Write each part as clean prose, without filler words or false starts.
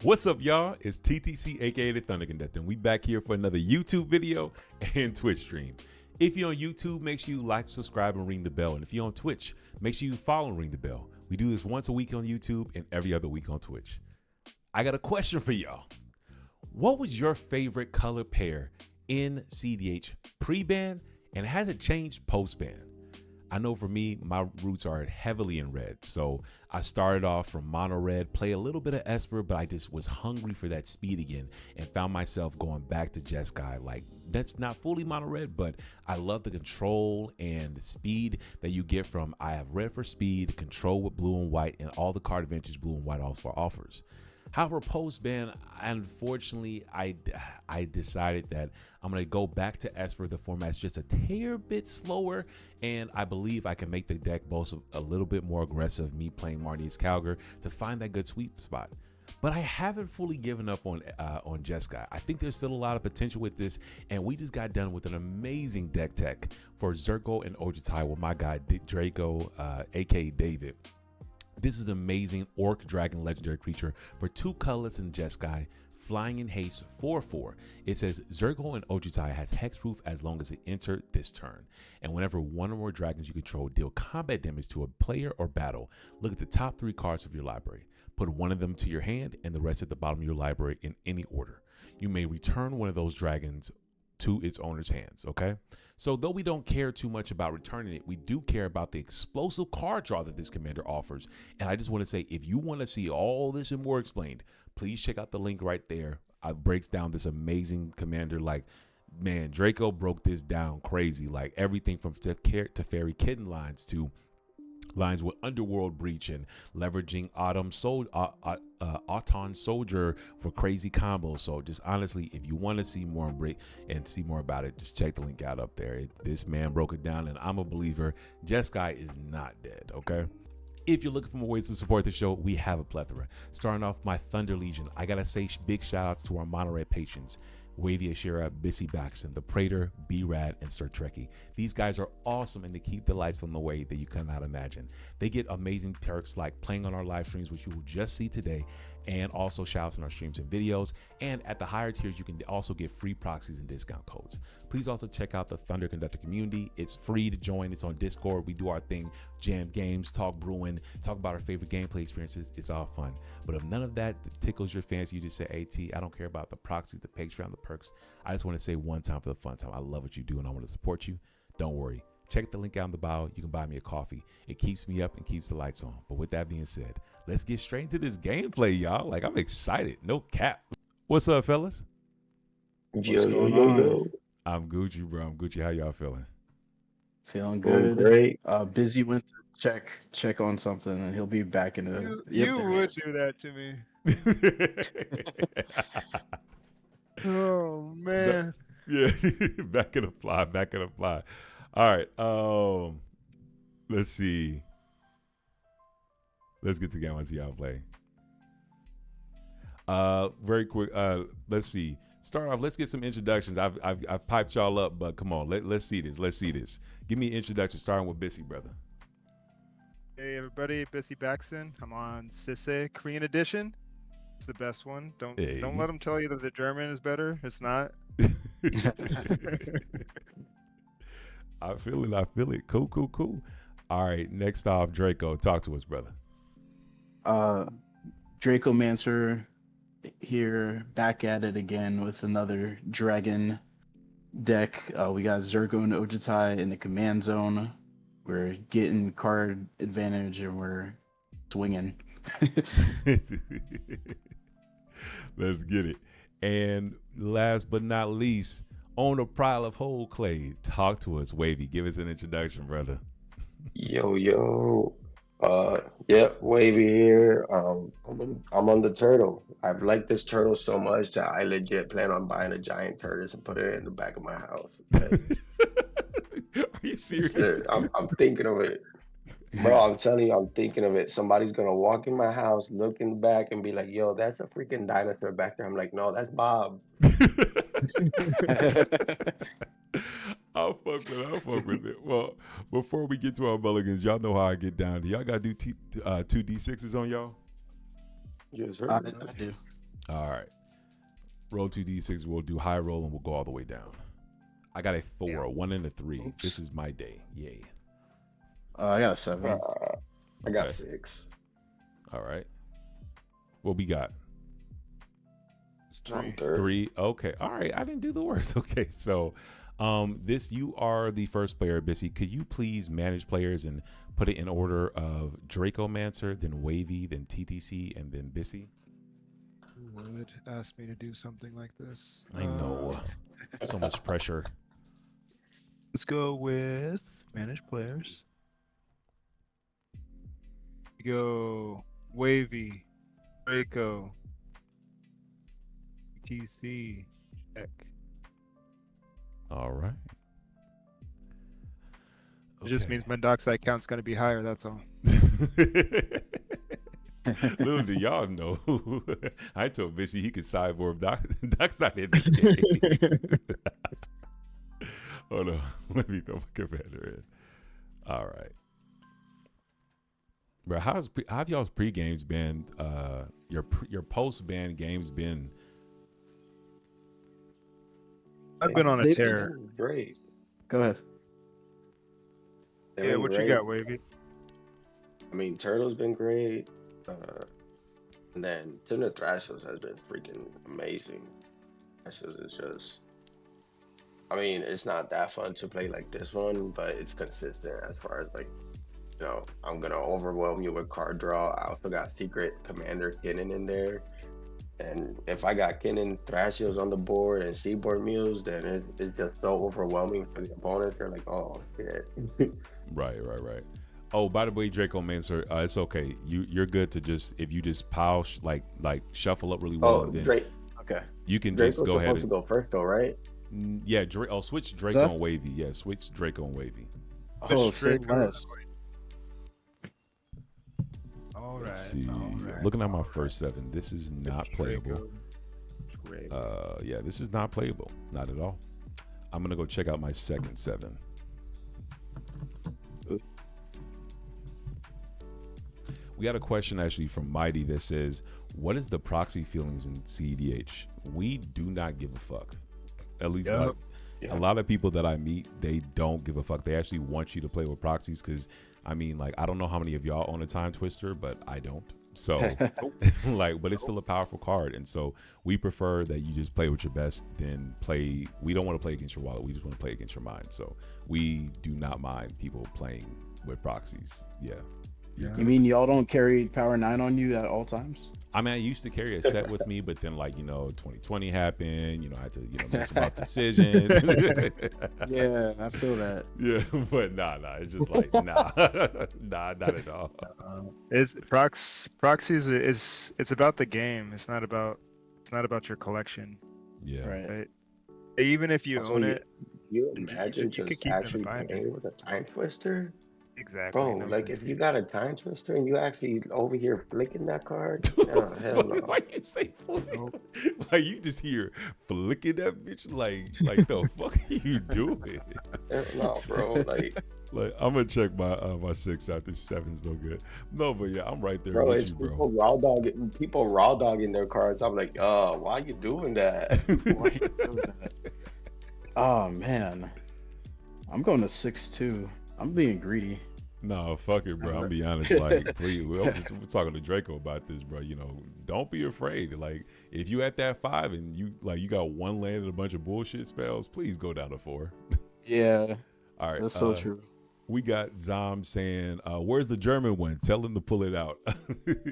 What's up, y'all? It's TTC, aka the ThunderConductor, and we back here for another YouTube video and Twitch stream. If you're on YouTube, make sure you like, subscribe, and ring the bell. And if you're on Twitch, make sure you follow and ring the bell. We do this once a week on YouTube and every other week on Twitch. I got a question for y'all. What was your favorite color pair in cEDH pre-ban, and has it changed post-ban? I know for me, my roots are heavily in red. So I started off from mono red, play a little bit of Esper, but I just was hungry for that speed again and found myself going back to Jeskai. Like, that's not fully mono red, but I love the control and the speed that you get from I have red for speed, control with blue and white, and all the card advantage blue and white also offers. However, post-ban, unfortunately, I decided that I'm going to go back to Esper. The format's just a tear bit slower, and I believe I can make the deck both a little bit more aggressive, me playing Marneus Calgar, to find that good sweep spot. But I haven't fully given up on Jeskai. I think there's still a lot of potential with this, and we just got done with an amazing deck tech for Zurgo and Ojutai with my guy Draco, aka David. This is an amazing Orc Dragon legendary creature for 2 colorless in Jeskai, flying in haste 4/4. It says Zurgo and Ojutai has hexproof as long as it entered this turn. And whenever one or more dragons you control deal combat damage to a player or battle, look at the top 3 cards of your library. Put one of them to your hand and the rest at the bottom of your library in any order. You may return one of those dragons to its owner's hands, okay? So though we don't care too much about returning it, we do care about the explosive card draw that this commander offers. And I just want to say, if you want to see all this and more explained, please check out the link right there. It breaks down this amazing commander. Like, man, Draco broke this down crazy. Like, everything from Teferi Kitten lines to lines with Underworld Breach and leveraging Autumn Soldier for crazy combos. So just honestly, if you want to see more and see more about it, just check the link out up there. This man broke it down, and I'm a believer. Jeskai is not dead, okay? If you're looking for more ways to support the show, we have a plethora. Starting off my Thunder Legion, I gotta say big shout outs to our mono red patrons. Wavy Ashira, Bissy Baxton, The Praetor, B-Rad, and Sir Trekkie. These guys are awesome, and they keep the lights on the way that you cannot imagine. They get amazing perks like playing on our live streams, which you will just see today, and also shouts on our streams and videos. And at the higher tiers, you can also get free proxies and discount codes. Please also check out the ThunderConductor Community. It's free to join. It's on Discord. We do our thing, jam games, talk brewing, talk about our favorite gameplay experiences. It's all fun. But if none of that tickles your fancy, you just say, AT, I don't care about the proxies, the Patreon, the perks. I just want to say one time for the fun time, I love what you do and I want to support you. Don't worry. Check the link out in the bio. You can buy me a coffee. It keeps me up and keeps the lights on. But with that being said, let's get straight into this gameplay, y'all. Like, I'm excited. No cap. What's up, fellas? Yo. I'm Gucci, bro. I'm Gucci. How y'all feeling? Feeling good. Great. Busy went to check on something, and he'll be back in the. You would do that to me. Oh man. Yeah, back in the fly. All right. Let's see. Let's get to the game and see how I play. Very quick. Let's see. Start off. Let's get some introductions. I've piped y'all up, but come on. Let's see this. Let's see this. Give me an introduction, starting with Bissy, brother. Hey everybody, Bissy Baxton. I'm on Sisay Korean edition. It's the best one. Don't let them tell you that the German is better. It's not. I feel it. Cool. All right, next off, Draco. Talk to us, brother. Draco Mancer here, back at it again with another dragon deck. We got Zurgo and Ojutai in the command zone. We're getting card advantage and we're swinging. Let's get it. And last but not least, on the prowl of Hullclade, talk to us, Wavy. Give us an introduction, brother. Yo. Wavy here. I'm on the turtle. I've liked this turtle so much that I legit plan on buying a giant tortoise and put it in the back of my house. Okay? Are you serious? I'm thinking of it. Bro, I'm telling you, I'm thinking of it. Somebody's gonna walk in my house, look in the back, and be like, yo, that's a freaking dinosaur back there. I'm like, no, that's Bob. I'll fuck with it. Well, before we get to our mulligans, y'all know how I get down. Do y'all gotta do 2d6s on y'all? Yes, sir. I do. All right. Roll 2d6. We'll do high roll and we'll go all the way down. I got a 4, a 1 and a 3. Oops. This is my day. Yay. I got a 7. I got Okay. 6. All right. What we got? I'm third. 3. Okay. All right. I didn't do the worst. Okay. So, you are the first player, Bissy. Could you please manage players and put it in order of Dracomancer, then Wavy, then TTC, and then Bissy? Who would ask me to do something like this? I know. So much pressure. Let's go with manage players. We go Wavy, Draco, TC, check. All right. It just means my dockside count's gonna be higher. That's all. Little do y'all know, I told Bissy he could sideboard dockside in this game. Hold on, let me throw my commander in. All right, bro. How have y'all's pre-games been? Your post-ban games been? I've been on a tear. Great. Go ahead. They've Yeah, been what great. you got, Wavy? I mean, Turtle's been great. And then Tuna Thrashers has been freaking amazing. Thrashers is just, I mean, it's not that fun to play like this one, but it's consistent as far as like, you know, I'm going to overwhelm you with card draw. I also got Secret Commander Kinnan in there. And if I got Kinnan Thrashers on the board and Seaboard Mules, then it's just so overwhelming for the opponents. They're like, oh, shit. Right. Oh, by the way, Dracomancer, it's okay. You're good to just, if you just pile like shuffle up really well. Oh, then Drake. Okay. you can Draco's just go ahead supposed and to go first, though, right? yeah. Switch Draco that? on Wavy. Yeah, switch Draco on Wavy. Oh, Which say Draco? less. All right. Let's see. all right, Looking at my all first 7, this is not Which playable. Draco? Yeah, this is not playable. Not at all. I'm gonna go check out my second 7. We got a question actually from Mighty that says, "What is the proxy feelings in cEDH?" We do not give a fuck. At least like, a lot of people that I meet, they don't give a fuck. They actually want you to play with proxies because, I mean, like, I don't know how many of y'all own a Time Twister, but I don't. So, like, but it's still a powerful card, and so we prefer that you just play with your best than play. We don't want to play against your wallet. We just want to play against your mind. So we do not mind people playing with proxies. Yeah. You mean y'all don't carry Power 9 on you at all times? I mean, I used to carry a set with me, but then, like, 2020 happened. I had to, make some rough decisions. Yeah, I feel that. Yeah, but nah, it's just like, nah, not at all. Proxy is about the game. It's not about your collection. Yeah. Right. Even if you Also, own it, You imagine you could just keep it in the actually binder. playing with a Time Twister? exactly. Bro, no like good. if you got a Time Twister and you actually over here flicking that card, no, hell no. Why you say flick? Nope. Like you just hear flicking that bitch? Like the fuck are you doing? Hell no, bro. Like, I'm gonna check my 6 out. This 7's no good. No, but yeah, I'm right there bro, with it's you, bro. people raw dogging their cards. I'm like, why you doing that? Why you doing that? Oh man, I'm going to 6-2. I'm being greedy. No, fuck it, bro. I'm be honest. Like, please, we're talking to Draco about this, bro. Don't be afraid. Like, if you at that 5 and you got one land and a bunch of bullshit spells, please go down to 4. Yeah, All right, that's so true. We got Zom saying, "Where's the German one? Tell him to pull it out."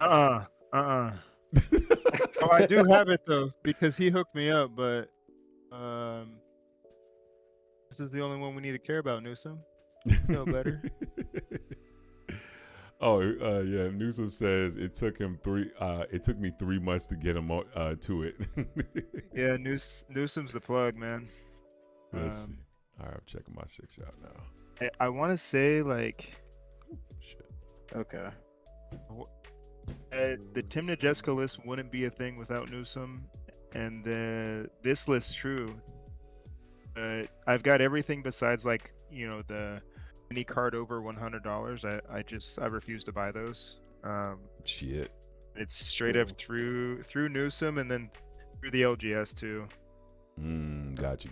Oh, I do have it though because he hooked me up, but this is the only one we need to care about, Newsom. You know better. Yeah. Newsom says it took him 3. It took me 3 months to get him to it. Yeah, Newsom's the plug, man. Let's see. All right, I'm checking my 6 out now. I want to say like Shit. Okay. the Timna Jessica list wouldn't be a thing without Newsom, and this list's true. I've got everything besides like the any card over $100. I refuse to buy those. Shit. It's straight up through Newsom and then through the LGS too. Got you.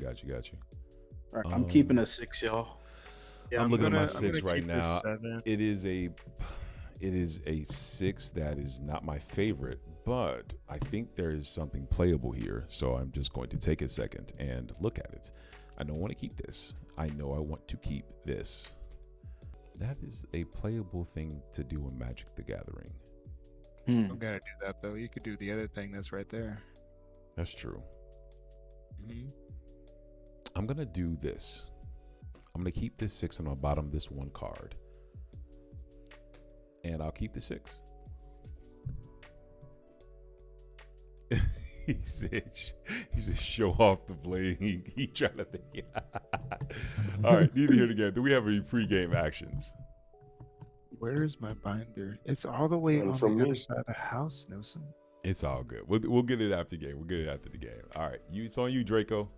All right, I'm keeping a 6, y'all. Yeah, I'm looking at my I'm 6 gonna right keep the now. 7. It is a 6 that is not my favorite, but I think there is something playable here. So I'm just going to take a second and look at it. I don't want to keep this. I know I want to keep this. That is a playable thing to do in Magic the Gathering. You don't gotta do that though. You could do the other thing that's right there. That's true. I'm gonna do this. I'm gonna keep this 6 on the bottom of this one card, and I'll keep the 6. He said show off the blade. He trying to think. All right, neither here nor there. Do we have any pregame actions? Where is my binder? It's all the way on the other side of the house, Newsom. It's all good. We'll get it after the game. We'll get it after the game. All right, it's on you, Draco.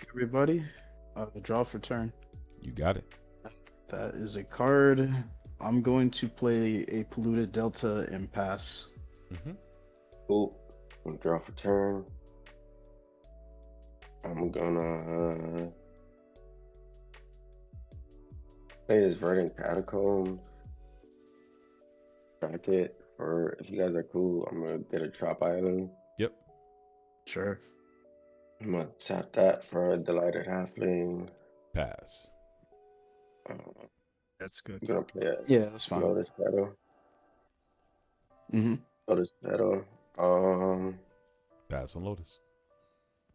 Everybody, draw for turn. You got it. That is a card. I'm going to play a Polluted Delta and pass. Cool. I'm gonna draw for turn. I'm gonna play this Verdant Catacomb. Bracket, or if you guys are cool, I'm gonna get a Trop Island. Yep. Sure. I'm gonna tap that for a Delighted Halfling. Pass. That's good. I'm gonna play a Yeah, that's fine. Lotus Petal. Lotus Petal. Pass on Lotus.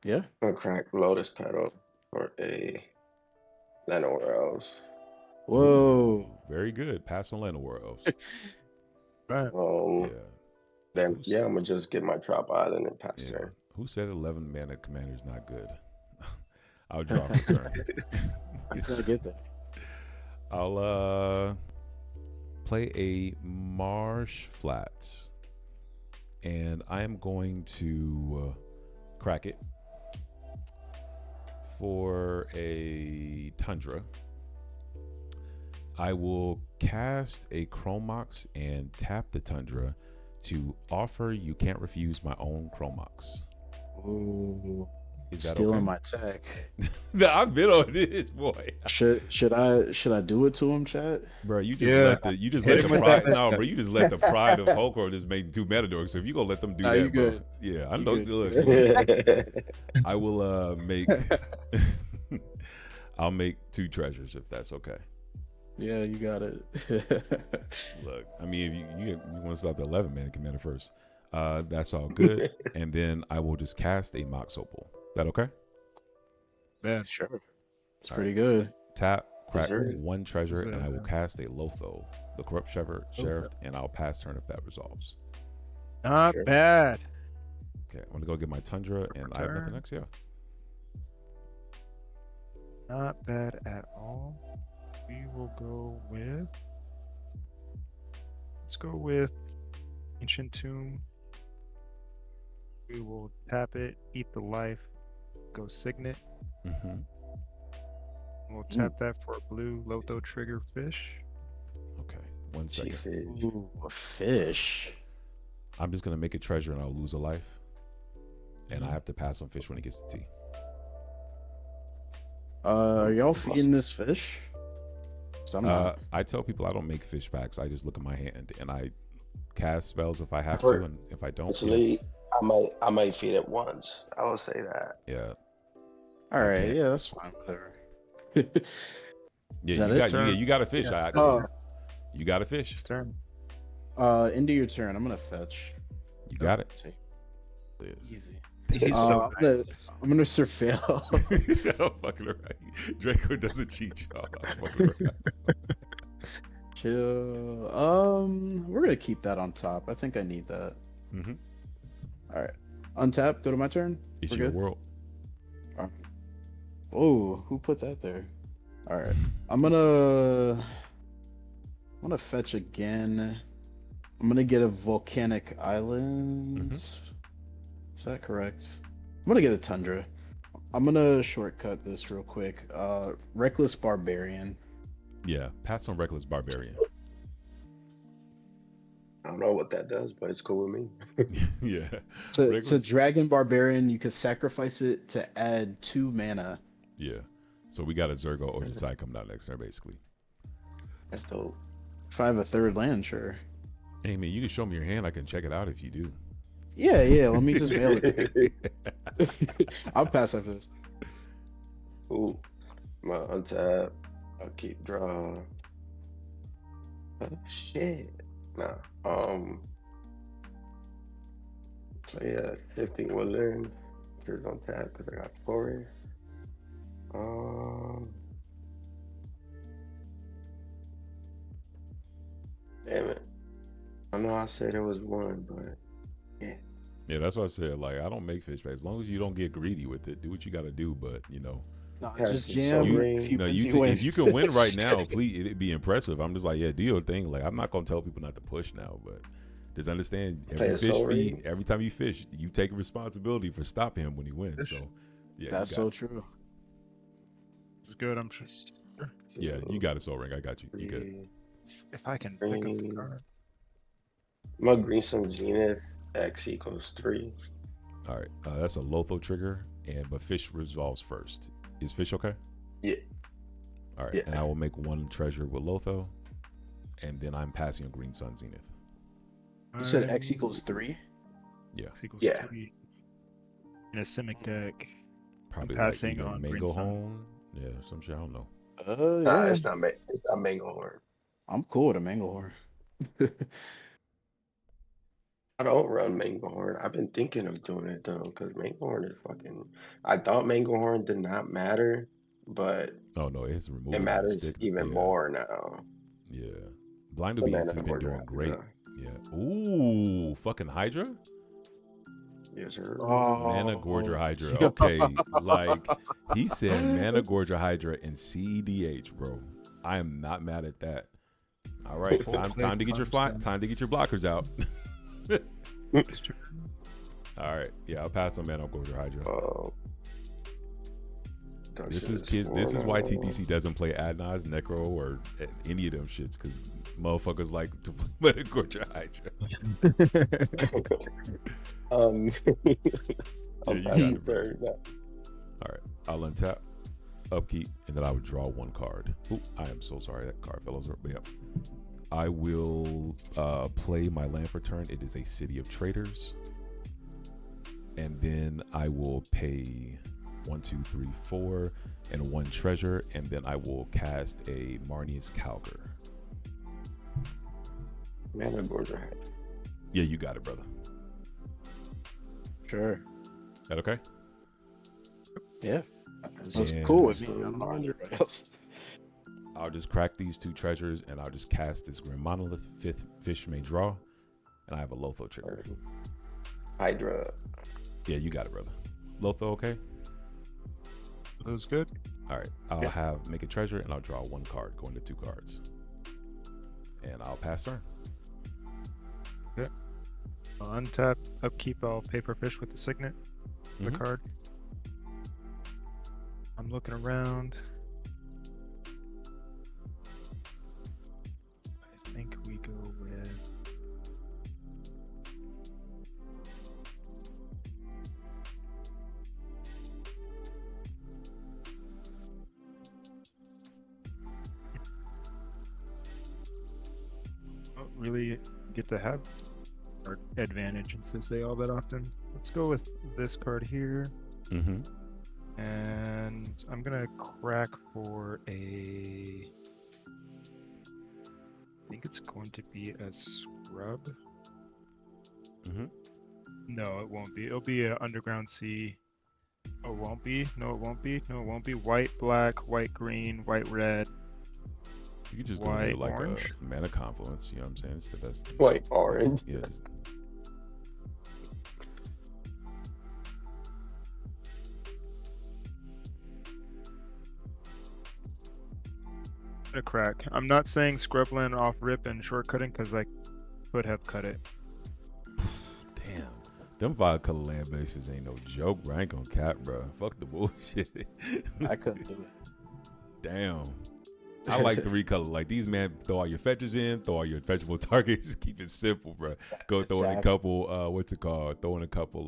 Yeah. I'm gonna crack Lotus Petal for a Llanowar Elves. Whoa. Very good. Pass on Llanowar Elves. Right. Yeah. Then I'm gonna just get my Trop Island and pass turn. Who said 11 mana commander is not good? I'll draw for turn. He's gonna get that. I'll play a Marsh Flats, and I am going to crack it for a Tundra. I will cast a Chromox and tap the Tundra to offer you can't refuse my own Chromox. Ooh. Is that stealing okay? my tech? I've been on this, boy. Should I do it to him, chat? Bro, you just let the Hit him pride. with that. No, bro, you just let the pride of Hullclade just make 2 Matadors. So if you gonna let them do Nah, that, you bro, good. yeah, I You know. good. Look, I will make. I'll make 2 treasures if that's okay. Yeah, you got it. Look, I mean, if you want to start the 11 man commander first, that's all good. And then I will just cast a Mox Opal. That okay? Man, Sure. It's pretty good. Tap, crack Sure. 1 treasure, Yes, and I will sir. cast a Lotho, the Corrupt Sheriff, and I'll pass turn if that resolves. Not Sure. bad. Okay, I'm gonna go get my Tundra, and I have nothing Return. next. Yeah. Not bad at all. We will go with. Let's go with Ancient Tomb. We will tap it, eat the life, go Signet. We'll tap that for a blue Lotho trigger fish. Okay, 1 second. Chief. Ooh, a fish. I'm just gonna make a treasure, and I'll lose a life, and I have to pass on fish when it gets to T. Are y'all feeding this fish? 'Cause I'm not. I tell people I don't make fish packs. I just look at my hand and I cast spells if I have Or- to, and if I don't, Actually, I might feed it once. I will say that. yeah. All right, okay. yeah, that's fine. Whatever. Yeah, Is that you his got, turn? you got a fish. Yeah. You got a fish. it's turn. Into your turn. I'm gonna fetch. You got it. Take It is. easy. He's so I'm gonna surveil. I'm fucking right. Draco doesn't cheat, y'all. I'm fucking right. Chill. We're gonna keep that on top. I think I need that. Mm-hmm. All right. Untap. Go to my turn. It's We're your good? world. Oh, who put that there? All right. I'm gonna fetch again. I'm gonna get a volcanic island. Is that correct? I'm gonna get a tundra. I'm gonna shortcut this real quick. Reckless barbarian. Yeah, pass on Reckless Barbarian. I don't know what that does, but it's cool with me. Yeah. So Dragon Barbarian, you could sacrifice it to add 2 mana. Yeah. So we got a Zurgo Ojutai coming out next turn, basically. That's dope. If I have a 3rd land, sure. Hey, man, you can show me your hand. I can check it out if you do. Yeah. Let me just mail it to you. I'll pass after this. Ooh. My untap. I'll keep draw. Oh, shit. Nah. Play a Shifting Woodland. Here's on tap because I got Forest. Damn it. I know I said it was 1, but yeah. Yeah, that's what I said. Like, I don't make fish bags. As long as you don't get greedy with it, do what you got to do. But, No, Yes, just it's jam. so If you green. if you can win right now, please, it'd be impressive. I'm just like, yeah, do your thing. Like, I'm not going to tell people not to push now, but just understand Play every a fish soul feed, ring. every time you fish, you take responsibility for stopping him when he wins. So, yeah. That's so true. It's good. I'm sure. Yeah, you got a soul ring. I got you. You good. If I can pick up the Green. card. My Green Sun Zenith X equals 3. All right. That's a Lotho trigger, but fish resolves first. Is fish okay? Yeah. All right. Yeah. And I will make 1 treasure with Lotho, and then I'm passing a Green Sun Zenith. You said X equals 3? Yeah. X equals Yeah. 3. In a Simic deck. Probably passing like either on Mango Green Sun. Home. Yeah, some shit. I don't know. Nah, Yeah. it's not Mango Horn. I'm cool with a Mango Horn. I don't run Mango Horn. I've been thinking of doing it though, because Mango Horn is fucking. I thought Mango Horn did not matter, but Oh no, it's removed. it matters stick. even more now. Yeah. Blind So Obedience Mana has been Gorger doing great. Hydra. Yeah. Ooh, fucking Hydra? Yes, sir. Manorgorger Hydra. Okay, like he said Manorgorger Hydra and cEDH, bro. I am not mad at that. All right, time to get your blockers out. All right, yeah, I'll pass on Manorgorger Hydra. This is kids. This is why TTC doesn't play Adnaz, Necro, or any of them shits, because motherfuckers like to play Manorgorger Hydra. Yeah, you got it, bro. All right, I'll untap, upkeep, and then I would draw 1 card. Ooh, I am so sorry that card fell over. But yeah, I will play my land for turn. It is a City of Traders, and then I will pay 1, 2, 3, 4, and 1 treasure, and then I will cast a Marneus Calgar. Manorgorger. Yeah, you got it, brother. Sure. That okay? Yeah. That's And cool with me. I don't know anybody else. I'll just crack these 2 treasures, and I'll just cast this Grim Monolith. 5th fish may draw, and I have a Lotho trigger. Hydra. Yeah, you got it, brother. Lotho, okay? Those good. All right. I'll make a treasure, and I'll draw 1 card, go into 2 cards, and I'll pass turn. Okay. I'll untap, upkeep. I'll paper fish with the signet. The card. I'm looking around. I think we go with. Don't really get to have our advantage in Sisay all that often. Let's go with this card here. Mm-hmm. And I'm gonna crack for a. I think it's going to be a scrub. Mm-hmm. No, it won't be. It'll be an underground sea. Oh, it won't be. No, it won't be. No, it won't be. White, black, white, green, white, red. You could just White, do like orange. a mana confluence. You know what I'm saying? It's the best. White, orange. Yeah. Just, A crack. I'm not saying scrubland off rip and shortcutting because I could have cut it. damn. Them 5 color land bases ain't no joke, bro. I ain't gonna cap, bro. Fuck the bullshit. I couldn't do it. Damn. I like 3 color. Like these man, throw all your fetchers in, throw all your fetchable targets. Just keep it simple, bro. Go throw in a couple. What's it called? Throw in a couple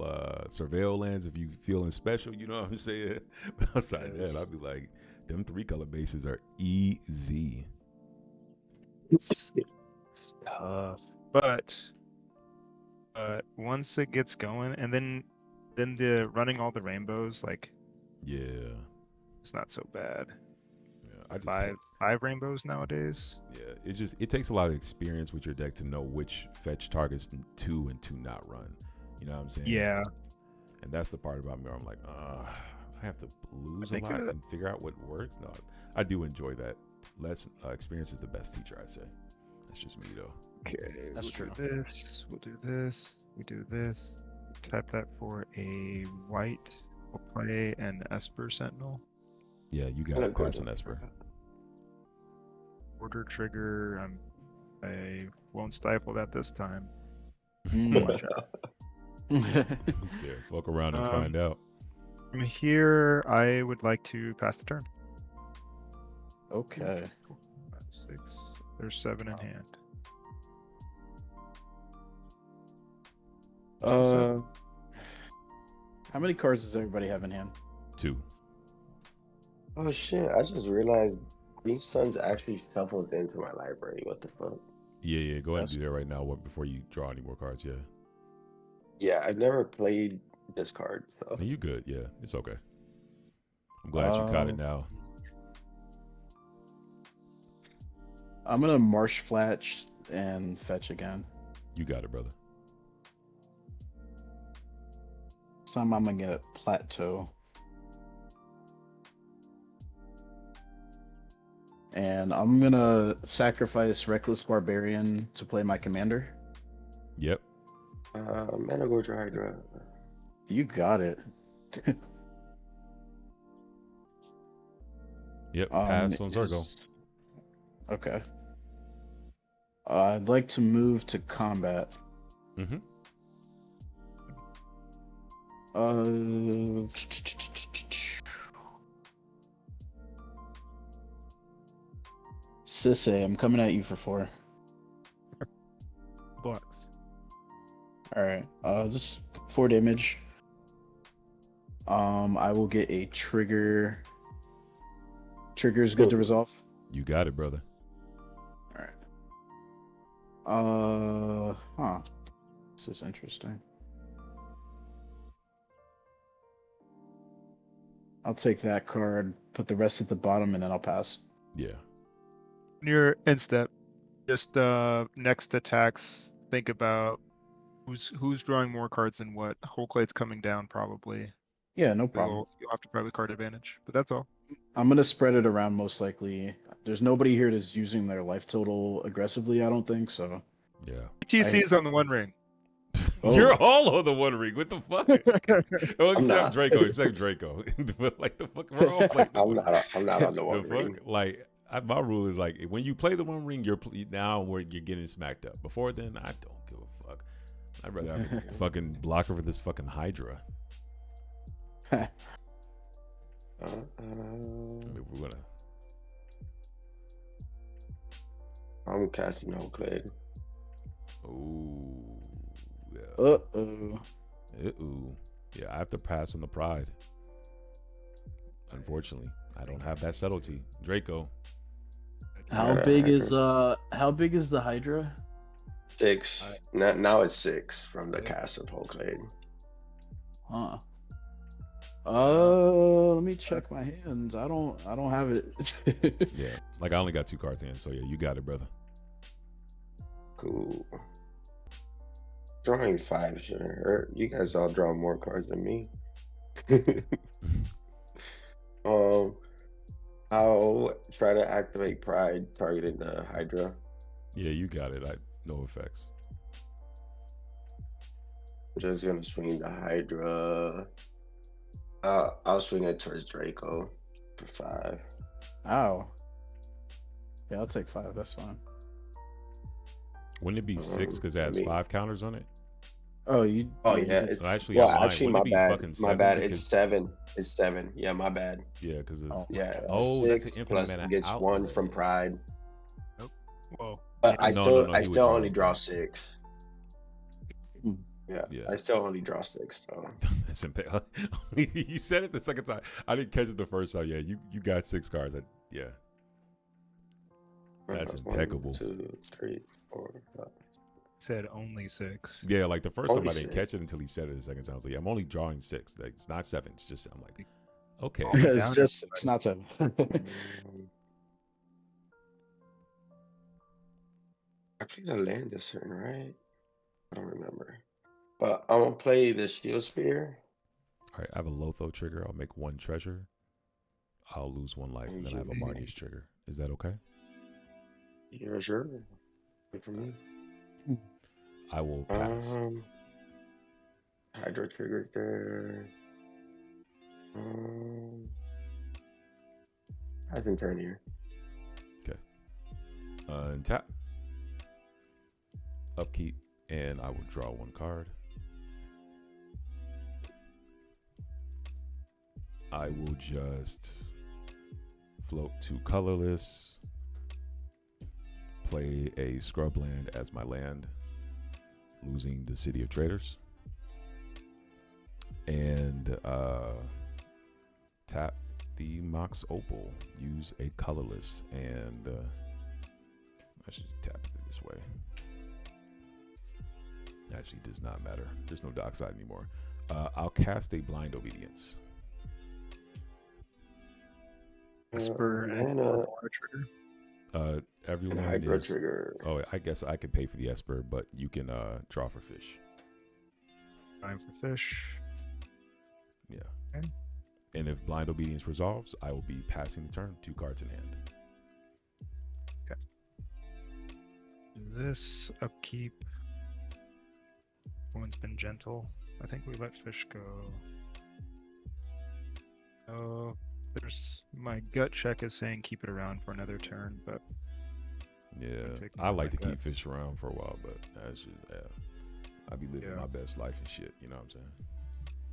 surveil lands if you feeling special. You know what I'm saying? But outside that, I'd be like, them 3 color bases are easy. It's tough, but once it gets going, and then the running all the rainbows, like, yeah, it's not so bad. Yeah, I just five rainbows nowadays. Yeah, it takes a lot of experience with your deck to know which fetch targets to and to not run. You know what I'm saying? Yeah. And that's the part about me where I'm like, I have to lose a lot and figure out what works. No, I do enjoy that. Less experience is the best teacher, I say. That's just me though. Okay, That's we'll true. do this. We'll do this. We do this. Type that for a white. We'll play an Esper Sentinel. Yeah, you got to pass on Esper. Order trigger. I won't stifle that this time. Watch Fuck around and find out. From here, I would like to pass the turn. Okay. 4, 5, 6. There's 7 in hand. How many cards does everybody have in hand? 2. Oh shit! I just realized Green Sun's actually shuffled into my library. What the fuck? Yeah. Go ahead and do that right now before you draw any more cards. Yeah. Yeah, I've never played this card. So. You good? Yeah, it's okay. I'm glad you caught it now. I'm gonna Marsh Flatch and fetch again. You got it, brother. This time I'm gonna get Plateau. And I'm gonna sacrifice Reckless Barbarian to play my commander. Yep. Manorgorger Hydra. You got it. Yep. Pass on Zurgo. Okay. I'd like to move to combat. Mm-hmm. Sisay, I'm coming at you for 4. Blocks. Alright. Just 4 damage. I will get a trigger. Trigger's good to resolve. You got it, brother. Alright. This is interesting. I'll take that card, put the rest at the bottom, and then I'll pass. Yeah. When you're in step, just next attacks, think about who's drawing more cards than what. Hullclade's coming down probably. Yeah, no problem. You'll have to probably card advantage, but that's all. I'm gonna spread it around most likely. There's nobody here that's using their life total aggressively, I don't think, so. Yeah. TC is on the 1 ring. Oh. You're all on the 1 ring. What the fuck? Oh, except Draco. Except Draco. But like the fuck, we're all playing. I'm not on the 1 ring. Like my rule is like when you play the 1 ring, you're getting smacked up. Before then, I don't give a fuck. I'd rather have a fucking blocker for this fucking Hydra. I mean, we're gonna. I'm casting Hullclade. Ooh. Yeah. Uh-oh. Yeah, I have to pass on the pride. Unfortunately, I don't have that subtlety. Draco. How big is the Hydra? 6. Now it's 6 from the cast of Hullclade. Huh. Let me check my hands. I don't have it. Yeah, like I only got 2 cards in, so yeah, you got it, brother. Cool. Drawing 5 shouldn't hurt. You guys all draw more cards than me. I'll try to activate Pride targeting the Hydra. Yeah, you got it. No effects. I'm just gonna swing the Hydra. I'll swing it towards Draco for 5. Ow. Yeah, I'll take 5. That's fine. Wouldn't it be 6 because it has 5 counters on it? Oh, you. Oh Yeah, you yeah. did. It's, Well, actually, well, I'm lying. actually, Wouldn't my it be bad. fucking My 7? bad. Because It's 7. It's 7. Yeah, my bad. yeah, because of Oh, Yeah, oh, that's an 6 infinite plus mana gets out. 1 from Pride. Nope. Whoa. But I No, no, still no. I He still only withdraws draw that. 6. Hmm. Yeah, Yeah. I still only draw 6 though. That's you said it the second time. I didn't catch it the first time. Yeah, you got 6 cards. Yeah, that's impeccable. 1, 2, 3, 4, 5. Said only 6. Yeah, like the first Only time I didn't 6. catch it until he said it the second time. I was like, I'm only drawing 6. Like, it's not 7. It's just I'm like, okay. Calm down, It's just. It's not 7. I think the land is certain, right? I don't remember. But I'm gonna play the Shield Spear. All right, I have a Lotho trigger. I'll make 1 treasure. I'll lose 1 life, and then I have a Marneus trigger. Is that okay? Yeah, sure. Good for me. I will pass. Hydra trigger there. Passing turn here. Okay. And tap. Upkeep, and I will draw 1 card. I will just float to colorless, play a scrubland as my land, losing the City of Traders, and tap the Mox Opal, use a colorless, and I should tap it this way. Actually does not matter. There's no dockside anymore. I'll cast a Blind Obedience. Esper and mana. trigger. Everyone Hydra is. trigger. Oh, I guess I could pay for the Esper, but you can draw for fish. Time for fish. Yeah. Okay. And if Blind Obedience resolves, I will be passing the turn, 2 cards in hand. This upkeep. Everyone's been gentle. I think we let fish go. Oh, there's my gut check is saying keep it around for another turn, but Yeah, taking I like my to gut. keep fish around for a while, but that's just I be living my best life and shit. You know what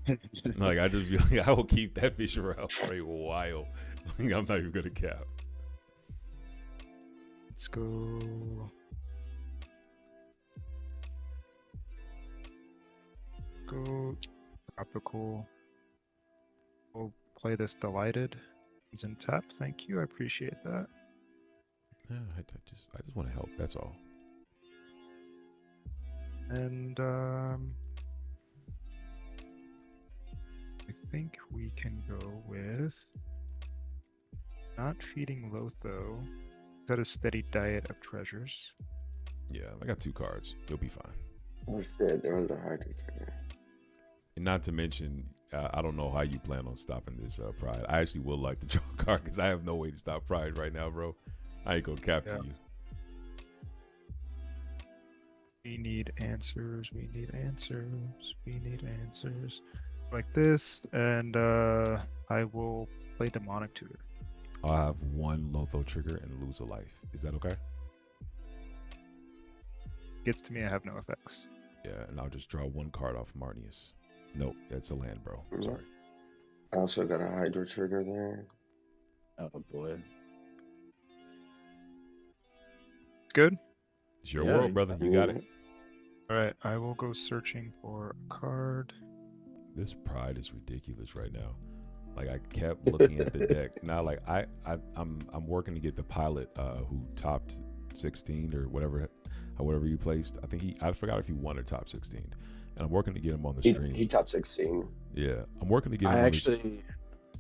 I'm saying? Like I just be like, I will keep that fish around for a while. Like, I'm not even gonna cap. Let's go. Go tropical. We'll play this delighted. It's in tap. Thank you. I appreciate that. Yeah, I just want to help. That's all. And I think we can go with not feeding Lotho. Is that a steady diet of treasures? Yeah, I got 2 cards. You'll be fine. Oh shit, there was a Hydra trigger. And not to mention, I don't know how you plan on stopping this Pride. I actually would like to draw a card because I have no way to stop Pride right now, bro. I ain't gonna cap to you. We need answers. We need answers. We need answers. Like this, and I will play Demonic Tutor. I'll have 1 Lotho trigger and lose a life. Is that okay? Gets to me, I have no effects. Yeah, and I'll just draw 1 card off Marneus. Nope, it's a land, bro. I'm sorry. I also got a Hydra trigger there. Oh boy. Good. It's your Yeah, world, brother. You got it. All right, I will go searching for a card. This Pride is ridiculous right now. Like I kept looking at the deck. Now, like I'm working to get the pilot who topped 16 or whatever you placed. I forgot if he won or top 16. And I'm working to get him on the stream. He top 16. Yeah, I'm working to get him.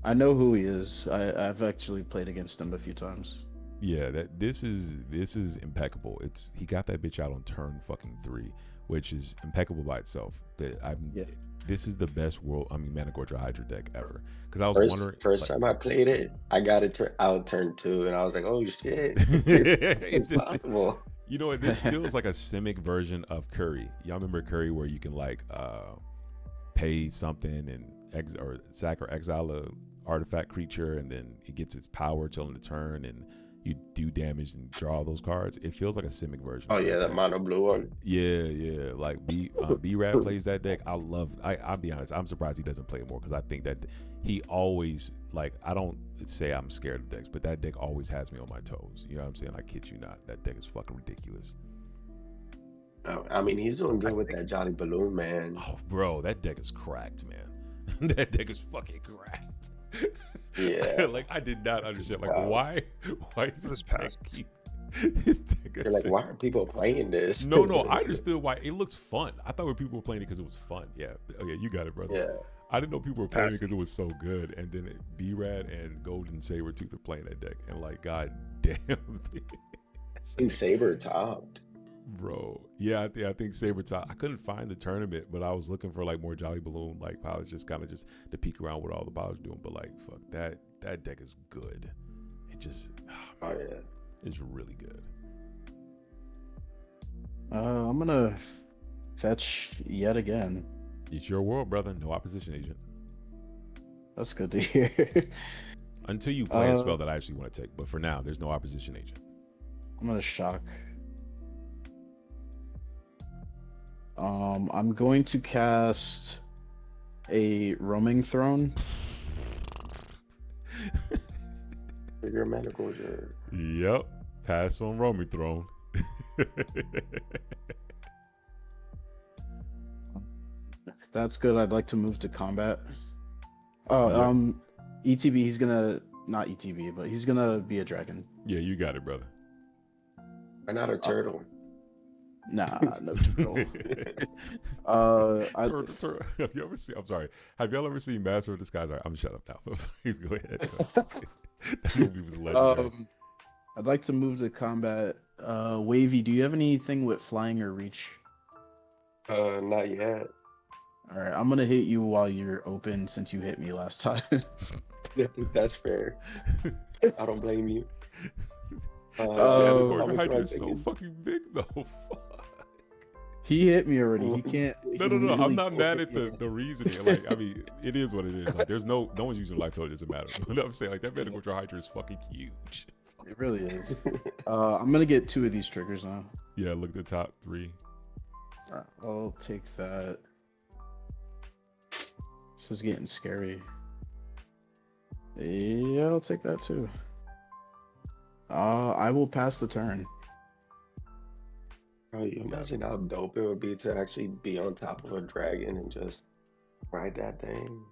I know who he is. I've actually played against him a few times. Yeah, this is impeccable. He got that bitch out on turn fucking 3, which is impeccable by itself. This is the best Manorgorger Hydra deck ever. Because I was wondering. First time I played it, I got it out turn 2, and I was like, oh shit, it's possible. You know what? This feels like a Simic version of Curry. Y'all remember Curry where you can like pay something and sack or exile a artifact creature, and then it gets its power till in the turn, and you do damage and draw those cards. It feels like a Simic version. Oh yeah, that mono blue one. Yeah. Like B-Rad plays that deck. I'll be honest, I'm surprised he doesn't play it more because I think that he always, like, I don't say I'm scared of decks, but that deck always has me on my toes. You know what I'm saying? I kid you not. That deck is fucking ridiculous. I mean, he's doing good with that Jolly Balloon, man. Oh, bro, that deck is cracked, man. That deck is fucking cracked. Yeah. Like, I did not understand. Like, why is this deck keep... This deck You're like, why are people playing this? No, I understood why. It looks fun. I thought people were playing it because it was fun. Yeah. Okay, you got it, brother. Yeah. I didn't know people were playing it because it was so good. And then B-Rad and Golden Sabertooth are playing that deck. And like, god damn. He's Saber topped. Bro, yeah, I think Saber top. I couldn't find the tournament, but I was looking for like more Jolly Balloon like pilots, just kind of just to peek around what all the pilots are doing. But like, fuck, that deck is good. It just, oh yeah, it's really good. I'm gonna fetch yet again. It's your world, brother. No opposition agent. That's good to hear. Until you play a spell that I actually want to take, but for now, there's no opposition agent. I'm gonna shock. I'm going to cast a roaming throne. Bigger Manorgorger. Yep. Pass on roaming throne. That's good. I'd like to move to combat. Oh, yeah. ETB, he's gonna not ETB, but he's gonna be a dragon. Yeah, you got it, brother. Why not a turtle? Nah, no turtle. Turtle. Have you ever seen? I'm sorry. Have y'all ever seen Master of Disguise? All right, I'm shut up now. I'm sorry. Go ahead. That movie was legendary. I'd like to move to combat. Wavy, do you have anything with flying or reach? Not yet. All right, I'm gonna hit you while you're open since you hit me last time. That's fair. I don't blame you. Hydra is so fucking big though. Fuck. He hit me already. He can't. No. I'm not mad at the reasoning. Like, I mean, it is what it is. Like, there's no one's using life total. It doesn't matter. But I'm saying, like, that Manorgorger Hydra is fucking huge. It really is. I'm gonna get 2 of these triggers now. Yeah, look at the top 3. All right, I'll take that. This is getting scary. Yeah, I'll take that too. I will pass the turn. Bro, you imagine how dope it would be to actually be on top of a dragon and just ride that thing?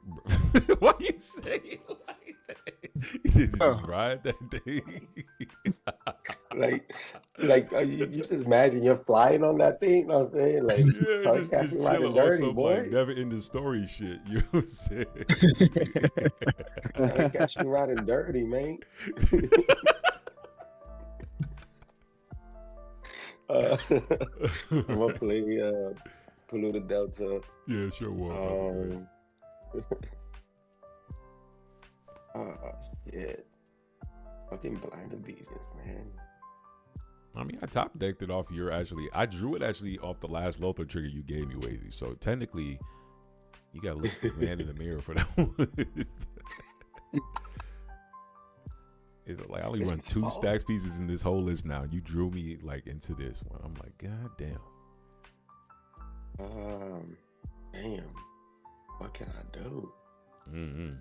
Why you say it like that? You just ride that thing? like you just imagine you're flying on that thing, you know what I'm saying? Like, yeah, just chilling dirty, on some boy. like never ending story shit. You know what I'm saying? I got you riding dirty, man. I'm gonna play Polluted Delta. Yeah, sure will. Shit. Fucking Blind Obedience, man. I mean, I top decked it off I drew it actually off the last Lothar trigger you gave me, Wavy. So technically, you gotta look the man in the mirror for that one. Is it like I only run 2 stacks pieces in this whole list now? You drew me like into this one. I'm like, god damn. Damn. What can I do? Mm-hmm.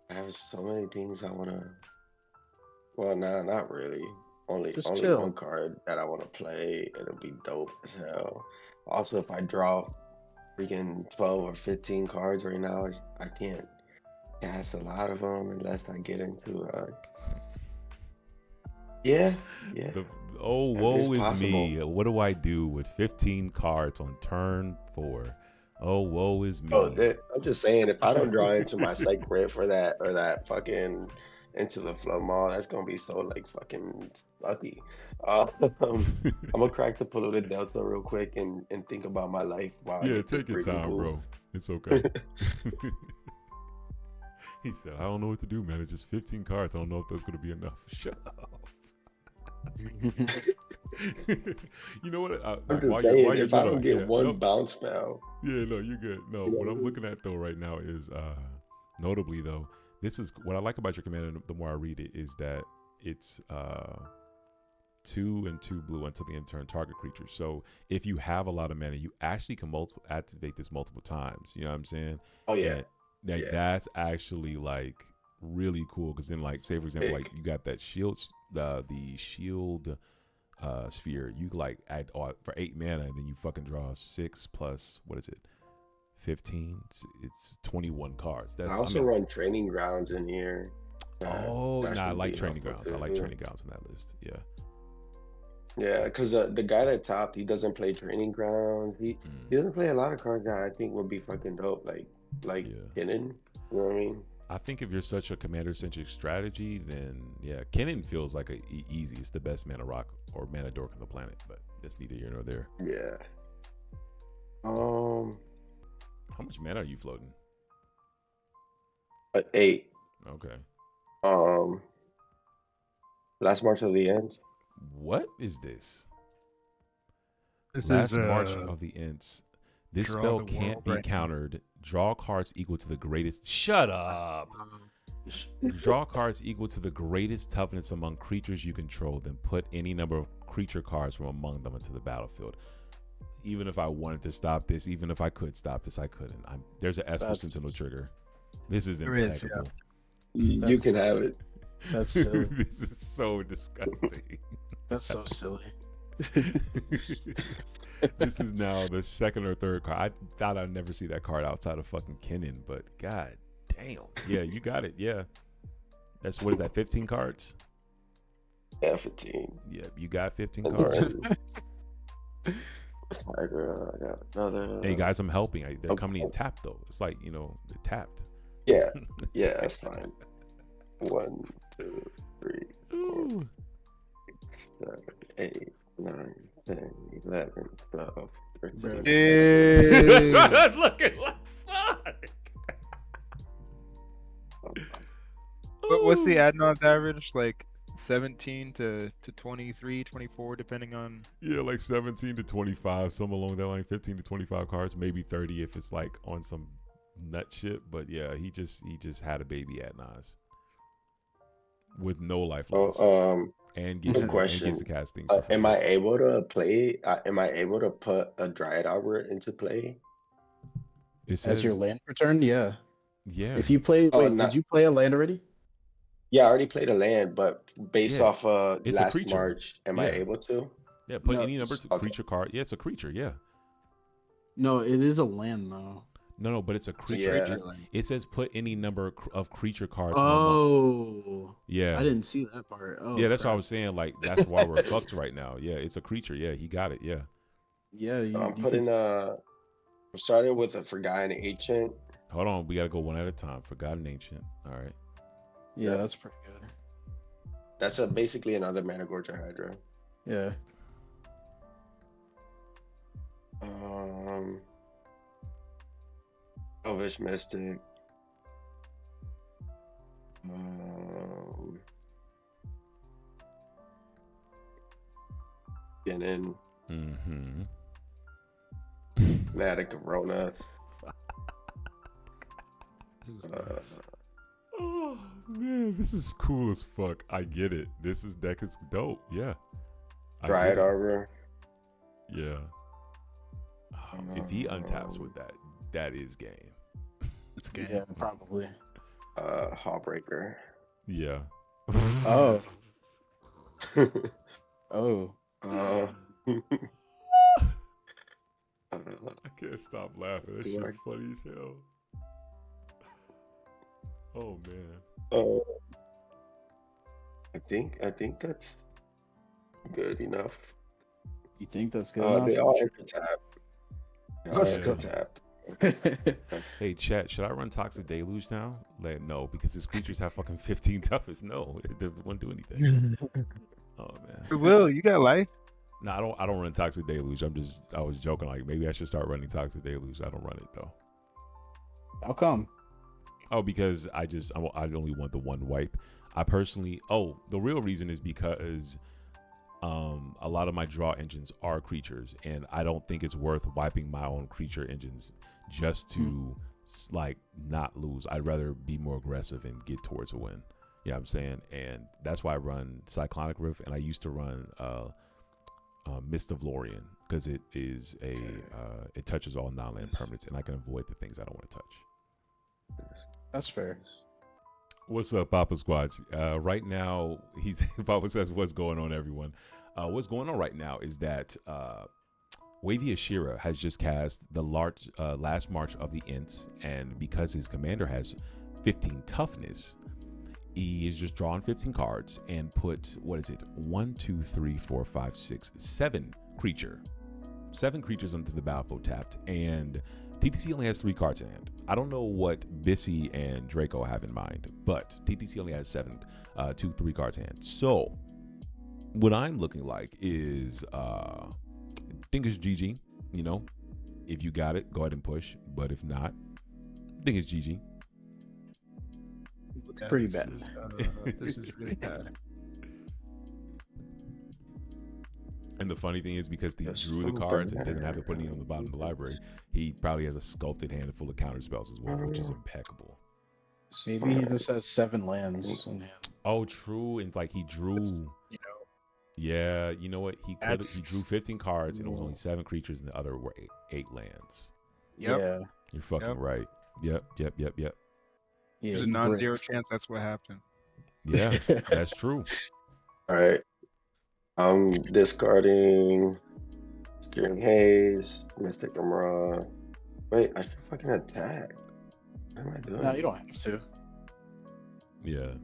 I have so many things I wanna. Well, nah, not really. Only chill. one card that I want to play. It'll be dope as hell. Also, if I draw freaking 12 or 15 cards right now, I can't cast a lot of them unless I get into yeah. Woe is me. What do I do with 15 cards on turn 4? Oh, woe is me. I'm just saying, if I don't draw into my Sacred for that or that fucking into the flow mall, that's gonna be so like fucking lucky. I'm gonna crack the Polluted Delta real quick and think about my life while take your time, bro. It's okay. He said, I don't know what to do, man. It's just 15 cards. I don't know if that's gonna be enough. Shut up. You know what? I'm just saying, if I don't get one bounce spell. Yeah, no, you're good. No, what I'm looking at though right now is notably though, this is what I like about your commander. The more I read it, is that it's 2 and 2 blue until the end turn target creature. So if you have a lot of mana, you actually can activate this multiple times. You know what I'm saying? Oh yeah. And, that's actually like really cool, because then, like, say for example, like you got that shield, the shield sphere. You like add for 8 mana, and then you fucking draw 6 plus, what is it? 15. It's 21 cards. I also run Training Grounds in here. I like Training Grounds. I like Training Grounds on that list. Yeah. Yeah, because the guy that topped, he doesn't play Training Grounds. He doesn't play a lot of cards that I think would be fucking dope. Like Kennen. You know what I mean? I think if you're such a commander-centric strategy, then yeah, Kennen feels like easy. It's the best mana rock or mana dork on the planet, but that's neither here nor there. Yeah. How much mana are you floating? 8. Okay. Last March of the Ends. What is this? This Last is March of the Ents. This spell can't be countered. Draw cards equal to the greatest. Shut up. Draw cards equal to the greatest toughness among creatures you control. Then put any number of creature cards from among them into the battlefield. Even if I wanted to stop this, even if I could stop this, I couldn't. There's an Esper Sentinel trigger. This is impeccable. You can have it. That's silly. This is so disgusting. That's so silly. This is now the second or third card. I thought I'd never see that card outside of fucking Kennen, but god damn. Yeah, you got it. Yeah. That's, what is that, 15 cards? Yeah, 15. Yeah, you got 15 cards. Hydra, I got another. Hey guys, I'm helping. They're coming in tapped though. It's like, they're tapped. Yeah, that's fine. 1, 2, 3, 4, 6, 7, 8, 9, 10, 11, 12, 13. Hey. Looking like fuck. What's the ad nons average? Like 17 to 23, 24, depending on. Yeah, like 17 to 25, some along that line. 15 to 25 cards, maybe 30 if it's like on some nut shit. But yeah, he just had a baby at Nas with no life loss. And gets to cast things. Am I able to play? Am I able to put a Dryad Arbor into play? It says, as your land return? Yeah. Yeah. If you play, did you play a land already? Yeah, I already played a land, but based off it's last March, am I able to? Yeah, put any number to creature card. Yeah, it's a creature. Yeah. No, it is a land though. No, but it's a creature. Yeah. It says put any number of creature cards. Yeah. I didn't see that part. Oh, yeah, that's what I was saying. Like, that's why we're fucked right now. Yeah, it's a creature. Yeah, he got it. Yeah. Yeah, I'm starting with a Forgotten Ancient. Hold on, we gotta go one at a time. Forgotten Ancient. All right. Yeah, that's pretty good. That's basically another Manorgorger Hydra. Yeah. Elvish Mystic. Kennen. Matic Corona. Oh man, this is cool as fuck. I get it. This deck is dope. Yeah. Dryad Arbor. Yeah. If he untaps with that is game. It's game. Yeah, probably. Hawbreaker. Yeah. Oh. Oh. I can't stop laughing. That shit funny as hell. Oh man. I think that's good enough. You think that's good enough? They all tap. Hey chat, should I run Toxic Deluge now? Like, no, because his creatures have fucking 15 toughest. No, they won't do anything. Oh man. Will, you got life? No, I don't run Toxic Deluge. I was joking. Like, maybe I should start running Toxic Deluge. I don't run it though. How come? Oh, because I only want the one wipe. I personally. Oh, the real reason is because a lot of my draw engines are creatures, and I don't think it's worth wiping my own creature engines just to like not lose. I'd rather be more aggressive and get towards a win. You know what I'm saying? And that's why I run Cyclonic Rift, and I used to run Mist of Lorien, because it is it touches all non-land permanents, and I can avoid the things I don't want to touch. That's fair. What's up, Papa Squads? Right now, Papa says, "What's going on, everyone?" What's going on right now is that Wavy Ashira has just cast the last March of the Ints, and because his commander has 15 toughness, he is just drawing 15 cards and put, what is it, 7 creatures onto the battlefield tapped, and TTC only has 3 cards in hand. I don't know what Bissy and Draco have in mind, but TTC only has 3 cards in hand. So what I'm looking like is I think it's GG. You know, if you got it, go ahead and push, but if not, I think it's GG. It's pretty bad. This is really bad. And the funny thing is, because he drew the cards and doesn't have to put any on the bottom of the library, he probably has a sculpted hand full of counter spells as well, which is impeccable. Maybe he just has 7 lands in hand. Oh, true. And like he drew, yeah, you know what? He drew 15 cards and it was only 7 creatures, and the other were 8 lands. Yep. Yeah. You're fucking right. Yep. Yeah, There's a non-zero chance that's what happened. Yeah, that's true. All right. I'm discarding Securing Haze, Mystic Umrah. Wait, I should fucking attack. What am I doing? No, you don't have to. Yeah.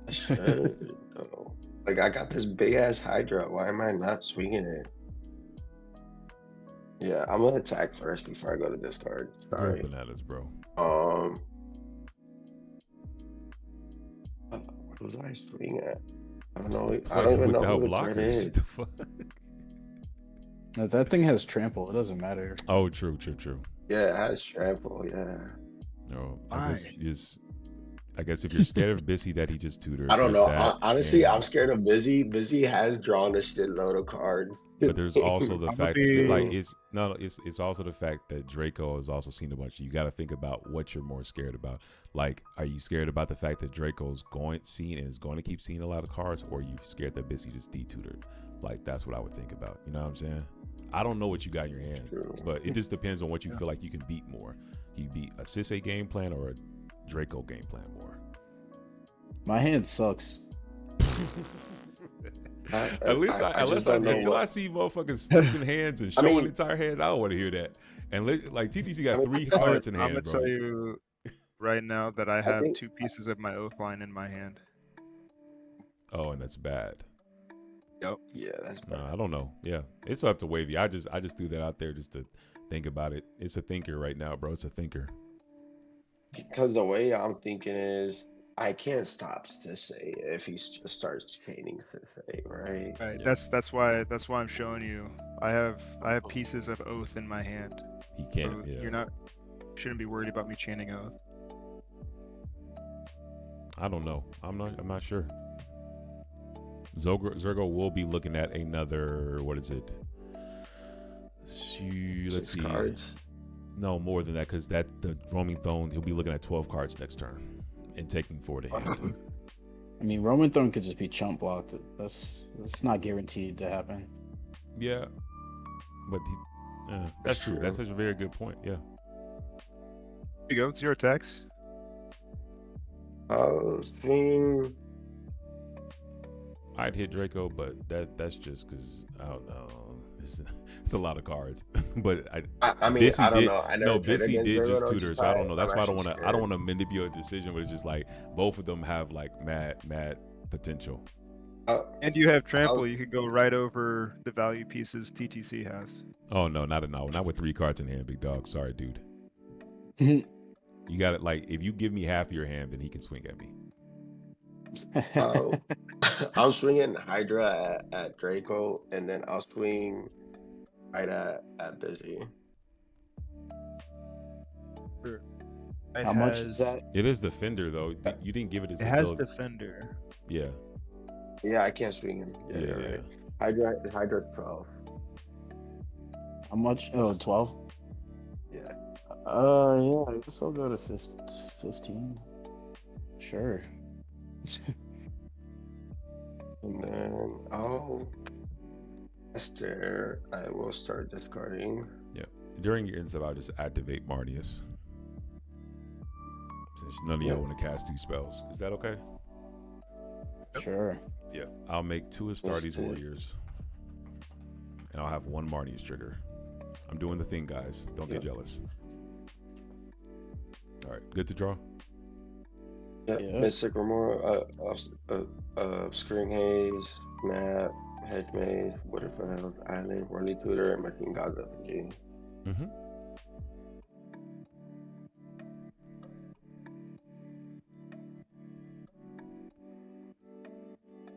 I should. though. Like, I got this big ass Hydra. Why am I not swinging it? Yeah, I'm gonna attack first before I go to discard. You're Sorry. bananas, bro. What was I swinging at? I don't know. I don't even know who the threat is. The fuck? No, that thing has trample. It doesn't matter. Oh, true. Yeah, it has trample. Yeah. No, I guess if you're scared of Bissy that he just tutored. I don't know. That, Honestly, I'm scared of Busy. Busy has drawn a shitload of cards. But there's also the fact that it's also the fact that Draco has also seen a bunch. You got to think about what you're more scared about. Like, are you scared about the fact that Draco's going to keep seeing a lot of cards, or are you scared that Bissy just detutored? Like, that's what I would think about. You know what I'm saying? I don't know what you got in your hand, but it just depends on what you feel like you can beat more. You beat a Sisay game plan or a Draco game plan more. My hand sucks. Until I see motherfuckers flipping hands and showing entire hands, I don't want to hear that. And like TTC got 3 cards in hand, I'm bro. gonna tell you right now that I have 2 pieces of my oath line in my hand. Oh, and that's bad. Yep. Yeah, that's bad. I don't know. Yeah, it's up to Wavy. I just threw that out there just to think about it. It's a thinker right now, bro. It's a thinker. Because the way I'm thinking is, I can't stop Sisay if he just starts chaining Sisay, right? Right. Yeah. That's why I'm showing you. I have pieces of oath in my hand. He can't. So shouldn't be worried about me chaining oath. I don't know. I'm not sure. Zurgo will be looking at another. What is it? Let's see. Cards. No, more than that, because the Roaming Throne, he'll be looking at 12 cards next turn and taking 4 to hand. I mean, Roman Throne could just be chump blocked. That's not guaranteed to happen. Yeah, but that's true. That's such a very good point. Yeah. Here you go. It's your attacks. Swing. I'd hit Draco, but that's just because I don't know. It's a lot of cards. But I mean, I don't know. Bissy did just tutor, so I don't know. That's why I don't want to manipulate a decision, but it's just like both of them have like mad potential. And you have trample. You could go right over the value pieces TTC has. Oh no, not with 3 cards in hand, big dog. Sorry, dude. You got it. Like, if you give me half your hand, then he can swing at me. I'll swing in Hydra at Draco, and then I'll swing right at Busy. Sure. How much is that? It is Defender, though. You didn't give it its It has ability. Defender. Yeah. Yeah, I can't swing him. Yeah. Right. Hydra's 12. How much? Oh, 12? Yeah. Yeah, I guess I'll go to 15. Sure. And then, Esther, I will start discarding. Yeah. During your end step, I'll just activate Marneus. Since none of y'all want to cast 2 spells. Is that okay? Sure. Yeah. I'll make 2 Astartes Warriors. And I'll have 1 Marneus trigger. I'm doing the thing, guys. Don't get jealous. All right. Good to draw? Mystic Remora, Obscuring Haze, Map, Hedge Maze, Waterfell, Island, Running Tutor, and Martin Gaza. Mm-hmm.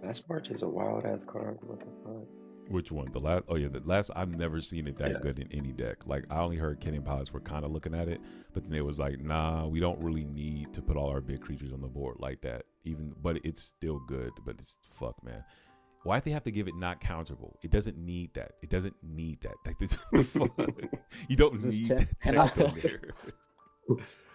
Last March is a wild ass card. What the fuck? Which one? The last? Oh yeah, the last. I've never seen it that good in any deck. Like I only heard Kenny and Pilots were kind of looking at it, but then it was like, nah, we don't really need to put all our big creatures on the board like that. But it's still good. But it's fuck, man. Why'd they have to give it not counterable? It doesn't need that. It doesn't need that. Like this, you don't need that text on there.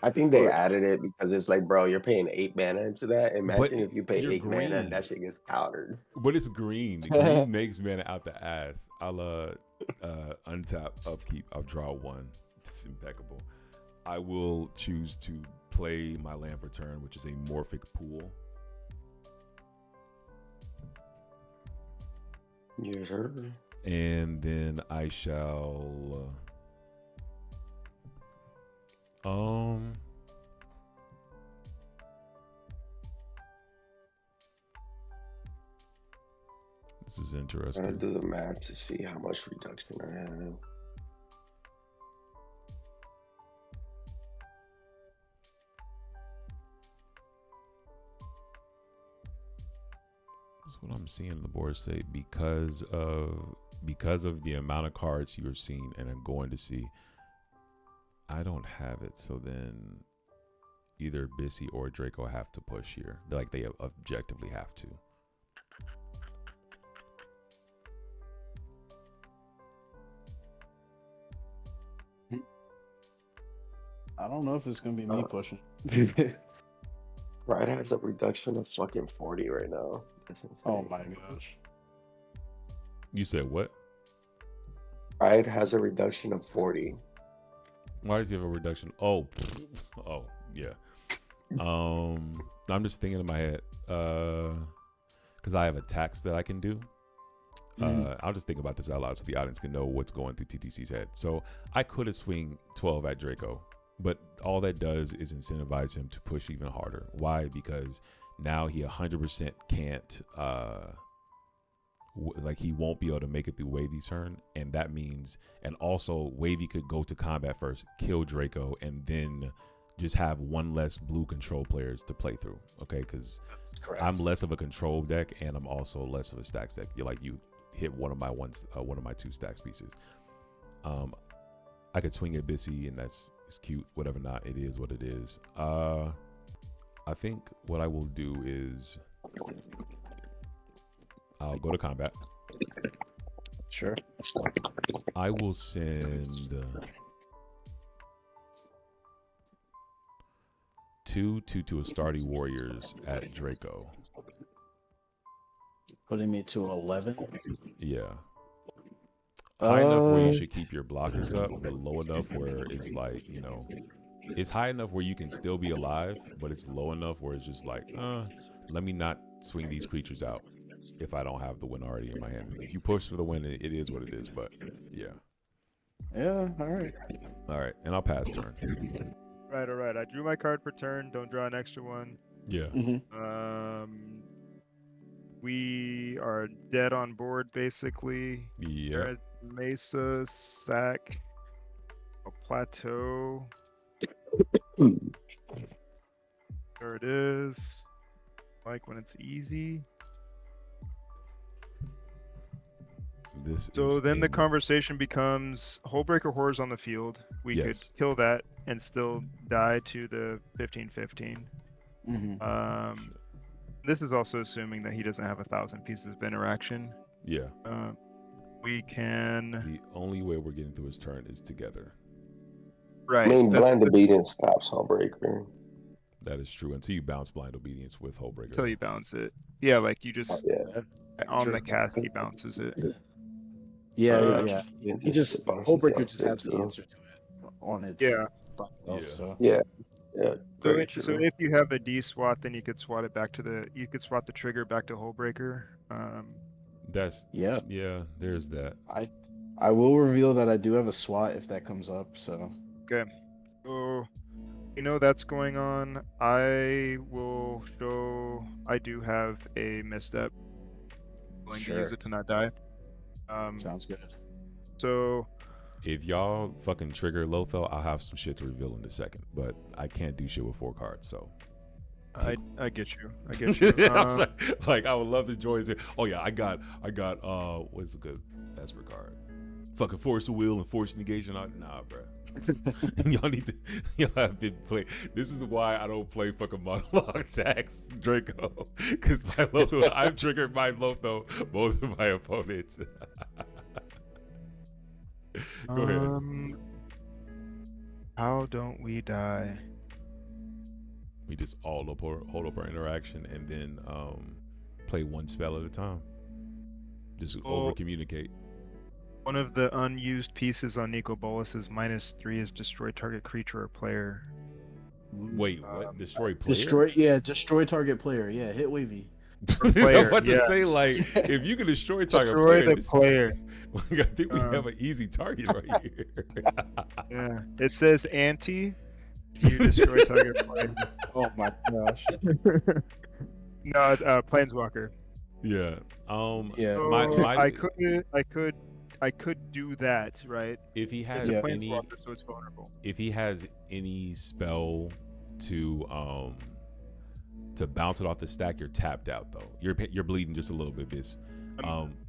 I think they added it because it's like, bro, you're paying 8 mana into that. Imagine if you pay 8 mana and that shit gets countered. But it's green. Green makes mana out the ass. I'll untap, upkeep. I'll draw 1. It's impeccable. I will choose to play my land for turn, which is a Morphic Pool. Yes, sir. And then I shall this is interesting. I'm gonna do the math to see how much reduction I have. That's what I'm seeing the board say because of the amount of cards you're seeing and I'm going to see. I don't have it, so then either Bissy or Draco have to push here. Like they objectively have to. I don't know if it's gonna be me pushing. Pride has a reduction of fucking 40 right now. That's insane. Oh my gosh. You said what? Pride has a reduction of 40. Why does he have a reduction? Oh, yeah. I'm just thinking in my head, because I have attacks that I can do. I'll just think about this out loud so the audience can know what's going through TTC's head. So I could have swing 12 at Draco, but all that does is incentivize him to push even harder. Why? Because now he 100% can't, like he won't be able to make it through Wavy's turn, and that means, and also Wavy could go to combat first, kill Draco, and then just have 1 less blue control players to play through. Okay, because I'm less of a control deck, and I'm also less of a stacks deck. You hit one of my 2 stacks pieces. I could swing at Bissy, and it's cute. Whatever, not it is what it is. I think what I will do is I'll go to combat. Sure. I will send 2 Astartes Warriors at Draco. Putting me to 11. Yeah. High enough where you should keep your blockers up, but low enough where it's like, it's high enough where you can still be alive, but it's low enough where it's just like, let me not swing these creatures out if I don't have the win already in my hand. If you push for the win, it is what it is, but yeah. Yeah, all right. All right, and I'll pass turn. All right. I drew my card per turn. Don't draw an extra one. Yeah. We are dead on board, basically. Yeah. Mesa, Sack, a Plateau. There it is. Like when it's easy. So then the conversation becomes Hullbreaker Horrors on the field. We could kill that and still die to the 15/15. This is also assuming that he doesn't have 1,000 pieces of interaction. Yeah. We can. The only way we're getting through his turn is together. Right. I mean, Blind Obedience stops Hullbreaker. That is true. Until you bounce Blind Obedience with Hullbreaker. Until you bounce it. Yeah, like you just on Sure. the cast he bounces it. Yeah. He just Hullbreaker just has the too. answer to it on its Yeah. by itself. Yeah. So Yeah. So, Very true. if you have a D swat, then you could swat it back to you could swat the trigger back to Hullbreaker. That's yeah. There's that. I will reveal that I do have a SWAT if that comes up. So Okay. So that's going on. I will show. I do have a misstep. I'm going to use it to not die. sounds good. So If y'all fucking trigger Lotho, I'll have some shit to reveal in a second. But I can't do shit with 4 cards, so. I get you. I get you. I was like, I would love to join it. Oh yeah, I got what's a good Esper card? Fucking Force of Will and Force Negation. Nah, bro. y'all have been play. This is why I don't play fucking monologue tax Draco, because I've triggered my Lotho both of my opponents. Go ahead. How don't we die? We just hold up our interaction and then play one spell at a time. Just over communicate. One of the unused pieces on Nico Bolas is -3 is destroy target creature or player. Wait, what? Destroy player? Destroy target player. Yeah, hit wavy. I was about to say, like, if you can destroy target Destroy player, the player. I think we have an easy target right here. Yeah, it says anti. You destroy target player. Oh my gosh. No, it's Planeswalker. Yeah. Yeah. So I could do that, right? If he has It's a any, Planeswalker, so it's vulnerable. if he has any spell to bounce it off the stack, you're tapped out though. You're bleeding just a little bit, Biz.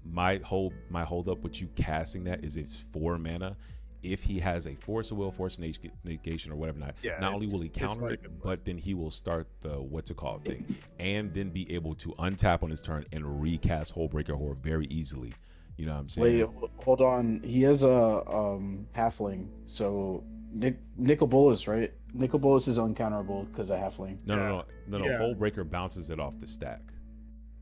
My hold up with you casting that is it's 4 mana. If he has a Force of Will, Force Negation, or whatever, not only will he counter it, but then he will start the what's it called thing, and then be able to untap on his turn and recast Hullbreaker Horror very easily. You know what I'm saying? Wait, hold on. He has a halfling, so Nicol Bolas, right? Nicol Bolas is uncounterable because of halfling. No. Hullbreaker bounces it off the stack.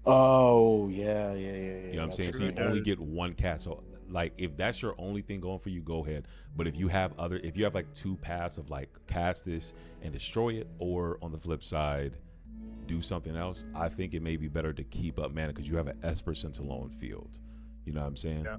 Oh yeah. You know what I'm saying? True. So you only get one cast. So like if that's your only thing going for you, go ahead. But if you have like 2 paths of like cast this and destroy it, or on the flip side, do something else, I think it may be better to keep up mana because you have an Esper Sentinel on field. You know what I'm saying? Yeah.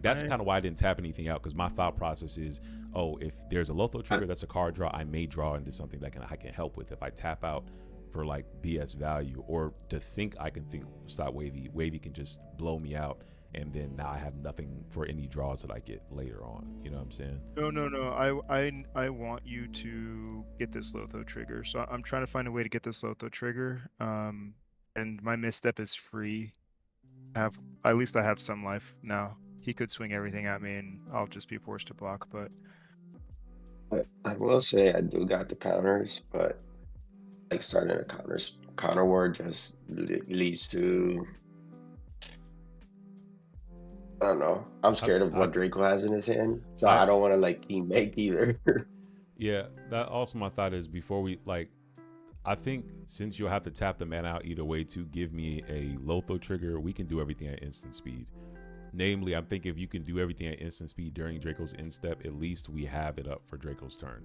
That's kind of why I didn't tap anything out, because my thought process is, if there's a Lotho trigger that's a card draw, I may draw into something that I can help with. If I tap out for like BS value, or to think I can stop Wavy can just blow me out, and then now I have nothing for any draws that I get later on. You know what I'm saying? No. I want you to get this Lotho trigger. So I'm trying to find a way to get this Lotho trigger. And my misstep is free. At least I have some life now. He could swing everything at me, and I'll just be forced to block. But I will say I do got the counters, but like starting a counter war just leads to, I don't know. I'm scared of what Draco has in his hand, so I don't want to like team make either. Yeah, that also my thought is before we I think since you'll have to tap the mana out either way to give me a Lotho trigger, we can do everything at instant speed. Namely, I'm thinking if you can do everything at instant speed during Draco's end step, at least we have it up for Draco's turn.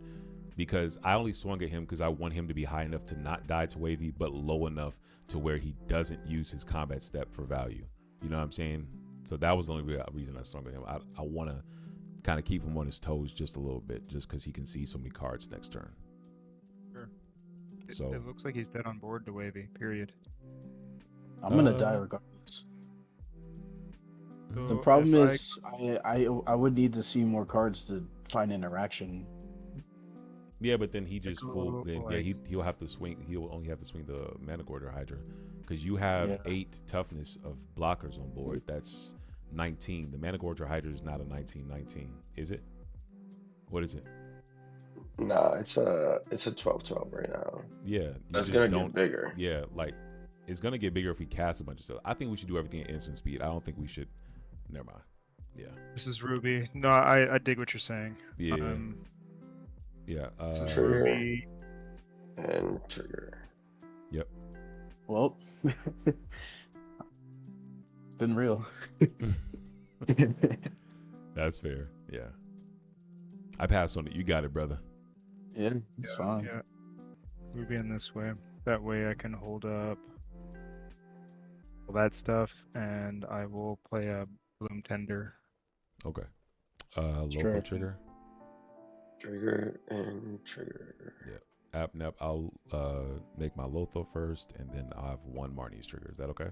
Because I only swung at him because I want him to be high enough to not die to Wavy, but low enough to where he doesn't use his combat step for value. You know what I'm saying? So that was the only reason I swung at him. I want to kind of keep him on his toes just a little bit, just because he can see so many cards next turn. Sure. So it looks like he's dead on board to Wavy, period. I'm gonna die regardless. So The problem is I would need to see more cards to find interaction. Yeah, but then he just he'll have to swing. He'll only have to swing the Manorgorger Hydra, because you have 8 toughness of blockers on board. That's 19. The Manorgorger Hydra is not a 19/19, is it? What is it? No, it's a 12/12 right now. Yeah, it's gonna get bigger. Yeah, like it's gonna get bigger if we cast a bunch of stuff. I think we should do everything at instant speed. I don't think we should. Never mind. Yeah. This is Ruby. No, I dig what you're saying. Yeah. Yeah. Ruby. and trigger. Yep. Well, it's been real. That's fair. Yeah. I passed on it. You got it, brother. Yeah, it's fine. Yeah. Move in this way. That way I can hold up all that stuff, and I will play a Bloom Tender. Okay. Lothal Sure. trigger. Trigger and trigger. Yeah. Nep. I'll make my Lothal first, and then I'll have one Marneus trigger. Is that okay?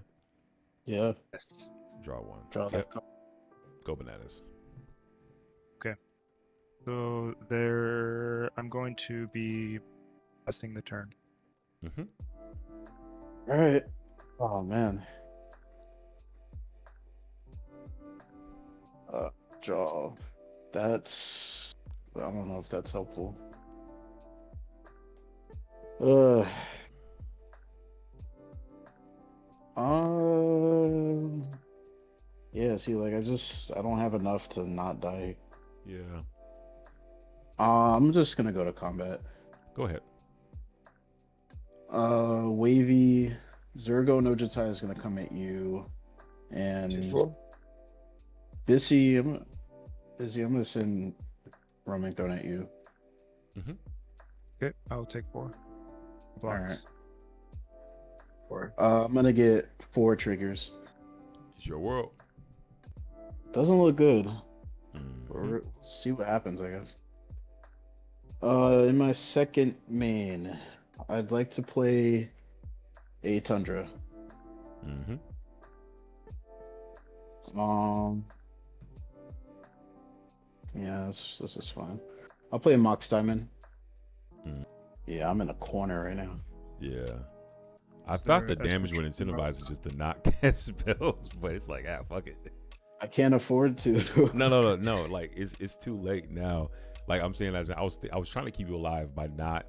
Yeah. Yes. Draw one. Draw that Yep. card. Go bananas. So there, I'm going to be passing the turn. Mm-hmm. All right. Oh man. Draw. That's. I don't know if that's helpful. Uh. Yeah. See, like I don't have enough to not die. Yeah. I'm just gonna go to combat. Go ahead. Wavy, Zurgo and Ojutai is gonna come at you, and 2-4. Bissy, I'm gonna send roaming thrown at you. Mm-hmm. Okay, I'll take 4 blocks. All right. 4. I'm gonna get 4 triggers. It's your world. Doesn't look good. Mm-hmm. See what happens, I guess. In my second main, I'd like to play a Tundra. Mm-hmm. Yeah, this is fine. I'll play a Mox Diamond. Mm. Yeah, I'm in a corner right now. Yeah. I Is thought the there a damage would description incentivize it just to not cast spells, but it's like, fuck it. I can't afford to. No. Like it's too late now. Like I'm saying, I was trying to keep you alive by not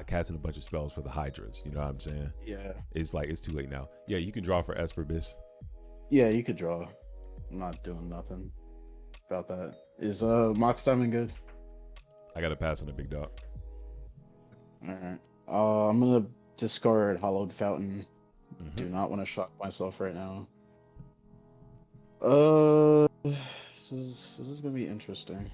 casting a bunch of spells for the Hydras. You know what I'm saying? Yeah. It's like it's too late now. Yeah, you can draw for Esper Bis. Yeah, you could draw. I'm not doing nothing about that. Is Mox Diamond good? I got to pass on the big dog. Alright. I'm gonna discard Hollowed Fountain. Mm-hmm. Do not want to shock myself right now. This is gonna be interesting.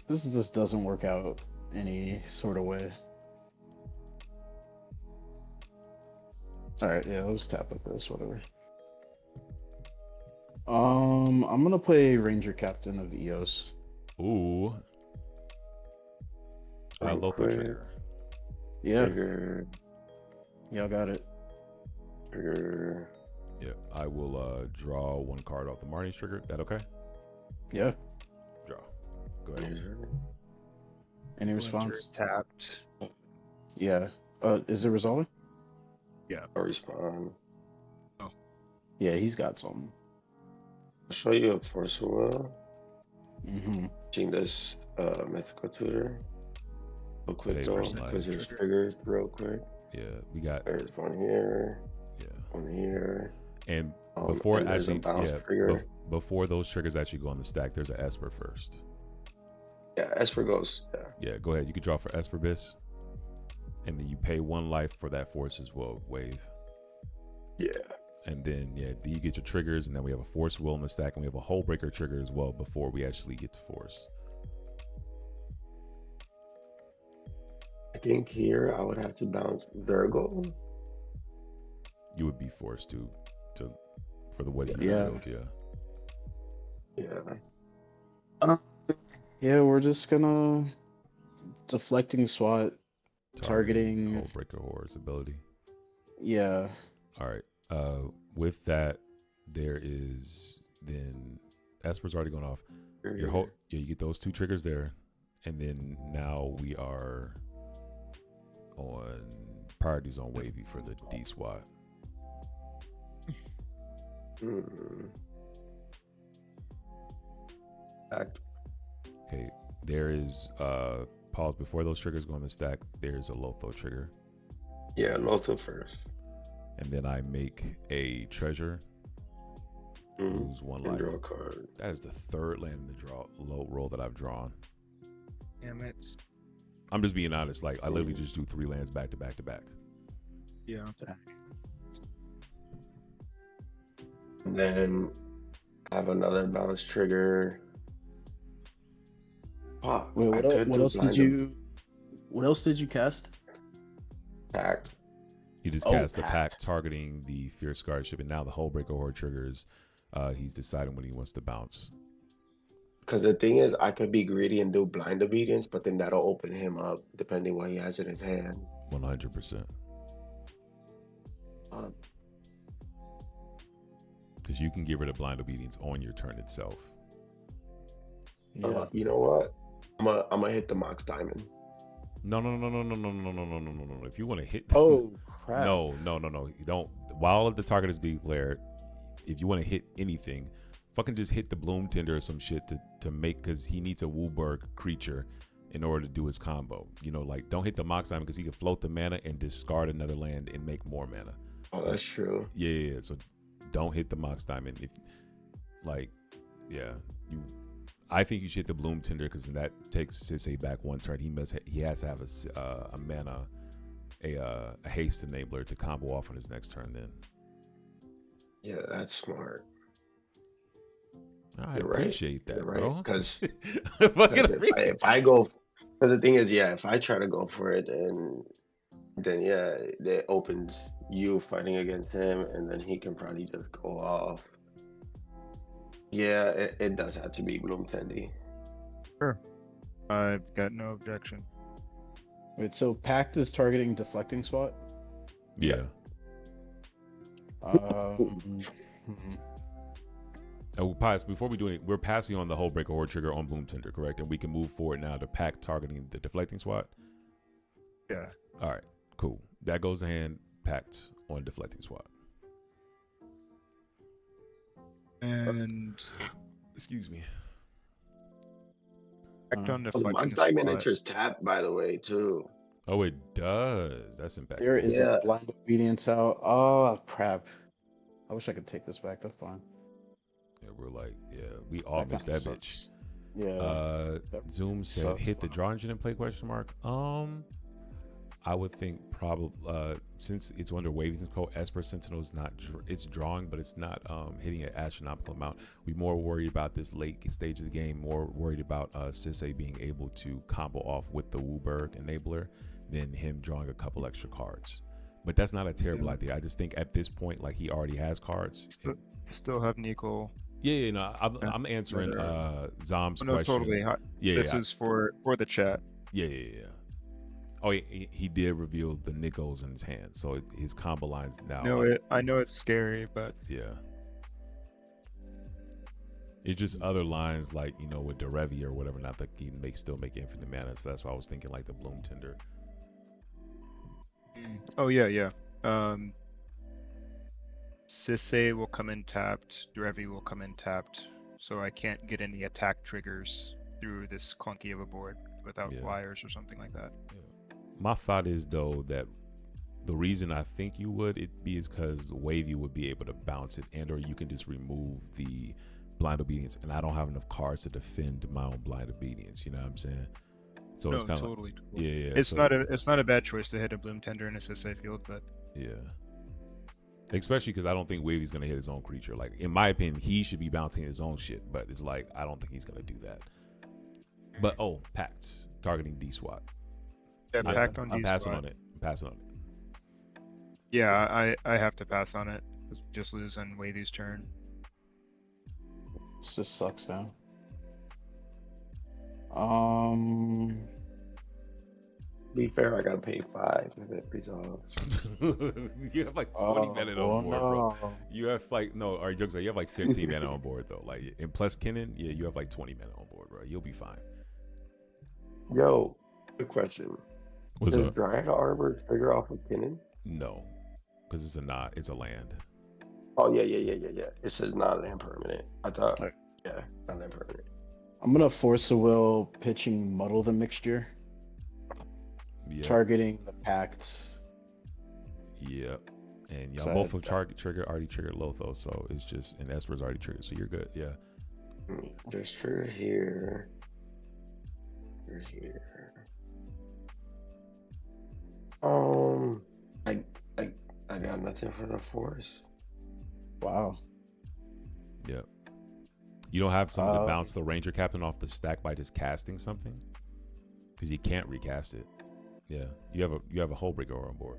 This just doesn't work out any sort of way. All right, yeah, let's tap with this, whatever. I'm gonna play Ranger Captain of Eos. Ooh. Lothal quick. trigger. Yeah, Trigger. y'all got it. Trigger. Yeah, I will draw one card off the Marneus trigger. That okay? Yeah. Draw. Go ahead. Any response? Tapped. Yeah. Is it resolving? I'll respond. Yeah, he's got something. I'll show you a force will. Mm-hmm. Using this mythical tutor. Real quick Hey, though, Light. because there's triggers real quick. Yeah, we got. There's one here. Yeah. One here. And before and there's a actually, bounce trigger. before those triggers actually go on the stack, there's an Esper first. Yeah, Esper goes. Yeah. Yeah, go ahead. You can draw for Esper Bis, and then you pay 1 life for that force as well, wave. Yeah. And then then you get your triggers, and then we have a force will in the stack, and we have a Hull Breaker trigger as well before we actually get to force. I think here I would have to bounce Zurgo. You would be forced to for the what you Yeah. build, Yeah. Yeah, we're just gonna deflecting SWAT, targeting. Hull Breaker Horde's ability. Yeah. All right. With that, there is then Esper's already gone off. Your whole you get those 2 triggers there, and then now we are on priorities on Wavy for the D SWAT. Okay, there is pause before those triggers go on the stack. There's a Lothal trigger. Yeah, Lotho first. And then I make a treasure. Lose 1 And life. draw a card. That is the 3rd land in the low roll that I've drawn. Damn it. I'm just being honest. Like I literally just do 3 lands back to back to back. Yeah. And then I have another bounce trigger. Oh, Wait, what else did you cast? Pact. You just cast the pack targeting the Fierce Guardship, and now the Hullbreaker Horde triggers. He's deciding when he wants to bounce. Because the thing is, I could be greedy and do Blind Obedience, but then that'll open him up depending what he has in his hand. 100%. Because you can get rid of Blind Obedience on your turn itself. Yeah. You know what? I'm gonna hit the Mox Diamond. No. If you want to hit, oh crap! No. You don't. While the target is declared, if you want to hit anything, fucking just hit the Bloom Tender or some shit to make, because he needs a Wooburg creature in order to do his combo. You know, like don't hit the Mox Diamond because he can float the mana and discard another land and make more mana. Oh, that's true. Yeah. So don't hit the Mox Diamond. If I think you should hit the Bloom Tender because that takes Sisay back 1 turn. He has to have a mana, a haste enabler to combo off on his next turn. Then. Yeah, that's smart. I appreciate that, right, bro. Because if I go, because the thing is, if I try to go for it, then it opens you fighting against him, and then he can probably just go off. Yeah, it does have to be Bloom Tendy. Sure. I've got no objection. Wait, so Pact is targeting Deflecting Swat? Yeah. Before we do it, we're passing on the Hullbreaker Horde trigger on Bloom Tender, correct? And we can move forward now to Pact targeting the Deflecting Swat? Yeah. All right, cool. That goes to hand, Pact on Deflecting Swat. And excuse me. Pact on The Deflecting Mox Diamond Swat. enters tap, by the way, too. Oh, it does. That's impactful. There is a Blind Obedience out. Oh crap! I wish I could take this back. That's fine. Yeah, we're like, we all missed that bitch. Yeah. Zoom said, hit the draw engine and play ? I would think probably since it's under Waves and Co. Esper Sentinel is not it's drawing, but it's not hitting an astronomical amount. We're more worried about this late stage of the game. More worried about Sisay being able to combo off with the Wooburg enabler than him drawing a couple extra cards. But that's not a terrible idea. I just think at this point, like he already has cards. Still have Nicol. I'm answering Zom's question. Totally. This is for the chat. Yeah. Oh, he did reveal the nickels in his hand, so his combo lines now. I know it's scary, but yeah, it's just other lines like with Derevi or whatever. Not that he still make infinite mana, so that's why I was thinking like the Bloom Tender. Oh yeah. Sisay will come in tapped. Derevi will come in tapped, so I can't get any attack triggers through this clunky of a board without flyers or something like that. Yeah. My thought is though that the reason I think you would is because Wavy would be able to bounce it, and or you can just remove the Blind Obedience, and I don't have enough cards to defend my own Blind Obedience. You know what I'm saying? So it's kind of totally. Yeah. It's not a bad choice to hit a Bloom Tender in a Sisay field, but yeah. Especially because I don't think Wavy's gonna hit his own creature. Like in my opinion, he should be bouncing his own shit, but it's like I don't think he's gonna do that. But Pact targeting D-SWAT. Yeah, Pact on I'm D-SWAT. I'm passing on it. Yeah, I have to pass on it. Just lose on Wavy's turn. This just sucks now. To be fair, I gotta pay 5 if it resolves. You have like 20 mana on board, bro. You have like our jokes are you have like 15 mana on board though. Like and plus Kennen, you have like 20 mana on board, bro. You'll be fine. Yo, good question. What's Does up? Dryad Arbor trigger off of Kennen? No, because it's a land. Oh yeah. It says not land permanent. I thought, not land permanent. I'm gonna force a will pitching Muddle the Mixture. Yeah. Targeting the Pact. Yep. And y'all So both have already triggered Lotho, so it's just, and Esper's already triggered, so you're good. Yeah. There's trigger here. You're here. I got nothing for the force. Wow. Yep. You don't have something to bounce the Ranger Captain off the stack by just casting something? Because you can't recast it. Yeah. You have a Hullbreaker on board.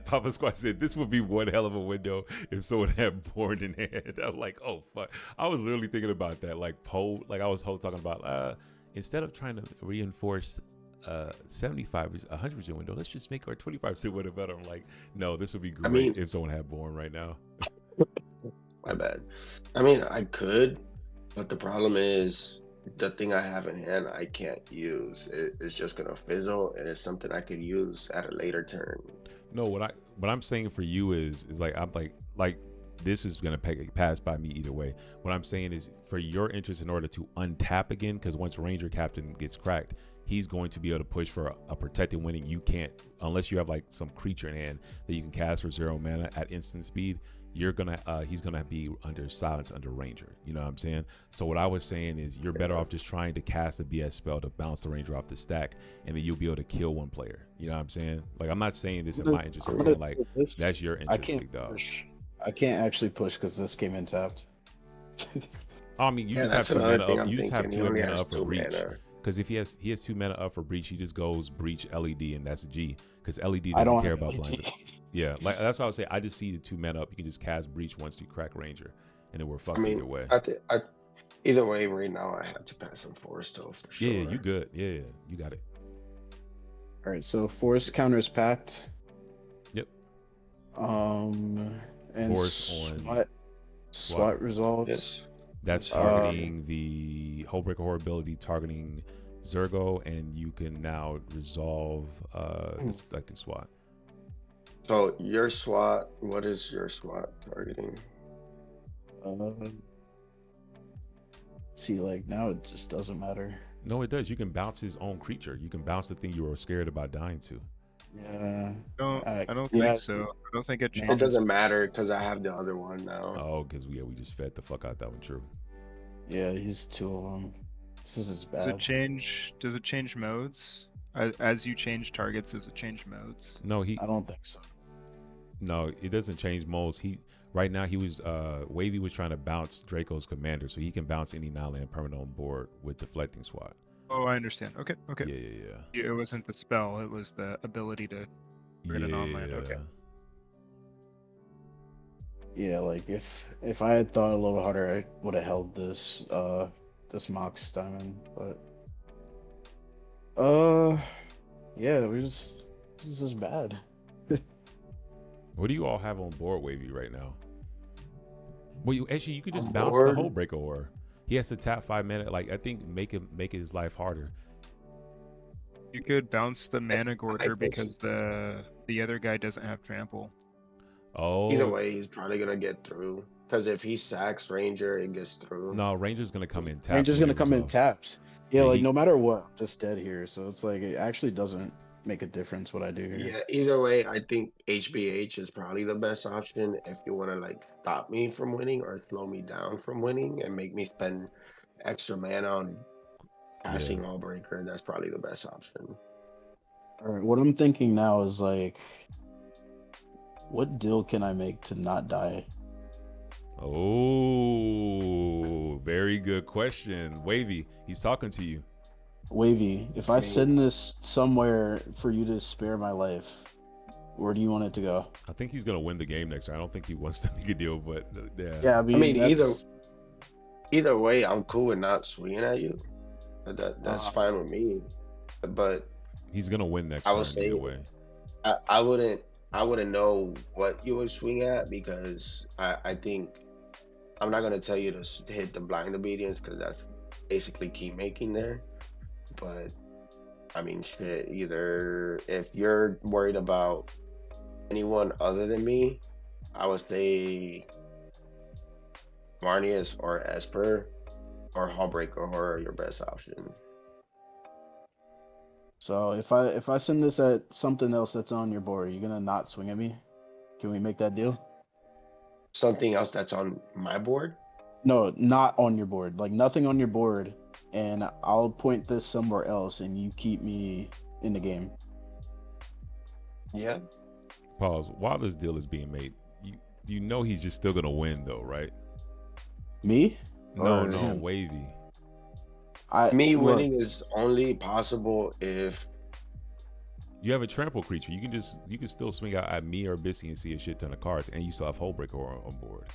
Papa Squad said this would be one hell of a window if someone had Born in hand. I'm like, oh fuck. I was literally thinking about that. Like I was talking about instead of trying to reinforce 75 100% window, let's just make our 25% window better. I'm like, no, this would be great if someone had Born right now. My bad. I mean, I could, but the problem is the thing I have in hand I can't use. It's just gonna fizzle, and it's something I could use at a later turn. No, what I'm saying for you is like I'm like this is gonna pass by me either way. What I'm saying is for your interest, in order to untap again, because once Ranger Captain gets cracked, he's going to be able to push for a protected winning. You can't, unless you have like some creature in hand that you can cast for 0 mana at instant speed. He's gonna be under silence under Ranger. You know what I'm saying? So what I was saying is you're better off just trying to cast a BS spell to bounce the Ranger off the stack, and then you'll be able to kill one player. You know what I'm saying? Like, I'm not saying this in my interest. I'm saying like that's your interest, big dog. I can't actually push because this came in tapped. I mean, you just have 2 mana up. You just have 2 mana up for breach. Because if he has 2 mana up for breach, he just goes breach LED, and that's G. Because LED doesn't care about blind. Yeah, like that's what I would say. I just see the 2 mana up. You can just cast breach once you crack Ranger, and then we're fucked either way. Either way, right now I have to pass some force though for sure. Yeah, you good. Yeah, you got it. All right, so force counters packed. Yep. And force on SWAT resolves. Yes. That's targeting the Hullbreaker Horror ability, targeting Zurgo, and you can now resolve this collecting SWAT. So your SWAT, what is your SWAT targeting? See, like now it just doesn't matter. No, it does. You can bounce his own creature. You can bounce the thing you were scared about dying to. Yeah. I don't think so. I don't think it changes. It doesn't matter because I have the other one now. Oh, because we just fed the fuck out that one. True. Yeah, he's 2 of them. This is bad. Does it change modes? As you change targets, does it change modes? No, I don't think so. No, it doesn't change modes. Right now he was Wavy was trying to bounce Draco's commander, so he can bounce any non-land permanent on board with deflecting SWAT. Oh, I understand. Okay. Yeah. It wasn't the spell; it was the ability to create an online. Okay. Yeah, like if I had thought a little harder, I would have held this Mox diamond, but yeah, this is bad. What do you all have on board, Wavy, right now? Well, you could just bounce the Hullbreaker Horror. He has to tap 5 mana. Like, I think make his life harder. You could bounce the Manorgorger because the other guy doesn't have trample. Oh. Either way, he's probably gonna get through. Because if he sacks Ranger, it gets through. No, Ranger's gonna come in tapped. Ranger's gonna come in tapped. Yeah, like no matter what, I'm just dead here. So it's like it actually doesn't make a difference what I do here. Yeah, either way, I think HBH is probably the best option if you want to like stop me from winning or slow me down from winning and make me spend extra mana on passing Hullbreaker. That's probably the best option. All right, what I'm thinking now is like, what deal can I make to not die? Oh, very good question. Wavy, he's talking to you. Wavy, if I send this somewhere for you to spare my life, where do you want it to go? I think he's gonna win the game next time. I don't think he wants to make a deal, but yeah. Yeah, I mean either way, I'm cool with not swinging at you. That's fine with me. But he's gonna win next time either way. I wouldn't know what you would swing at because I think I'm not gonna tell you to hit the blind obedience because that's basically key making there. But I mean, shit, either if you're worried about anyone other than me, I would say Marneus or Esper or Hullbreaker Horror are your best option. So if I send this at something else that's on your board, are you gonna not swing at me? Can we make that deal? Something else that's on my board? No, not on your board. Like nothing on your board, and I'll point this somewhere else, and you keep me in the game. Yeah. Pause. While this deal is being made, you know he's just still gonna win though, right? Me? No, Or no, him? Wavy. Me look, winning is only possible if You have a trample creature. You can still swing out at me or Bissy and see a shit ton of cards, and you still have Hullbreaker on board.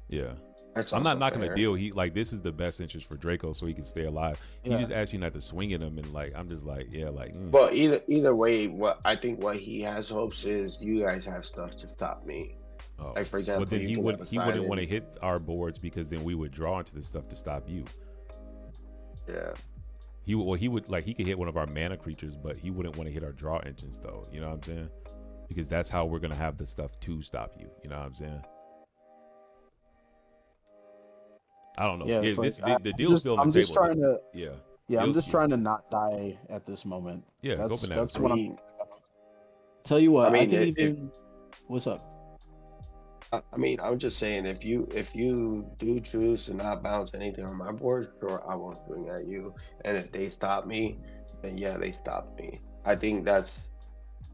Yeah. that's I'm not also knocking fair. the deal. He like this is the best interest for Draco, so he can stay alive. He Yeah. just asked you not to swing at him, and like I'm just like, yeah, like. But either way, what I think what he has hopes is you guys have stuff to stop me. Oh. Like for example, Well, then you he can wouldn't have a want to silence. hit our boards because then we would draw into this stuff to stop you. Yeah. He would like he could hit one of our mana creatures, but he wouldn't want to hit our draw engines though. You know what I'm saying? Because that's how we're gonna have the stuff to stop you. You know what I'm saying? I don't know. Yeah, it's The deal's still on the I'm table. just trying to. Yeah. Yeah, I'm just Yeah. trying to not die at this moment. Yeah, go that's bananas. that's what I'm. Tell you what, I I mean, could if- even. What's up? I mean, I'm just saying if you do choose to not bounce anything on my board, sure, I won't swing at you. And if they stop me, then yeah, they stop me. I think that's.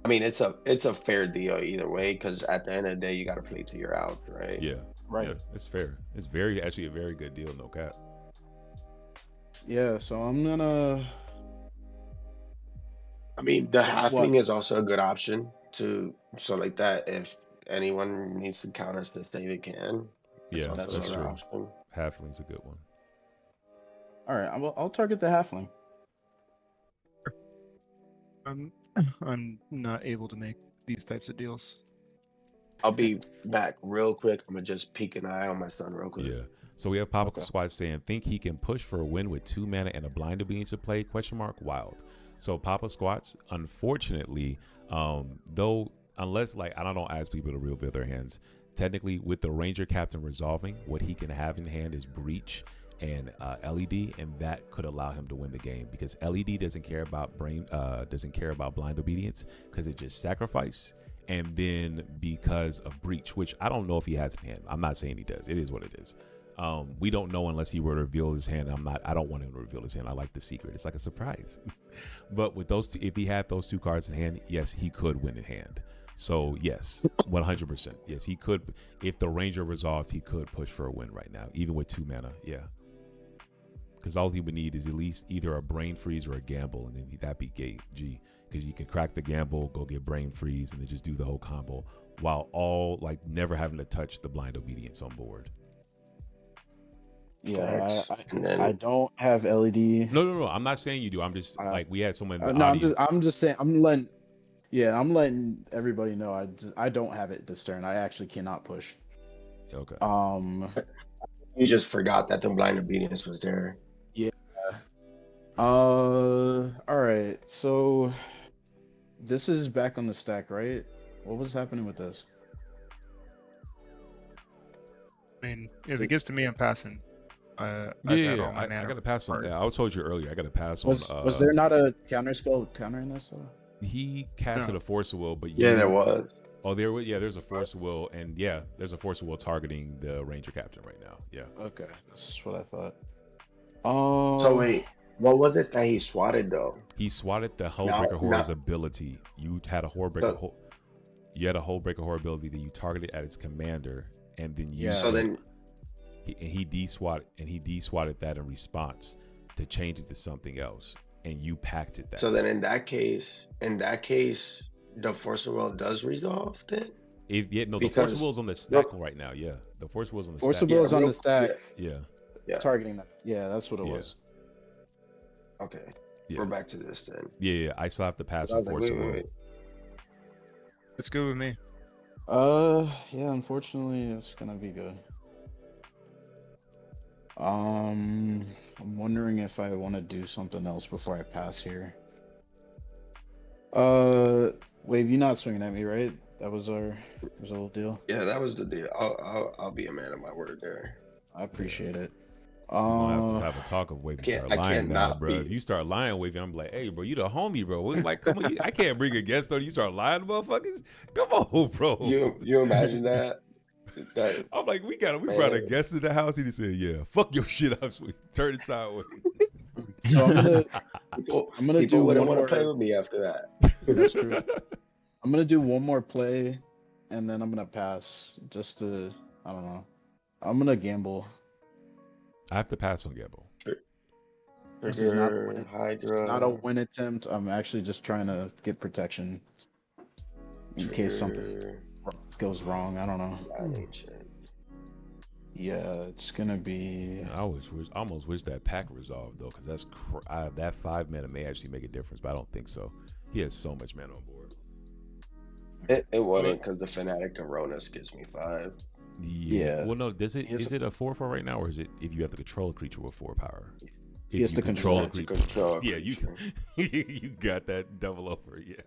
I mean, it's a fair deal either way because at the end of the day, you got to play to your out, right? Yeah. Right. Yeah, it's fair. It's actually a very good deal, no cap. Yeah, so I'm gonna. I mean, the So halfling what? is also a good option to so like that if anyone needs to counter to save it can. It's Yeah, also that's another true. option. Halfling's a good one. All right, I'll target the halfling. I'm not able to make these types of deals. I'll be back real quick. I'm gonna just peek an eye on my son real quick. Yeah. So we have Papa Okay. Squad saying, think he can push for a win with 2 mana and a blind obedience to play? Wild. So Papa Squats, unfortunately, though, unless like I don't ask people to reveal their hands, technically with the Ranger Captain resolving, what he can have in hand is Breach and LED, and that could allow him to win the game because LED doesn't care about blind obedience because it just sacrifice. And then because of Breach, which I don't know if he has in hand. I'm not saying he does. It is what it is. We don't know unless he were to reveal his hand. I don't want him to reveal his hand. I like the secret. It's like a surprise. But with those two, if he had those 2 cards in hand, yes, he could win in hand. So yes, 100%. Yes, he could. If the Ranger resolves, he could push for a win right now, even with 2 mana. Yeah. Because all he would need is at least either a brain freeze or a gamble, and then that'd be gate G. Because you can crack the gamble, go get brain freeze, and then just do the whole combo while all like never having to touch the blind obedience on board. Yeah, And then- I don't have LED. No. I'm not saying you do. I'm just like we had someone in the No, audience. I'm just saying. I'm letting everybody know. I don't have it this turn. I actually cannot push. Okay. You just forgot that the blind obedience was there. All right. So this is back on the stack, right? What was happening with this? I mean, if it gets to me, I'm passing. I've Yeah, had all my I mana got to pass on. card. Yeah, I told you earlier. I got to pass Was on. was there not a counter spell countering this? He casted No. a Force of Will, but Yeah, there was. Oh, there's a Force of Will, and yeah, there's a Force of Will targeting the Ranger Captain right now. Yeah. Okay, that's what I thought. So wait, what was it that he swatted though? He swatted the Hullbreaker Horror's ability. You had a Hullbreaker. You had a Hullbreaker Horror ability that you targeted at its commander, and then you. Yeah. So then, he de-swatted that in response to change it to something else, and you packed that. so then in that case, the Force of Will does resolve then? The Force because- of Will is on the stack right now. Yeah, the Force of Will is on the Force stack. of Will is on real- the stack, Yeah. Yeah. targeting that. Yeah, that's what it Yeah. was. Okay, Yeah. we're back to this then. Yeah. I still have to pass I on was like, Force of Will. wait. It's good with me. Yeah, unfortunately, it's gonna be good. I'm wondering if I want to do something else before I pass here. Wave, you're not swinging at me, right? That was our whole deal. Yeah, that was the deal. I'll be a man of my word there. I appreciate it. We're gonna have a talk of Wavy start I lying can't now, not bro. be. If you start lying, Wavy, I'm like, hey, bro, you the homie, bro. Like, come on, I can't bring a guest on you. Start lying, to motherfuckers. Come on, bro. You imagine that? That I'm like, we brought a man. guest to the house. He just said, yeah, fuck your shit up, sweet. Turn it sideways. So I'm gonna People do wouldn't one want to more. play with me after that. That's true. I'm gonna do one more play, and then I'm gonna pass. Just to, I don't know. I'm gonna gamble. I have to pass on gamble. This is not a Trigger, win. It's Hydra. not a win attempt. I'm actually just trying to get protection in case something goes wrong. I don't know. Yeah, it's gonna be. I almost wish that pack resolved though, because that's that 5 mana may actually make a difference, but I don't think so. He has so much mana on board. It wouldn't, because the Fanatic Coronas gives me 5. Yeah. Well, no. Is it a 4/4 right now, or is it if you have to control a creature with 4 power? He has to control a it. creature. Yeah, you got that double over. Yeah.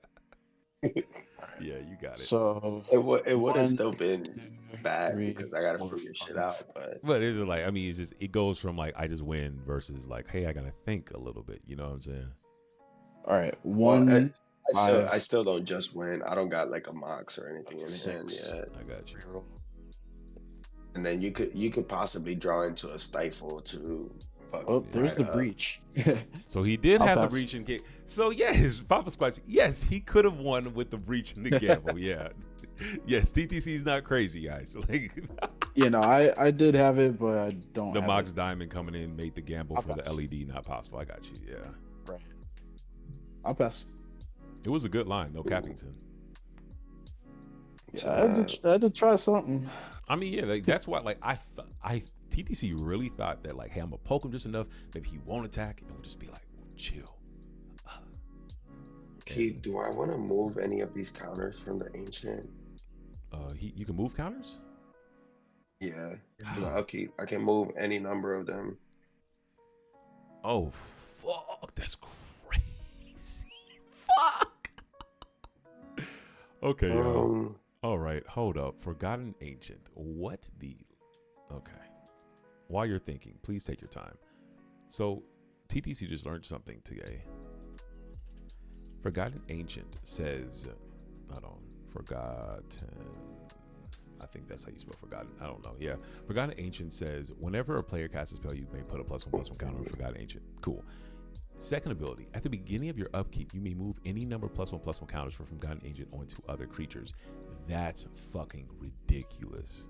Yeah, you got it. So it would have still 1, been 2, bad 3, because I gotta 4, figure shit 5. out. But is it like, I mean, it goes from like I just win versus like, hey, I gotta think a little bit. You know what I'm saying? All right, Well, 1, I 5, still don't just win. I don't got like a Mox or anything in hand 6. yet. I got you. And then you could possibly draw into a stifle to. Oh, there's the breach. So he did I'll have the pass. breach and kick. So yes, Papa Squatch. Yes, he could have won with the breach and the gamble. Yeah. Yes, TTC's not crazy, guys. Like, You know, I did have it, but I don't. the have Mox it. Diamond coming in made the gamble I'll for the pass. LED not possible. I got you. Yeah. Right. I'll pass. It was a good line. No Cappington. Yeah, I had to try something. I mean, yeah, like, that's why. Like, TTC really thought that, like, hey, I'm gonna poke him just enough. Maybe he won't attack, and we'll just be like, well, chill. Okay, do I want to move any of these counters from the ancient? You can move counters. Yeah, I can move any number of them. Oh fuck, that's crazy. Fuck. Okay, yo. All right, hold up. Forgotten Ancient. What the? Okay. While you're thinking, please take your time. So, TTC just learned something today. Forgotten Ancient says, hold on, Forgotten. I think that's how you spell Forgotten. I don't know. Yeah. Forgotten Ancient says, whenever a player casts a spell, you may put a +1/+1 counter on Forgotten Ancient. Cool. Second ability, at the beginning of your upkeep, you may move any number of +1/+1 counters from Forgotten Ancient onto other creatures. That's fucking ridiculous.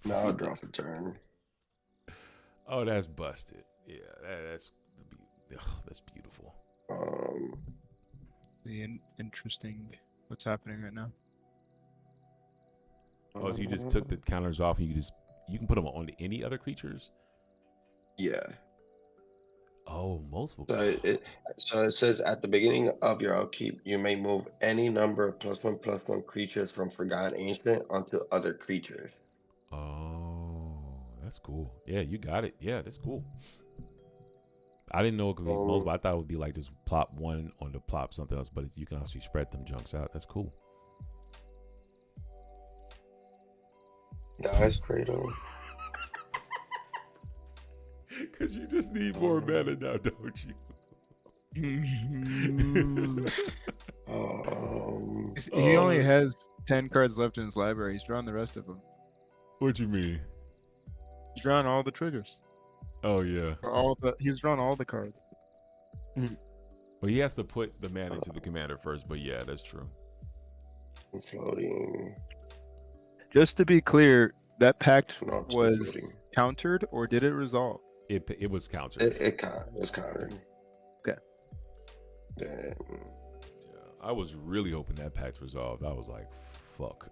Now I'll draw for turn. Oh, that's busted. Yeah, that's beautiful. Interesting. What's happening right now? Oh, so you just took the counters off and you can put them on any other creatures? Yeah. Oh, multiple. So it says at the beginning of your upkeep, you may move any number of +1/+1 creatures from Forgotten Ancient onto other creatures. Oh, that's cool. Yeah, you got it. Yeah, that's cool. I didn't know it could be multiple. I thought it would be like just plop one on the plop something else, but you can actually spread them junks out. That's cool. Dice Cradle. Because you just need more mana now, don't you? He only has 10 cards left in his library. He's drawn the rest of them. What you mean? He's drawn all the triggers. Oh, yeah. He's drawn all the cards. Well, he has to put the mana into the commander first, but yeah, that's true. Floating. Just to be clear, that pact Not was floating. countered, or did it resolve? It was countered. It was countered. Okay. Then Yeah, I was really hoping that pact resolved. I was like, fuck.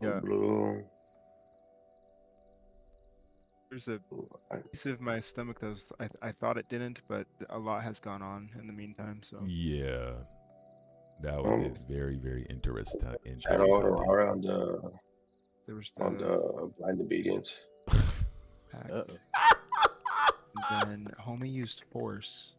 Yeah. blue. There's a piece of my stomach that was, I thought it didn't, but a lot has gone on in the meantime. So Yeah. That was very, very interesting. Shadow Aurora on the there was on the Blind Obedience. pact. And then homie used force.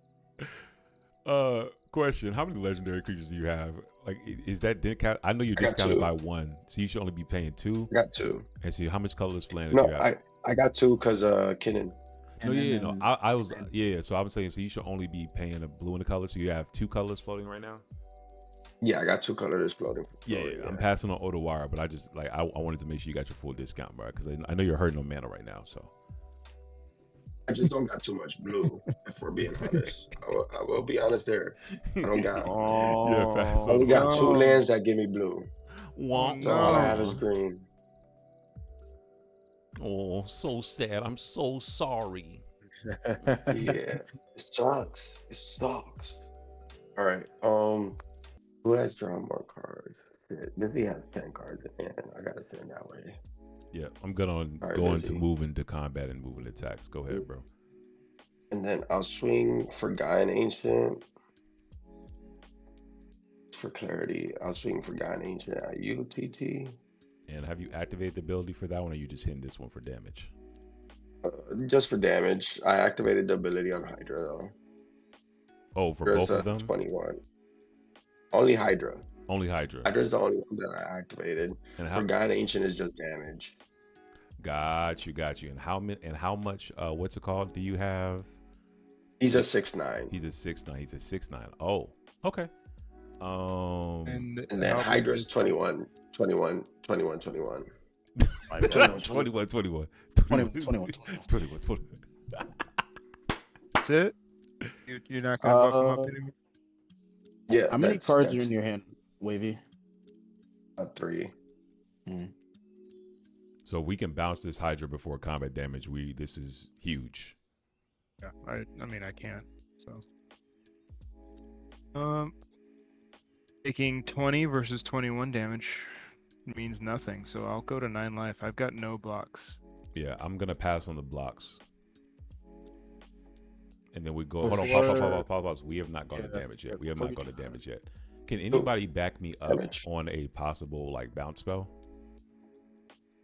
Question: how many legendary creatures do you have? Like, is that discount? I know you're I got discounted 2. by 1, so you should only be paying 2. I got 2. And see how much colorless land No, do you have? I got 2 because Kinnan. No, And yeah, then no. I was, yeah. So I was saying, so you should only be paying a blue and a color. So you have 2 colors floating right now. Yeah, I got 2 colors floating. Yeah, I'm passing on Otawara, but I just like I wanted to make sure you got your full discount, bro, because I know you're hurting on mana right now. So I just don't got too much blue. If we're being honest, I will be honest there. I don't got. yeah, pass I only on. got 2 lands that give me blue. Wah, So all I have is green. Oh, so sad. I'm so sorry. Yeah, it sucks. It sucks. All right. Who has drawn more cards? Shit, Busy has 10 cards in hand. I gotta send that way. Yeah, I'm good on All right, going Busy. to move into combat and moving attacks. Go ahead, bro. And then I'll swing for Guy and Ancient. For clarity, I'll swing for Guy and Ancient at UTT. And have you activated the ability for that one, or are you just hitting this one for damage? Just for damage. I activated the ability on Hydra though. Oh, for Hydra's both of them? 21. Only Hydra. Only Hydra. Hydra's the only one that I activated. And For Guy and Ancient is just damage. Got you. And how much? What's it called? Do you have? He's a 6/9. He's a 6/9. He's a 6/9. Oh, okay. And then Hydra's 21. 21. 21. 21. That's it? You're not going to buff him up anymore? Yeah. How many cards are in your hand, Wavy? 3. So we can bounce this Hydra before combat damage. This is huge. Yeah, I mean I can't. So taking 20 versus 21 damage means nothing. So I'll go to 9 life. I've got no blocks. Yeah, I'm gonna pass on the blocks. And then we go. Before... Hold on, pause. We have not gone to damage yet. We have not gone to damage yet. Can anybody back me up on a possible like bounce spell?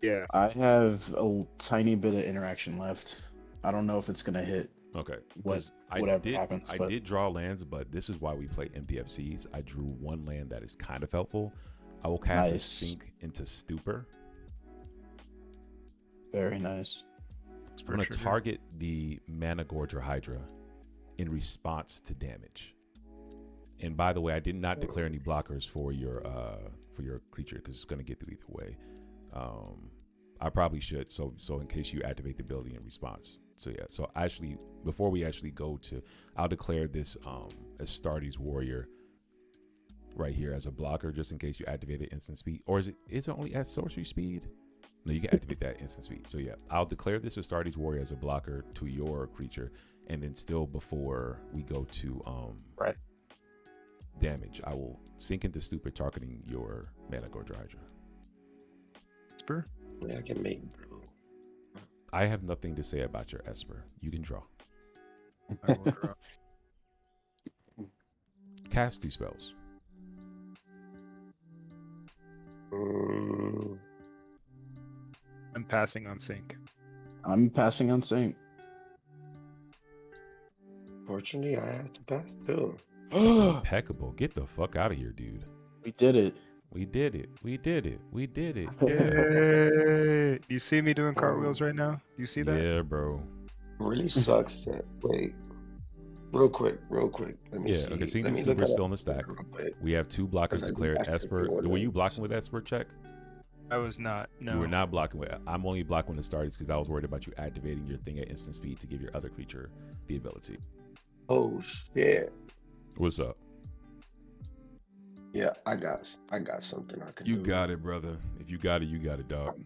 Yeah. I have a tiny bit of interaction left. I don't know if it's gonna hit. Okay. Whatever happens. I did draw lands, but this is why we play MDFCs. I drew 1 land that is kind of helpful. I will cast a Sink into Stupor. Very nice. I'm going to target the Manorgorger Hydra in response to damage. And by the way, I did not declare any blockers for your creature because it's going to get through either way. I probably should, so in case you activate the ability in response. So yeah, so actually, before we actually go to, I'll declare this Astartes Warrior right here as a blocker, just in case you activate it instant speed. Or is it only at sorcery speed? No, you can activate that instant speed. So yeah, I'll declare this Astartes Warrior as a blocker to your creature, and then still before we go to damage, I will Sink into Stupor, targeting your Manorgorger Hydra. Esper? Yeah, I can make blue. I have nothing to say about your Esper. You can draw. I will draw. Cast 2 spells. I'm passing on Sync. I'm passing on Sync. Fortunately, I have to pass too. That's impeccable. Get the fuck out of here, dude. We did it. We did it. Yay! You see me doing cartwheels right now? You see that? Yeah, bro. Really sucks that. Wait. Real quick. Let me see. Okay, Sink into Stupor is still on the stack. We have 2 blockers declared. Esper. Were you blocking with Esper, check? I was not. No. You were not blocking with. I'm only blocking with the Astartes because I was worried about you activating your thing at instant speed to give your other creature the ability. Oh shit. What's up? Yeah, I got something I could do. You got it, brother. If you got it, you got it, dog.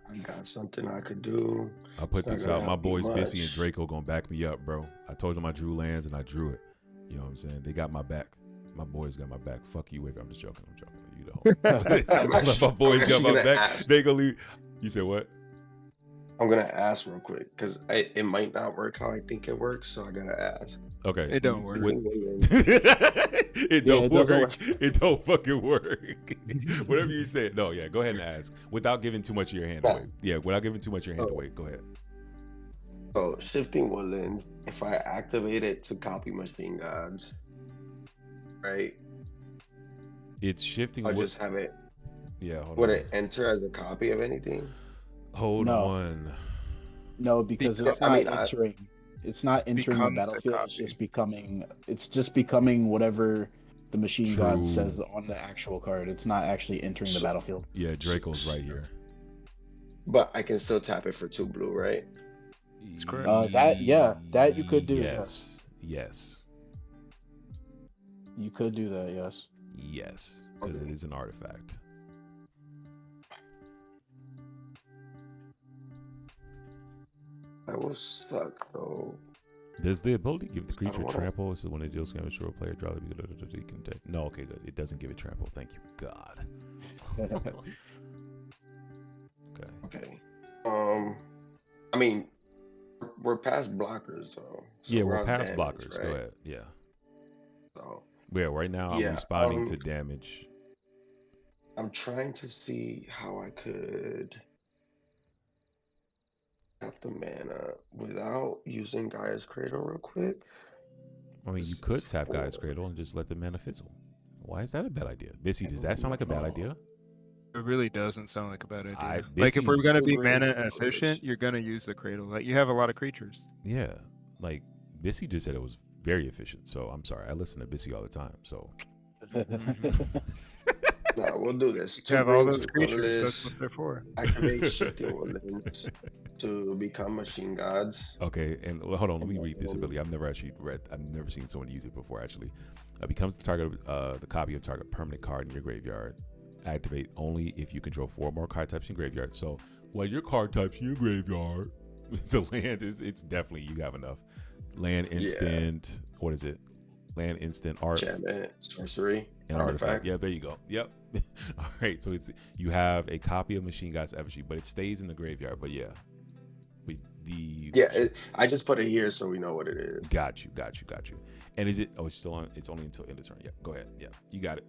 I got something I could do. I'll put this out. My boys Bissy and Draco gonna back me up, bro. I told them I drew lands and I drew it. You know what I'm saying? They got my back. My boys got my back. Fuck you, Wavy. I'm just joking. You know. My boys got my back. They gonna leave. You said what? I'm gonna ask real quick because it might not work how I think it works, so I gotta ask. Okay. It don't work. It don't work. It don't fucking work. Whatever you said. No, yeah. Go ahead and ask without giving too much of your hand away. Yeah, without giving too much of your hand away. Go ahead. So Shifting Woodlands, if I activate it to copy Machine Gods, right? It's shifting. I'll just have it. Yeah. Hold Would on. it enter as a copy of anything? Hold on. No, because it's I not mean, entering. It's not entering the Becomes a battlefield. It's copy. just becoming. It's just becoming whatever the machine god True. says on the actual card. It's not actually entering the So- battlefield. Yeah, Draco's right here. but I can still tap it for 2 blue, right? That's correct. That you could do. Yes. Yes. You could do that. Yes. Yes. Because Okay. it is an artifact. That will suck though. Does the ability give the I don't creature wanna- trample? This is when it deals damage to a player. Draw the No, okay, good. It doesn't give it trample. Thank you, God. Okay. Okay. I mean, we're past blockers though. So Yeah, we're on past damage, blockers. right? Go ahead. Yeah. So Yeah, right now Yeah, I'm responding to damage. I'm trying to see how I could tap the mana without using Gaia's Cradle real quick. I mean, you This could is tap Guy's for- Cradle and just let the mana fizzle. Why is that a bad idea? Bissy, does that sound like a bad idea? It really doesn't sound like a bad idea. I- Like if we're Bissy's- gonna Two be green, mana two blues. efficient, you're gonna use the cradle. Like you have a lot of creatures. Yeah. Like, Bissy just said it was very efficient. So I'm sorry. I listen to Bissy all the time. So Nah, we'll do this. You 2 have all green, those 2 creatures. That's colorless. what they're for. Activate Shifting Woodlands to become machine gods. okay, and hold on, let me read this ability. I've never seen someone use it before actually. Becomes the target of the copy of target permanent card in your graveyard. Activate only if you control 4 more card types in graveyard. So what your card types in your graveyard? So land it's definitely you have enough. Land instant, what is it? Land instant art. Enchantment, sorcery, An artifact. Yeah, there you go. Yep. All right. So it's you have a copy of Machine God's Effigy, but it stays in the graveyard. But yeah, I just put it here so we know what it is. Got you. And is it? Oh, it's still on. It's only until end of turn. Yeah. Go ahead. Yeah, you got it.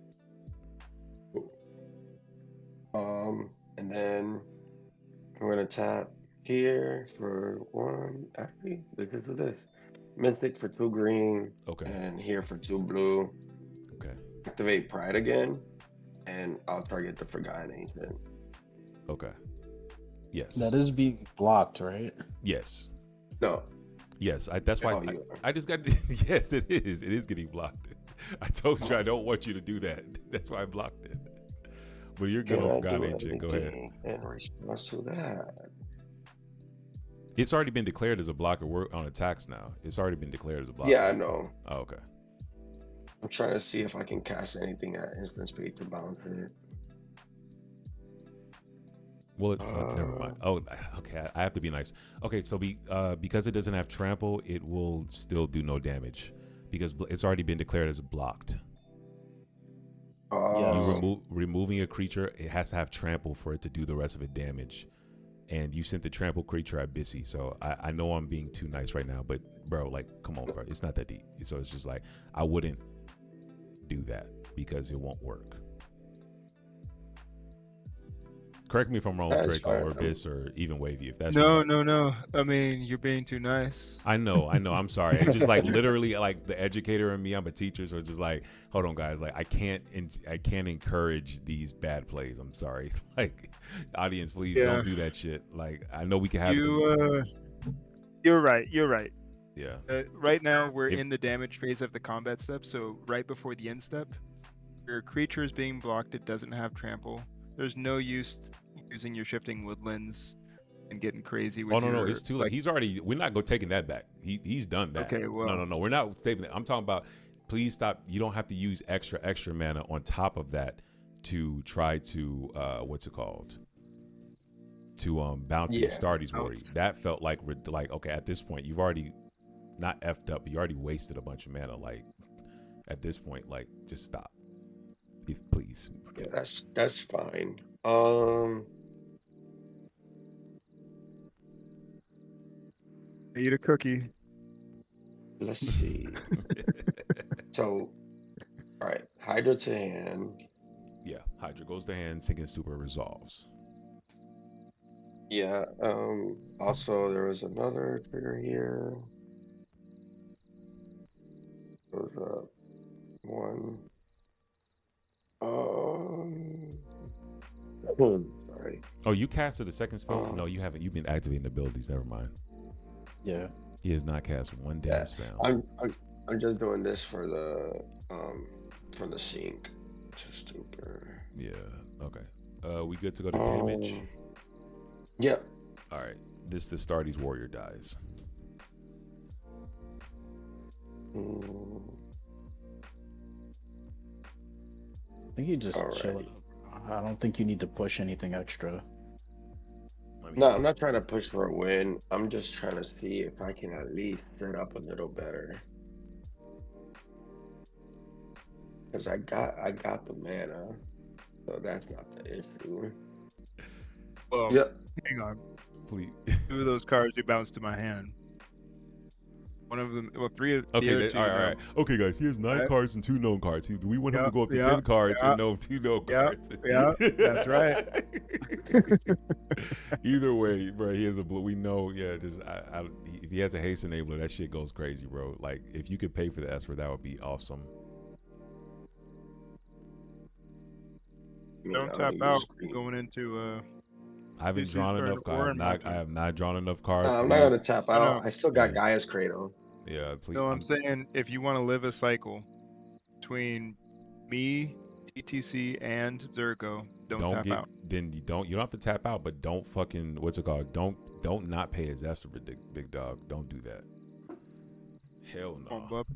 And then I'm gonna tap here for 1. Actually, this is this. Mystic for 2 green. Okay. And here for 2 blue. Okay. Activate Pride again, and I'll target the Forgotten Ancient. Okay. Yes. That is being blocked, right? Yes. No. Yes. That's why I just got. Yes, it is. It is getting blocked. I told you I don't want you to do that. That's why I blocked it. But you're good on Forgotten Ancient. Go ahead. In response to that. It's already been declared as a blocker. We're on attacks now. It's already been declared as a blocker. Yeah, I know. Oh, okay. I'm trying to see if I can cast anything at instant speed to bounce it. Well, never mind. Oh, okay. I have to be nice. Okay, so because it doesn't have trample, it will still do no damage because it's already been declared as blocked. Yes. You removing a creature, it has to have trample for it to do the rest of it damage. And you sent the trample creature at Bissy, so I know I'm being too nice right now, but bro, like, come on, bro, it's not that deep. So it's just like I wouldn't do that because it won't work. Correct me if I'm wrong, Draco or Biss or even Wavy. If that's No. I mean, you're being too nice. I know. I'm sorry. It's just like literally like the educator in me. I'm a teacher, so it's just like, hold on, guys. Like I can't encourage these bad plays. I'm sorry. Like, audience, please don't do that shit. Like I know we can have You're right. Yeah. Right now we're in the damage phase of the combat step, so right before the end step, your creature is being blocked. It doesn't have trample. There's no use using your Shifting Woodlands and getting crazy with no, it's too late. He's already. We're not taking that back. He's done that. Okay, well, no, we're not taking that. I'm talking about. Please stop. You don't have to use extra mana on top of that to try to what's it called? To bounce the Astartes Warrior. That felt like okay, at this point you've already not effed up. You already wasted a bunch of mana. Like at this point, like just stop. Please. Yeah, that's fine. eat a cookie. Let's see. So, all right, Hydra to hand. Yeah, Hydra goes to hand. Sinking Stupor resolves. Yeah. Also, there was another trigger here. There was one. Sorry. Sorry. Oh, you casted a second spell? Oh. No, you haven't. You've been activating abilities. Never mind. Yeah. He has not cast one damn Yeah. spell. I'm just doing this for the sync. Too stupid. Yeah. Okay. We good to go to damage? Yeah. All right. This the Stardy's warrior dies. I think you just chill it. I don't think you need to push anything extra. No, I'm not trying to push for a win. I'm just trying to see if I can at least set up a little better. Because I got the mana, so that's not the issue. Well, Yep. hang on. Please. 2 of those cards you bounced to my hand. One of them, well, 3 of the Okay, other 2. all right. Okay, guys, he has 9 cards and 2 known cards. Do we want him to go up to 10 cards and know 2 known cards? Yeah, that's right. Either way, bro, he has a blue. We know, yeah. Just if he has a haste enabler, that shit goes crazy, bro. Like, if you could pay for the Esper, that would be awesome. Don't tap out going into. I haven't drawn enough cards. I have not drawn enough cards. I'm not gonna tap out. I still got Gaia's Cradle. Yeah, please. No, I'm saying if you want to live a cycle between me, TTC, and Zurgo, don't tap out. Then you don't have to tap out, but don't fucking what's it called? Don't not pay his Esper, big dog. Don't do that. Hell no. Come on, bub.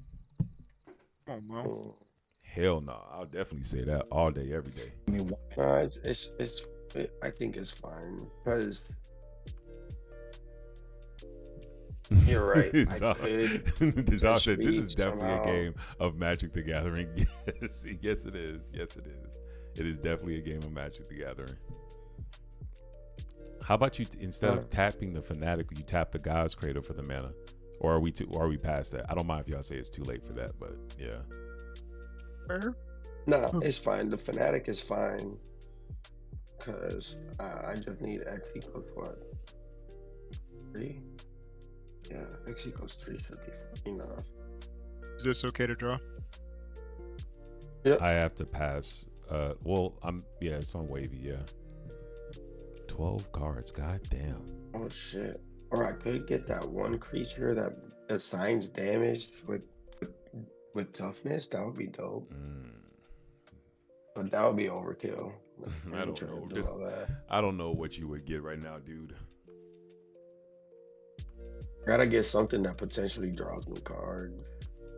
Come on, bro. Hell no. I'll definitely say that all day, every day. I think it's fine because you're right. This said this is definitely a game of Magic the Gathering. Yes, it is. Yes, it is. It is definitely a game of Magic the Gathering. How about you instead of tapping the Fanatic, you tap the Gaia's Cradle for the mana, or are we past that? I don't mind if y'all say it's too late for that, but yeah. No, it's fine. The Fanatic is fine. Because I just need X equals what? 3? Yeah, X equals 3 should be enough. Is this okay to draw? Yep. I have to pass. It's on wavy, yeah. 12 cards, god damn. Oh shit. Or I could get that one creature that assigns damage with toughness. That would be dope. But that would be overkill. I don't know, dude. I don't know what you would get right now, dude. Gotta get something that potentially draws me cards.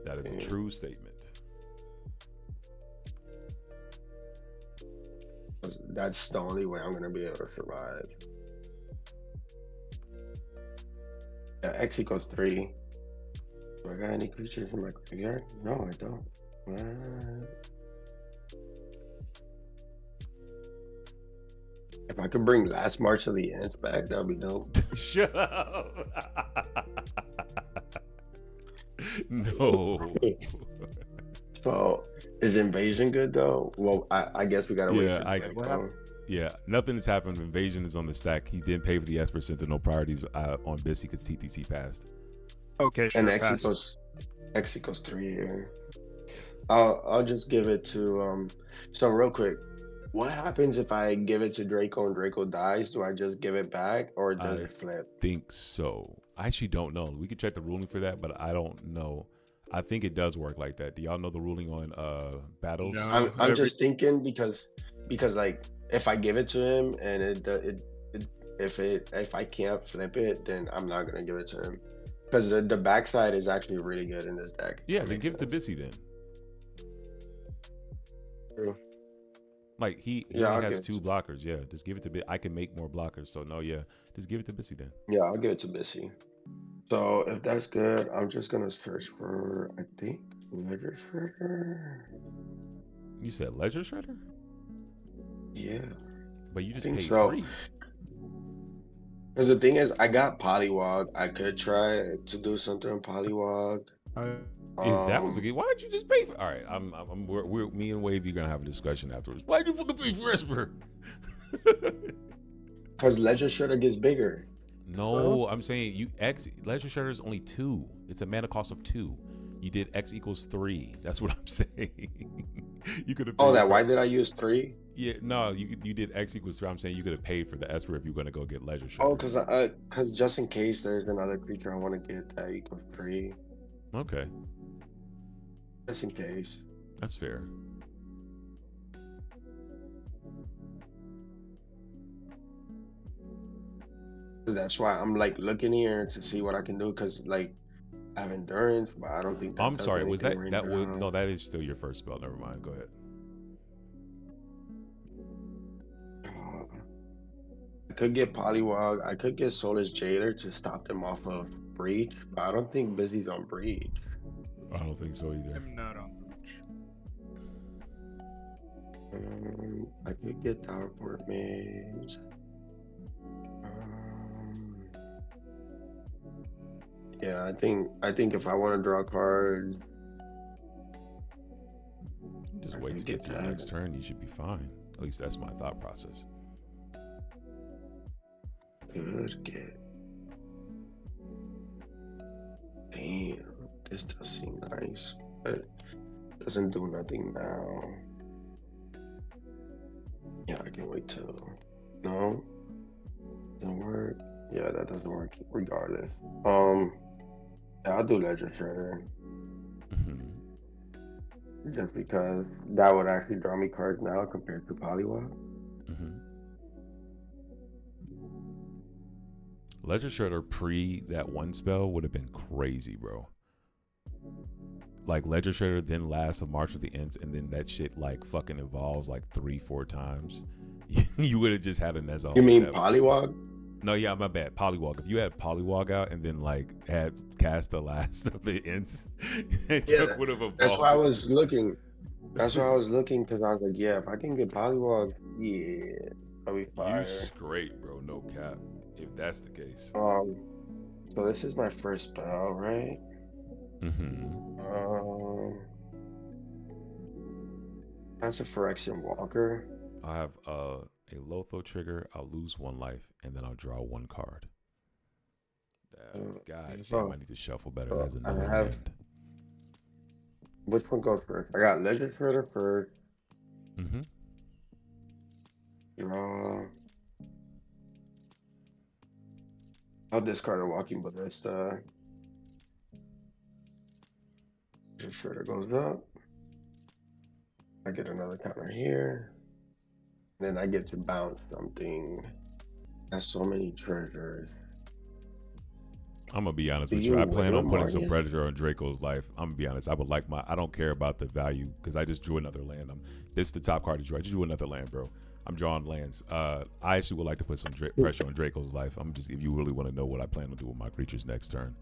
That is a true statement. That's the only way I'm gonna be able to survive. Yeah, X equals 3. Do I got any creatures in my graveyard? No, I don't. If I could bring Last March of the Ants back, that'd be dope. Shut up. No. So, is Invasion good though? Well, I guess we gotta wait for nothing has happened. Invasion is on the stack. He didn't pay for the Esper Sentinel priorities on Bissy because TTC passed. Okay, sure. And X equals 3 here. I'll just give it to so real quick. What happens if I give it to Draco and Draco dies? Do I just give it back or does it flip? I think so. I actually don't know. We could check the ruling for that, but I don't know. I think it does work like that. Do y'all know the ruling on battles? No, I'm just thinking because like if I give it to him and if I can't flip it, then I'm not gonna give it to him. Because the backside is actually really good in this deck. Yeah, then give it to Bissy then. True. Like he only has 2 blockers. Yeah, just give it to Bissy. I can make more blockers. So no, yeah, just give it to Bissy then. Yeah, I'll give it to Bissy. So if that's good, I'm just gonna search for I think Ledger Shredder. You said Ledger Shredder? Yeah. But you just paid 3. Because the thing is, I got Polywog. I could try to do something on Polywog. If that was a game, why did you just pay for? All right, me and Wavy gonna have a discussion afterwards. Why did you fucking pay for Esper? Because Ledger Shredder gets bigger. No, I'm saying Ledger Shredder is only 2. It's a mana cost of 2. You did X equals 3. That's what I'm saying. You could have. Why did I use 3? Yeah, no, you did X equals 3. I'm saying you could have paid for the Esper if you're gonna go get Ledger Oh, Shredder. cause just in case there's another creature I want to get that equals 3. Okay, Just in case. that's fair. That's why I'm like looking here to see what I can do. Cause like I have endurance, but I don't think that I'm does sorry. Was anything that right that was now. no? That is still your first spell. Never mind. Go ahead. I could get Polywog. I could get Soulless Jailer to stop them off of Breach, but I don't think Busy's on Breach. I don't think so either. I'm not on Breach. I could get Teleport Mage. Yeah, I think if I want to draw cards, Just I wait could to get to your that. next turn. You should be fine. At least that's my thought process. could get. Damn, this does seem nice, but doesn't do nothing now. Yeah, I can wait till. No, doesn't work. Yeah, that doesn't work regardless. Yeah, I'll do Ledger Shredder just because that would actually draw me cards now compared to Polywog. Ledger Shredder pre that one spell would have been crazy, bro. Like Ledger Shredder then lasts a March of the Ends, and then that shit like fucking evolves like 3-4 times. You would have just had a Nezahal. You mean Polywog? No, yeah, my bad. Polywog. If you had Polywog out and then like had cast the last of the Ends, Yeah, would have evolved. that's why I was looking. That's why I was looking because I was like, yeah, if I can get Polywog, yeah, I'll be fire. You straight, bro. No cap. If that's the case. So this is my first spell, right? That's a Phyrexian Walker. I have a Lotho trigger. I'll lose 1 life, and then I'll draw 1 card. God damn, I need to shuffle better. There's another hand. Which one goes first? I got Ledger Shredder first. Draw. I'll discard a Walking Ballista. Ledger Shredder goes up. I get another counter here. Then I get to bounce something. That's so many treasures. I'm gonna be honest with you. I plan on putting some Predator on Draco's life. I'm gonna be honest. I would like I don't care about the value because I just drew another land. This is the top card to draw. I just drew another land, bro. I'm drawing lands. I actually would like to put some pressure on Draco's life. I'm just, if you really want to know what I plan on doing with my creatures next turn.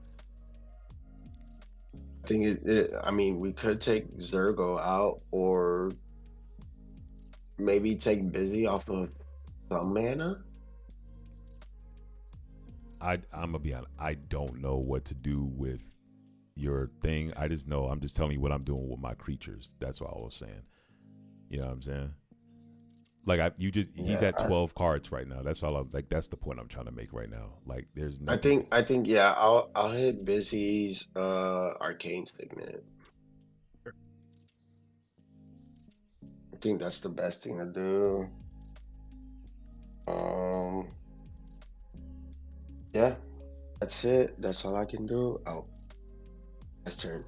Thing is, I mean, we could take Zurgo out or maybe take Busy off of some mana. I'm gonna be honest. I don't know what to do with your thing. I just know I'm just telling you what I'm doing with my creatures. That's what I was saying. You know what I'm saying? Like he's at 12 cards right now. That's all I'm like. That's the point I'm trying to make right now. Like there's no. I think yeah. I'll hit Busy's Arcane Signet. I think that's the best thing to do. Yeah, that's it. That's all I can do. Oh, next turn.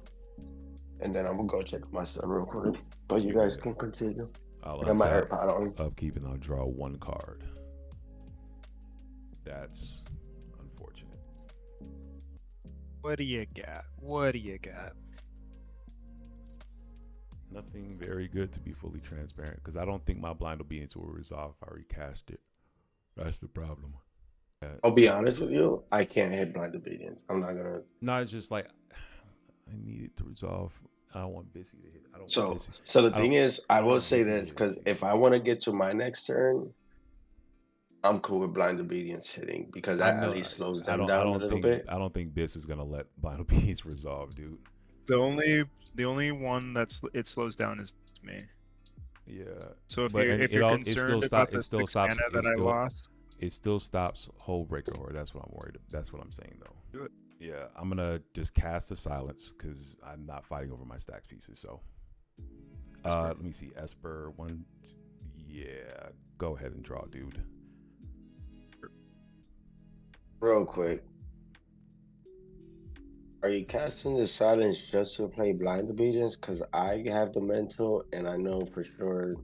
And then I'm gonna go check my stuff real quick. But you guys can continue. I'll got my AirPod on. Upkeep and I'll draw 1 card. That's unfortunate. What do you got? What do you got? Nothing very good, to be fully transparent, because I don't think my Blind Obedience will resolve if I recast it. That's the problem. I'll be honest with you. I can't hit Blind Obedience. I'm not gonna. No, it's just like I need it to resolve. I don't want Busy to hit. I don't So, want Busy. so the thing is, I will say this because if I want to get to my next turn, I'm cool with Blind Obedience hitting because that at least slows them down a little bit. I don't think Biss is gonna let Blind Obedience resolve, dude. The only one it slows down is me. Yeah. So if you're concerned about the 6 mana that I lost, it still stops Hullbreaker Horde. That's what I'm worried. That's what I'm saying though. Do it. Yeah, I'm gonna just cast the Silence because I'm not fighting over my stacks pieces. So, let me see. Esper 1. Yeah, go ahead and draw, dude. Real quick. Are you casting the silence just to play blind obedience? Because I have the mental, and I know for sure.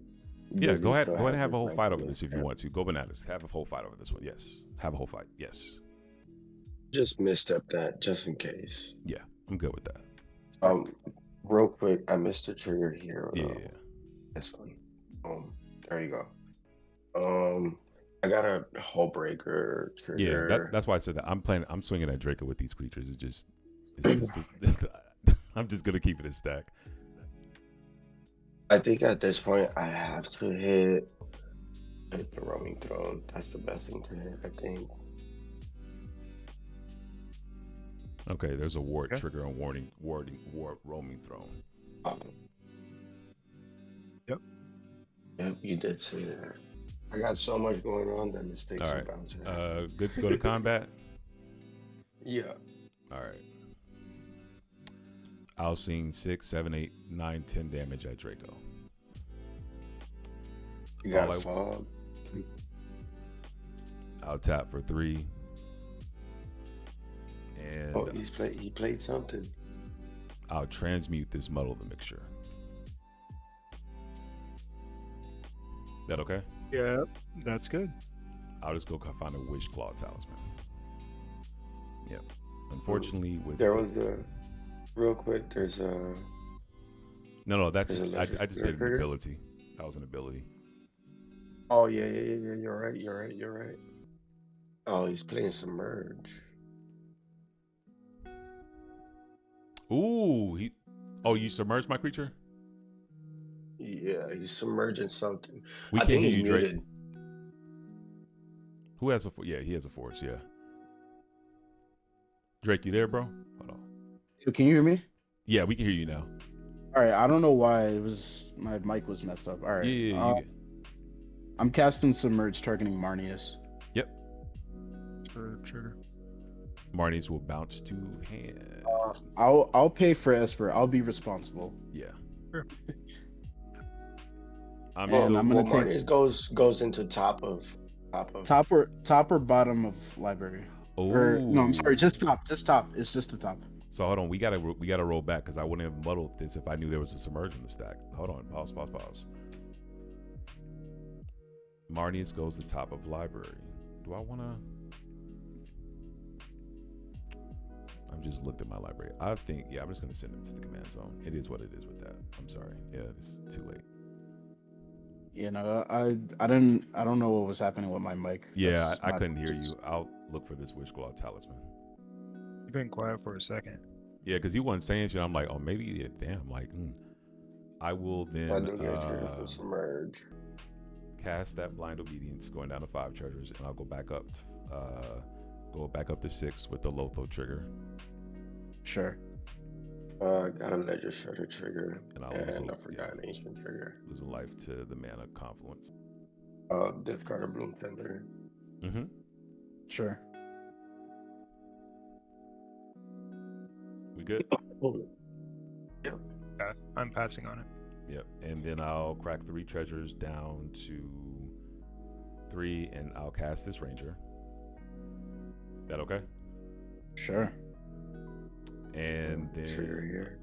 Yeah, Billy go ahead. still Go ahead and has have a his whole fight over mental. this if you want to. Go bananas. Have a whole fight over this one. Yes. Have a whole fight. Yes. Just misstep that, just in case. Yeah, I'm good with that. Real quick, I missed the trigger here. Yeah. That's fine. There you go. I got a hull breaker trigger. Yeah, that's why I said that. I'm swinging at Draco with these creatures. It's just I'm just gonna keep it a stack. I think at this point I have to hit the roaming throne. That's the best thing to hit, I think. Okay, there's a ward trigger on ward roaming throne. Yep, you did say that. I got so much going on that mistakes All are right. bound to happen. Good to go to combat. Yeah. All right. I'll sing 6, 7, 8, 9, 10 damage at Draco. You got a fog. I'll tap for 3. And he played something. I'll transmute this muddle the mixture. That okay? Yeah, that's good. I'll just go find a Wish Claw Talisman. Yep. Unfortunately, with there was a real quick. There's a no. That's I just did an ability. That was an ability. Oh yeah. You're right. Oh, he's playing Submerge. Ooh, you submerged my creature? Yeah, he's submerging something. I think hear he's you, muted. Drake. Who has a yeah? He has a force. Yeah. Drake, you there, bro? Hold on. Can you hear me? Yeah, we can hear you now. All right. I don't know why my mic was messed up. All right. Yeah. I'm casting Submerge, targeting Marneus. Yep. Trigger. Marneus will bounce to hand. I'll pay for Esper. I'll be responsible. Yeah. Sure. I'm gonna take Marneus goes into top or bottom of library. Oh no, I'm sorry, just top. It's just the top. So hold on, we gotta roll back because I wouldn't have muddled this if I knew there was a submerge in the stack. Hold on, pause. Marneus goes to top of library. Do I wanna? I've just looked at my library. I think I'm just gonna send him to the command zone. It is what it is with that. I'm sorry. Yeah, it's too late. You know, I don't know what was happening with my mic. Yeah, I couldn't hear you. I'll look for this Wish Claw Talisman. You've been quiet for a second. Yeah, because you wasn't saying shit. I'm like, oh, maybe, damn, like, I will then Submerge. Cast that Blind Obedience, going down to 5 treasures, and I'll go back up to 6 with the Lotho trigger. Sure. Got a Ledger Shredder trigger, and I forgot an Ancient trigger. Lose a life to the Mana Confluence. Discard a Bloom Tender. Mm-hmm. Sure. We good? Yep. Yeah, I'm passing on it. Yep. And then I'll crack 3 treasures down to 3, and I'll cast this Ranger. That okay? Sure. And then trigger here.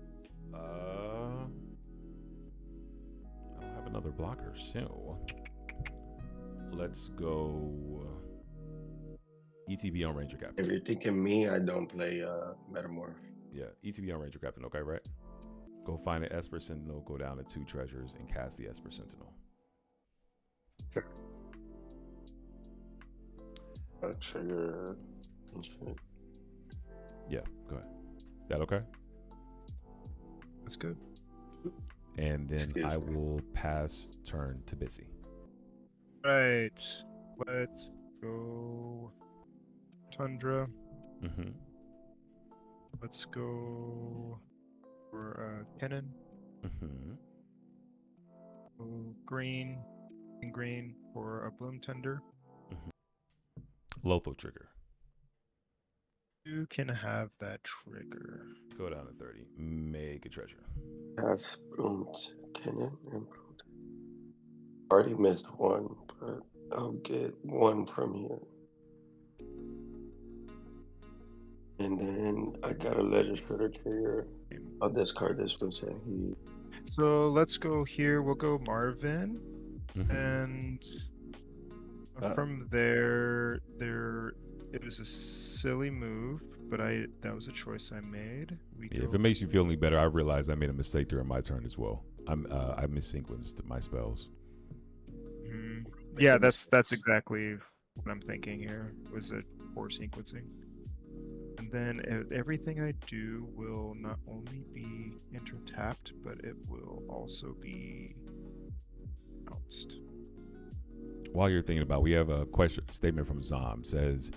I don't have another blocker, so let's go ETB on Ranger Captain. If you're thinking me, I don't play Metamorph. Yeah, ETB on Ranger Captain, okay, right? Go find an Esper Sentinel, go down to 2 treasures, and cast the Esper Sentinel. Sure. Trigger. Ancient. Yeah, go ahead. That okay? That's good. And then I will pass turn to Busy. Right. Let's go Tundra. Mm-hmm. Let's go for Cannon. Mm-hmm. Green and green for a Bloom Tender. Mm-hmm. Lotho trigger. You can have that trigger. Go down to 30. Make a treasure. That's Bloom Cannon and Already missed one, but I'll get one from here. And then I got a legislator trigger. I'll discard this for saying So let's go here. We'll go Marvin, Mhm. and from there, it was a silly move, but that was a choice I made. Yeah, if it makes you feel any better, I realized I made a mistake during my turn as well. I missequenced my spells. Yeah, that's exactly what I'm thinking here. Was it poor sequencing? And then everything I do will not only be intertapped, but it will also be bounced. While you're thinking about, we have a question statement from Zom. Says,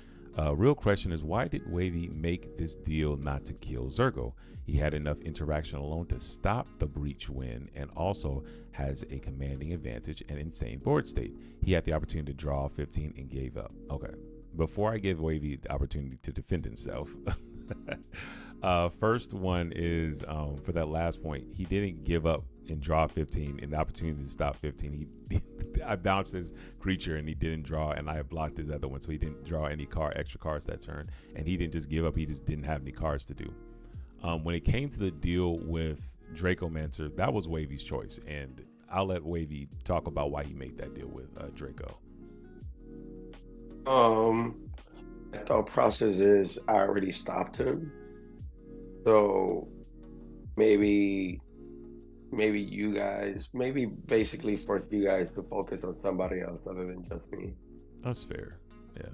real question is, why did Wavy make this deal not to kill Zurgo? He had enough interaction alone to stop the breach win, and also has a commanding advantage and insane board state. He had the opportunity to draw 15 and gave up. Okay, before I give Wavy the opportunity to defend himself, first one is for that last point. He didn't give up and draw 15 and the opportunity to stop 15. I bounced his creature and he didn't draw, and I blocked his other one, so he didn't draw any extra cards that turn, and he didn't just give up, he just didn't have any cards to do. When it came to the deal with Dracomancer, that was Wavy's choice, and I'll let Wavy talk about why he made that deal with Draco. The thought process is I already stopped him, so maybe you guys, basically force you guys to focus on somebody else other than just me. That's fair. Yeah.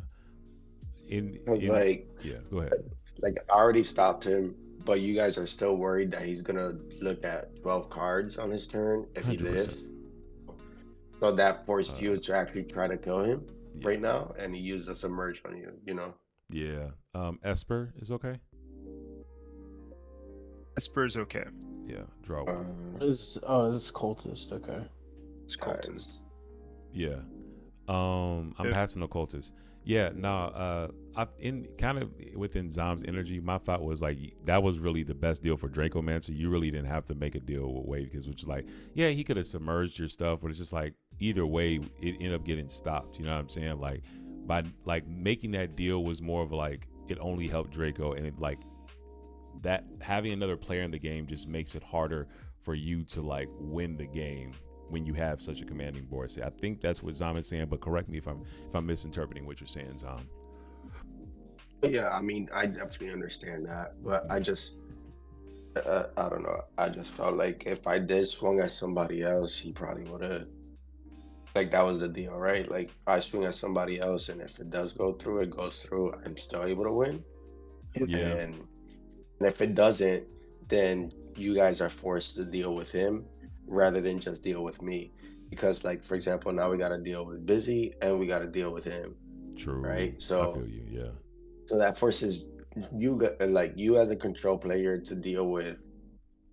Yeah, go ahead. Like I already stopped him, but you guys are still worried that he's gonna look at 12 cards on his turn if 100%. He lives. So that forced you to actually try to kill him right now, and he used a submerge on you, you know? Yeah. Esper is okay? Esper is okay. Yeah, draw one. This is Cultist, okay. It's Cultist. Yeah. I'm passing the Cultist. Yeah, no, in kind of within Zom's energy, my thought was like that was really the best deal for Dracomancer. You really didn't have to make a deal with Wave, because which is like, yeah, he could have submerged your stuff, but it's just like either way, it ended up getting stopped. You know what I'm saying? Like by like making that deal was more of like it only helped Draco, and it like that having another player in the game just makes it harder for you to like win the game when you have such a commanding board. See, I think that's what Zom is saying, but correct me if I'm misinterpreting what you're saying, Zom. Yeah, I mean, I definitely understand that, but I just, I don't know. I just felt like if I did swung at somebody else, he probably would have. Like that was the deal, right? Like I swing at somebody else, and if it does go through, it goes through. I'm still able to win. Yeah. And if it doesn't, then you guys are forced to deal with him rather than just deal with me. Because, like, for example, now we got to deal with Busy and we got to deal with him. True. Right? So I feel you. Yeah. So that forces you, like you as a control player, to deal with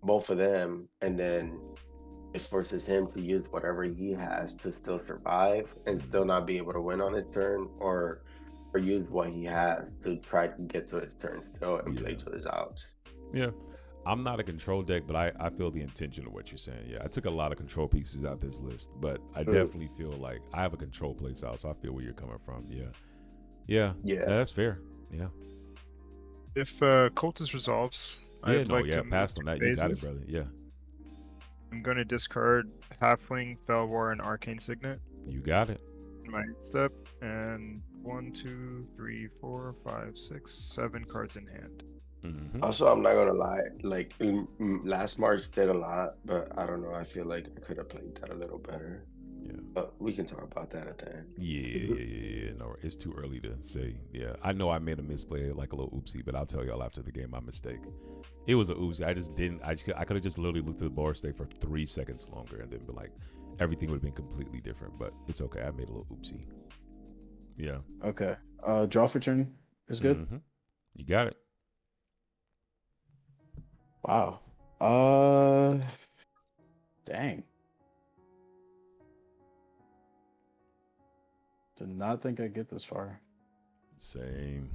both of them, and then it forces him to use whatever he has to still survive and still not be able to win on his turn, or use what he has to try to get to his turn still and play to his outs. Yeah. I'm not a control deck, but I feel the intention of what you're saying. Yeah, I took a lot of control pieces out this list, but I definitely feel like I have a control play style, so I feel where you're coming from. Yeah, that's fair. Yeah. If Cultist resolves, I'd like to pass on that. You got it, brother. Yeah. I'm going to discard Halfling, Felwar, and Arcane Signet. You got it. My step, and 1, 2, 3, 4, 5, 6, 7 cards in hand. Mm-hmm. Also, I'm not gonna lie, like last March did a lot, but I don't know, I feel like I could have played that a little better. Yeah, but we can talk about that at the end. Yeah. No, it's too early to say. Yeah, I know I made a misplay, like a little oopsie, but I'll tell y'all after the game my mistake. It was a oopsie. I just didn't. I could have just literally looked at the board state for 3 seconds longer, and then be like, everything would have been completely different. But it's okay. I made a little oopsie. Yeah. Okay. Draw for turn is good. Mm-hmm. You got it. Wow. Dang. Did not think I'd get this far. Same.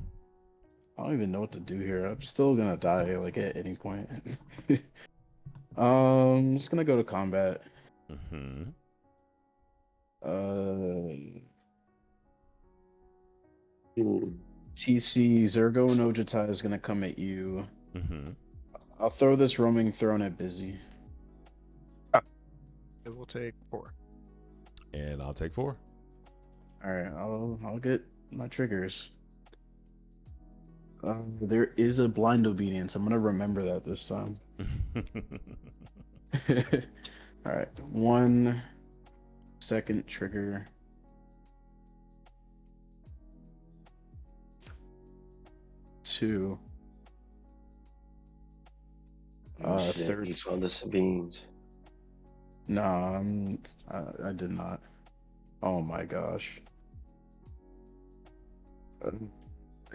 I don't even know what to do here. I'm still gonna die like at any point. I'm just gonna go to combat. Mm-hmm. TC Zurgo and Ojutai is gonna come at you. Mm-hmm. I'll throw this roaming throne at Busy. It will take 4. And I'll take 4. All right, I'll get my triggers. There is a blind obedience. I'm gonna remember that this time. All right, 1 second trigger. 2. Oh, shit, Third. he found the Sabines. No, I did not. Oh my gosh. I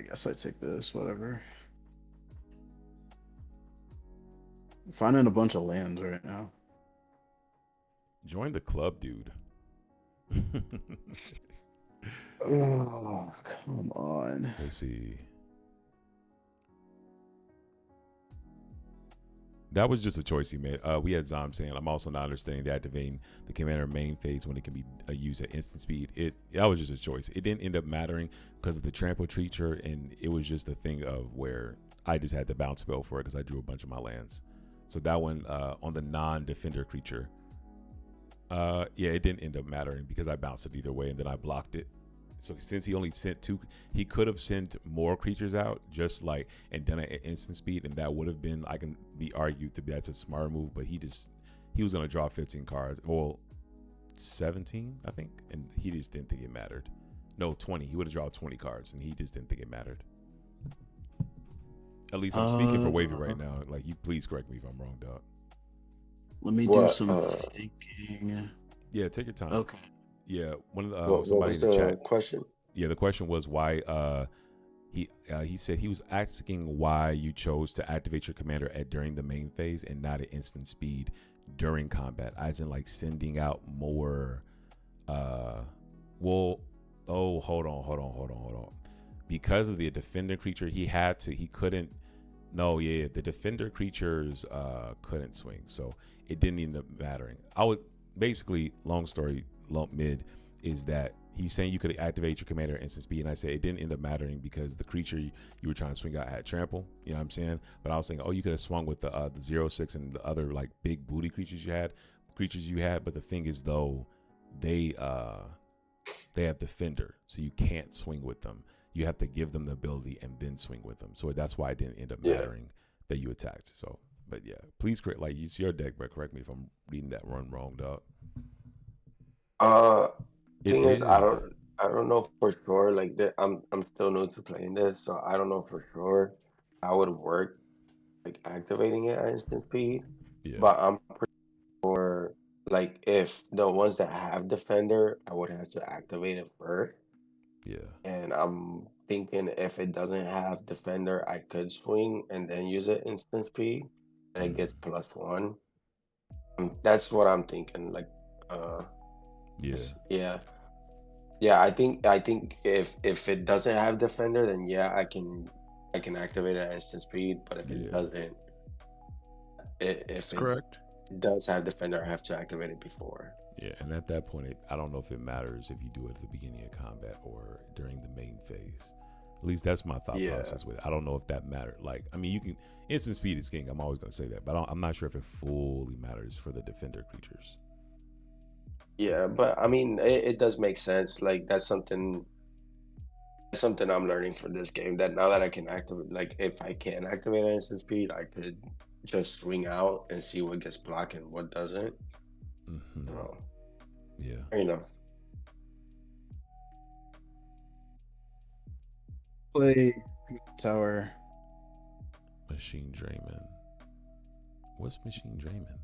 guess I take this. Whatever. I'm finding a bunch of lands right now. Join the club, dude. Oh, come on. Let's see. That was just a choice he made. We had Zom saying, I'm also not understanding the activating the commander main phase when it can be used at instant speed. That was just a choice. It didn't end up mattering because of the trample creature, and it was just a thing of where I just had to bounce spell for it because I drew a bunch of my lands. So that one on the non-defender creature, it didn't end up mattering because I bounced it either way and then I blocked it. So since he only sent 2, he could have sent more creatures out, just like, and done it at instant speed, and that would have been, I can be argued to be that's a smart move. But he was gonna draw 15 cards, well, 17, I think, and he just didn't think it mattered. No, 20. He would have drawn 20 cards, and he just didn't think it mattered. At least I'm speaking for Wavy right now. Like, you please correct me if I'm wrong, dog. Let me do some thinking. Yeah, take your time. Okay. Yeah, one of the What somebody was in the the chat. question? Yeah, the question was why he said he was asking why you chose to activate your commander during the main phase and not at instant speed during combat, as in like sending out more. Hold on. Because of the defender creature, he couldn't. No, yeah, the defender creatures couldn't swing, so it didn't end up mattering. I would basically, long story mid, is that he's saying you could activate your commander at instant speed, and I said it didn't end up mattering because the creature you were trying to swing out had trample. You know what I'm saying? But I was thinking, you could have swung with the 0/6 and the other like big booty creatures you had. But the thing is, though, they have defender, so you can't swing with them. You have to give them the ability and then swing with them. So that's why it didn't end up mattering that you attacked. So, but yeah, please correct. Like, it's your deck, but correct me if I'm reading that run wrong, dog. Thing is, I don't know for sure. Like, I'm still new to playing this, so I don't know for sure how it would work, like activating it at instant speed. Yeah. But I'm pretty sure, like, if the ones that have defender, I would have to activate it first. Yeah. And I'm thinking if it doesn't have defender, I could swing and then use it instant speed, and it gets +1. That's what I'm thinking. Like, yeah. I think if it doesn't have defender, then yeah, I can activate it at instant speed. But if it doesn't, if That's it correct. does have defender, I have to activate it before. Yeah, and at that point, I don't know if it matters if you do it at the beginning of combat or during the main phase. At least that's my thought process with it. I don't know if that mattered. Like, I mean, you can instant speed is king. I'm always going to say that, but I'm not sure if it fully matters for the defender creatures. Yeah, but I mean, it does make sense. Like, that's something I'm learning for this game. That now that I can activate, like, if I can activate at instant speed, I could just swing out and see what gets blocked and what doesn't. So, yeah. You know. Play tower. Machine Drayman. What's Machine Drayman?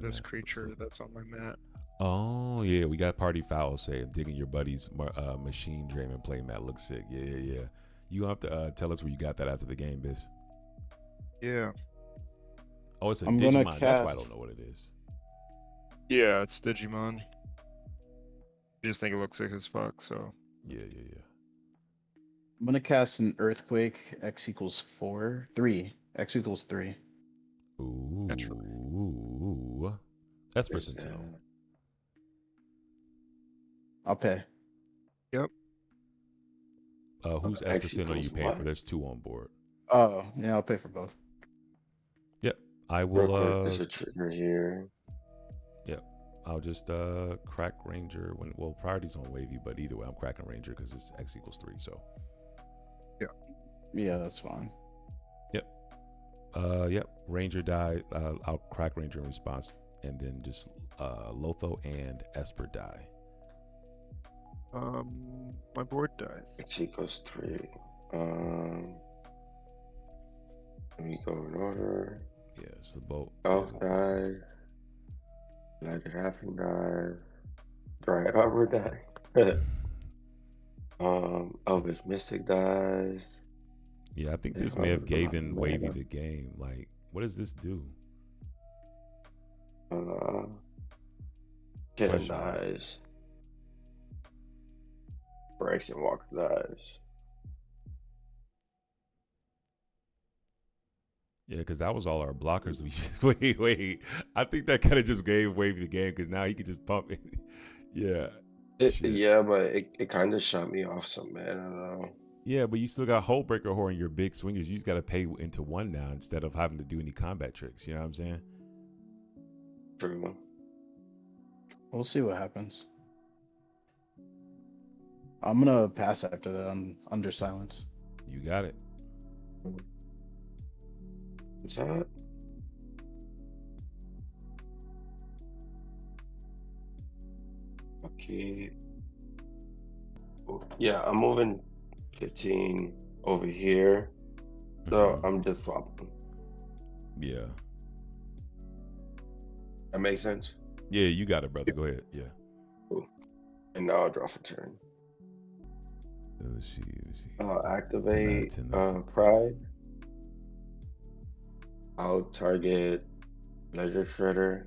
This creature that's on my mat. Oh yeah, we got Party Foul say digging your buddy's Machine Drayman play mat looks sick. Yeah. You have to tell us where you got that after the game, Biz. Yeah. Oh, it's a Digimon. That's why I don't know what it is. Yeah, it's Digimon. I just think it looks sick as fuck, so. Yeah. I'm gonna cast an Earthquake. X equals 4. 3. X equals 3. Ooh. That's percentile. I'll pay. Whose X S% are you equals paying what? for? There's 2 on board. Oh, yeah, I'll pay for both. Yep. I Real quick, will. there's a trigger here. Yep. I'll just crack Ranger when priority's on Wavy, but either way, I'm cracking Ranger because it's X equals 3. So. Yeah, that's fine. Yep. Ranger die. I'll crack Ranger in response, and then just Lotho and Esper die. My board dies. X equals 3. Let me go in order. Yeah. So both. Elf dies. Lighted Halfling dies. Dryad Arbor dies. Elvish Mystic dies. Yeah, I think this may have given Wavy the game. Like, what does this do? Kitten dies. Braxton Walker dies. Yeah, because that was all our blockers. We just wait. I think that kind of just gave Wavy the game because now he could just pump it. Yeah. Yeah, but it kind of shot me off some, man. I don't know. Yeah, but you still got Hullbreaker Horror and your big swingers. You just got to pay into 1 now instead of having to do any combat tricks. You know what I'm saying? True. We'll see what happens. I'm gonna pass after that. I'm under silence. You got it. Is that? Okay. Yeah, I'm moving 15 over here. So I'm just swapping. Yeah. That makes sense? Yeah, you got it, brother. Go ahead. Yeah. Cool. And now I'll draw for turn. Let's see. Activate Pride. I'll target Ledger Shredder.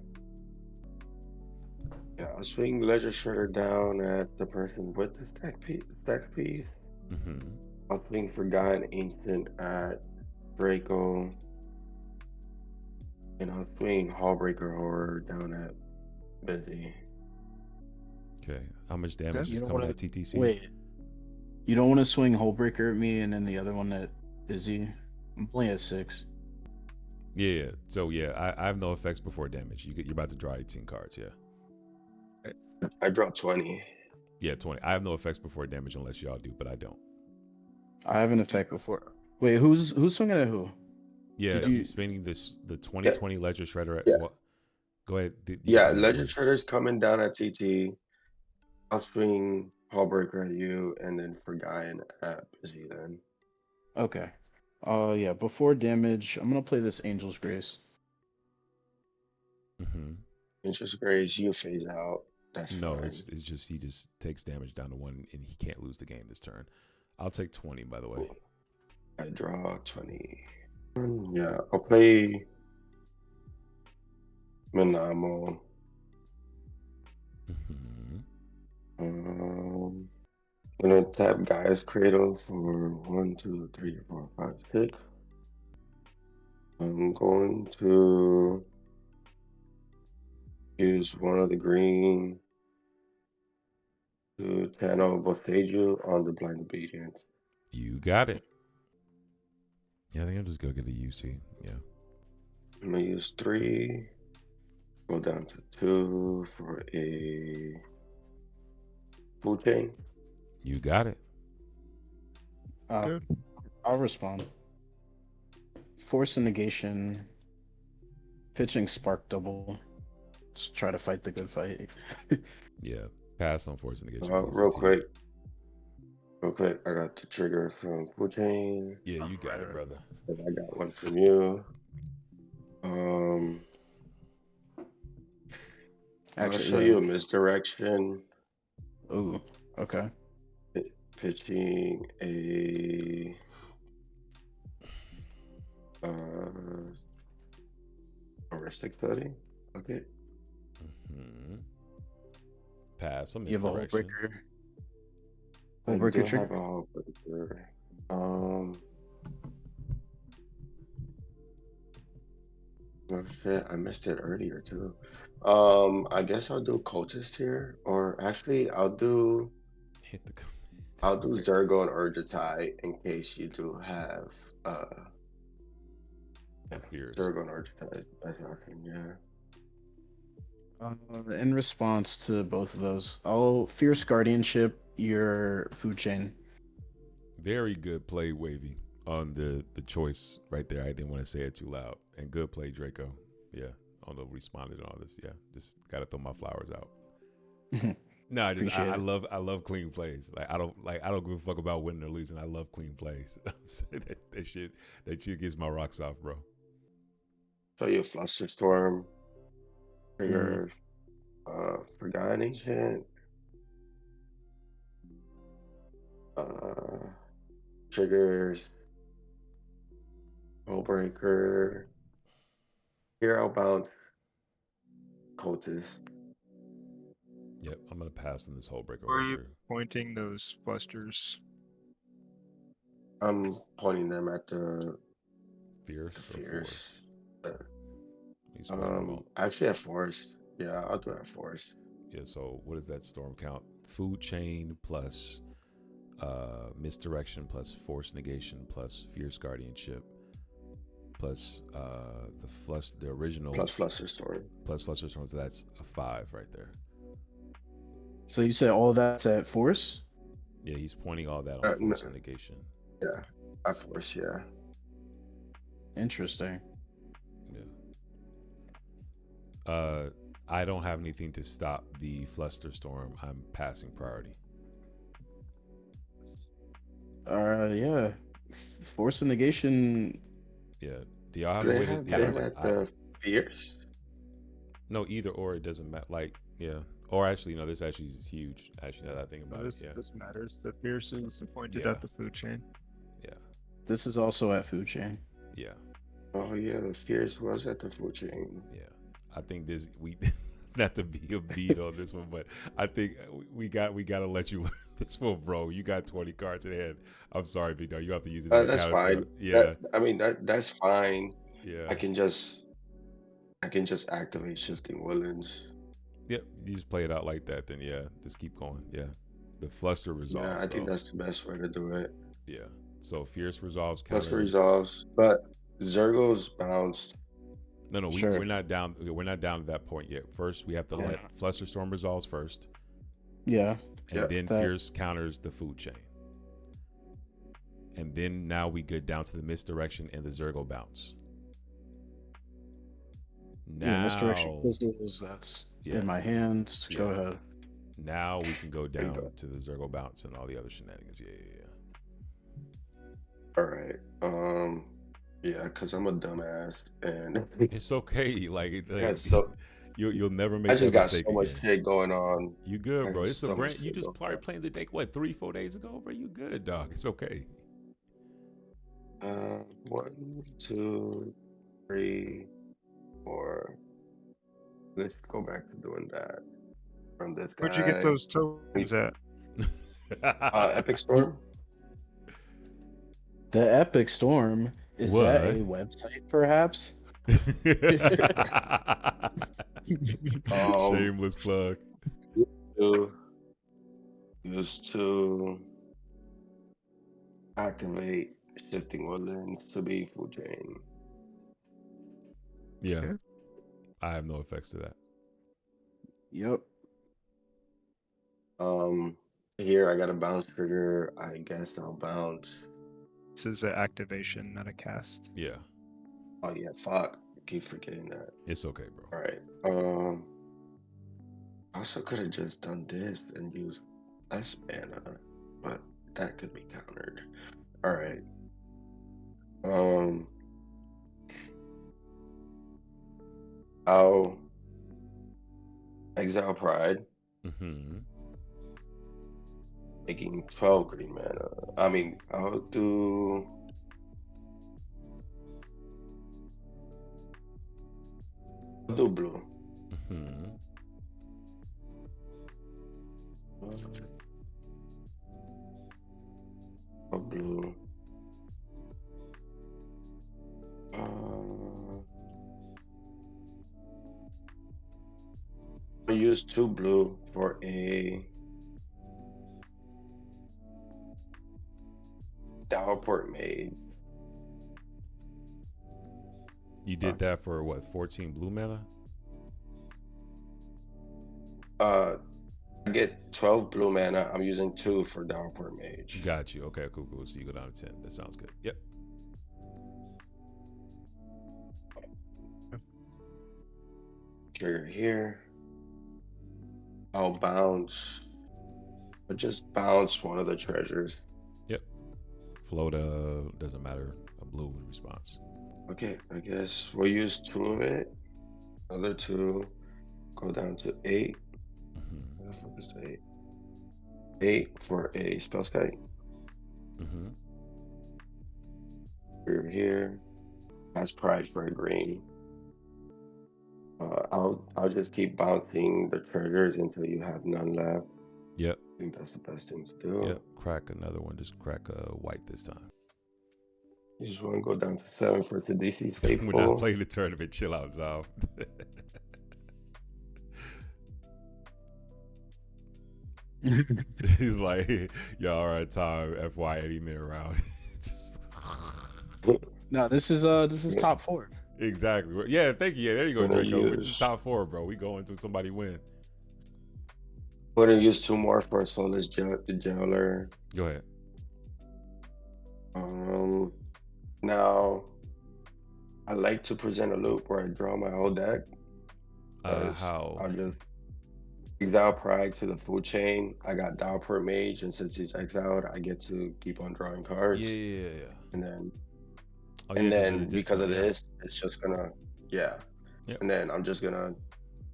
Yeah, I'll swing Ledger Shredder down at the person with the stack piece. I'll swing Forgotten Ancient at Draco. And I'll swing Hallbreaker Horror down at Busy. Okay. How much damage is coming at TTC? Wait. You don't want to swing Hullbreaker at me and then the other one at Busy? I'm playing at 6. Yeah. So, yeah, I have no effects before damage. You're about to draw 18 cards, yeah. I draw 20. Yeah, 20. I have no effects before damage unless y'all do, but I don't. I have an effect before. Wait, who's swinging at who? Yeah, he's spinning the 2020 Ledger Shredder at what? Go ahead. Ledger Shredder's coming down at TT. I'll swing Hallbreaker at you and then Forgotten at Busy then. Okay. Yeah, before damage, I'm gonna play this Angel's Grace. Angel's Grace, you phase out. That's no, fine. it's just he just takes damage down to 1 and he can't lose the game this turn. I'll take 20, by the way. I draw 20. Yeah, I'll play Manamo. I'm gonna tap Gaia's Cradle for 1, 2, 3, 4, 5, 6. I'm going to use one of the green to channel Boseiju on the Blind Obedience. You got it. Yeah, I think I'll just go get a UC. Yeah. I'm gonna use 3. Go down to 2 for a food chain. You got it. Good. I'll respond. Force and negation. Pitching spark double. Just try to fight the good fight. Yeah. Pass on force and negation. Real quick, I got the trigger from food chain. Yeah, you got it, brother. And I got one from you. I'll show you a misdirection. Ooh, okay. Pitching a heuristic study. Okay. Pass on misdirection. You have a Hullbreaker. Hullbreaker trigger. Oh shit, I missed it earlier too. I guess I'll do cultist here, or actually, Hit the I'll do Zurgo and Urgitai in case you do have uh yeah, fears. Zurgo and Urgitai is the best option. Yeah. In response to both of those, I'll Fierce Guardianship your food chain. Very good play, Wavy, on the choice right there. I didn't want to say it too loud. And good play, Draco. Yeah, on the responded and all this. Yeah, just gotta throw my flowers out. No, Appreciate I it. love clean plays. I don't give a fuck about winning or losing. I love clean plays. that shit gets my rocks off, bro. So you Flusterstorm, Mhm. trigger Forgotten Ancient, uh triggers Hullbreaker, Hero Bounce, Cultist. Yep, I'm gonna pass on this whole breaker Where are you overture. pointing those flusters? I'm pointing them at Fierce the or fears. force? He's pointing them all. Actually at Forest. Yeah, I'll do it at Forest. Yeah. So what does that storm count? Food chain plus misdirection plus force negation plus fierce guardianship plus the original Plus Flusterstorm. plus flusterstorm. So that's a 5 right there. So you said all that's at Force? Yeah, he's pointing all that on force No, and negation. yeah, at Forest, yeah. Interesting. Yeah. I don't have anything to stop the flusterstorm. I'm passing priority. Yeah. Force and negation. Yeah. Do y'all have Do a they way to? have Yeah. that at the Fierce? No, either or. It doesn't matter. Like, yeah. Or actually, no. This actually is huge. Actually, now that I think about it, yeah. This matters. The Fierce is pointed Yeah. at the food chain. Yeah. This is also at food chain. Yeah. Oh yeah, the Fierce was at the food chain. Yeah. I think we not to be a beat on this one, but I think we got to let you learn this one, bro. You got 20 cards in hand. I'm sorry, Victor. You have to use it as a That's counter spell. fine. Yeah. That's fine. Yeah. I can just activate Shifting Woodlands. Yep. You just play it out like that, then yeah. Just keep going. Yeah. The fluster resolves. Yeah, I think though. that's the best way to do it. Yeah. So fierce resolves Fluster counter. resolves, but Zurgo's bounced. No, Sure. we're not down. We're not down to that point yet. First, we have to Yeah. let Flusterstorm resolves first, Yeah. and Yeah. then That- Fierce counters the food chain, and then now we get down to the misdirection and the Zurgo bounce. Now, Yeah, misdirection fizzles. That's Yeah. in my hands. Go Yeah. ahead. now we can go There you down go. to the Zurgo bounce and all the other shenanigans. Yeah. All right. Yeah, because I'm a dumbass and It's okay. got so you'll never make I just that got mistake so much again. shit going on. You I good, bro? got It's a so much brand. You shit just going started on. playing the deck, what, 3-4 days ago, bro? You good, dog? It's okay. 1, 2, 3, 4. Let's go back to doing that from this guy. Where'd you get those tokens at? Epic Storm. The Epic Storm. Is that a website, perhaps? Shameless plug. Used to activate Shifting Woodlands to be full chain. Yeah. Okay. I have no effects to that. Yep. Here I got a bounce trigger. I guess I'll bounce. This is an activation, not a cast. Yeah. Oh yeah, fuck. I keep forgetting that. It's okay, bro. All right. I also could have just done this and used less mana, but that could be countered. All right. I'll exile Pride, Mm-hmm. making 12 green mana. I mean, I'll do. I'll do blue. Mm-hmm. Blue. use 2 blue for a Downport Mage. You did that for what? 14 blue mana. I get 12 blue mana. I'm using 2 for Downport Mage. Got you. Okay, cool. So you go down to 10. That sounds good. Yep. Trigger here. I'll bounce. But just bounce one of the treasures. Yep. Float doesn't matter. A blue in response. Okay, I guess we'll use 2 of it. Another 2. Go down to 8. Where the fuck is the 8? 8 for a Spellskite. We're here. That's prize for a green. I'll just keep bouncing the treasures until you have none left. Yep. I think that's the best thing to do. Yep. Crack another one. Just crack a white this time. You just want to go down to 7 for Tadisi Faithful. We're not playing the tournament. Chill out, Zal. He's like, yeah, all right, time. FY 80 minute round. No, this is top 4. Exactly. Yeah, thank you. Yeah, there you go, Draco. Which is Use... top 4, bro. We go until somebody win. We're gonna use 2 more for Soulless Jailer. Go ahead. Now I like to present a loop where I draw my whole deck. How? I'll just exile Pride to the food chain. I got Downport Mage, and since he's exiled, I get to keep on drawing cards. Yeah. And then, Because of this, it's just gonna, Yep. And then I'm just gonna,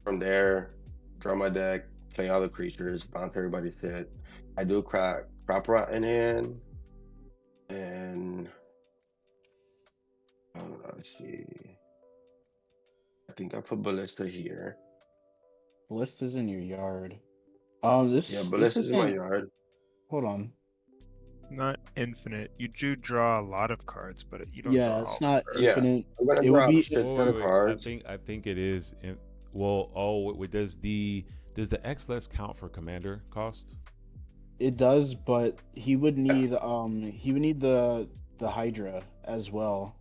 from there, draw my deck, play all the creatures, bounce everybody's hit. I do crop rot in hand, and let's see. I think I put Ballista here. Ballista's in your yard. Ballista's in my yard. Hold on. Not infinite. You do draw a lot of cards, but you don't. Yeah, draw it's all not the cards. infinite. I'm gonna It draw will be. a shit ton of cards. I think it is. Does the X-less count for commander cost? It does, but he would need the Hydra as well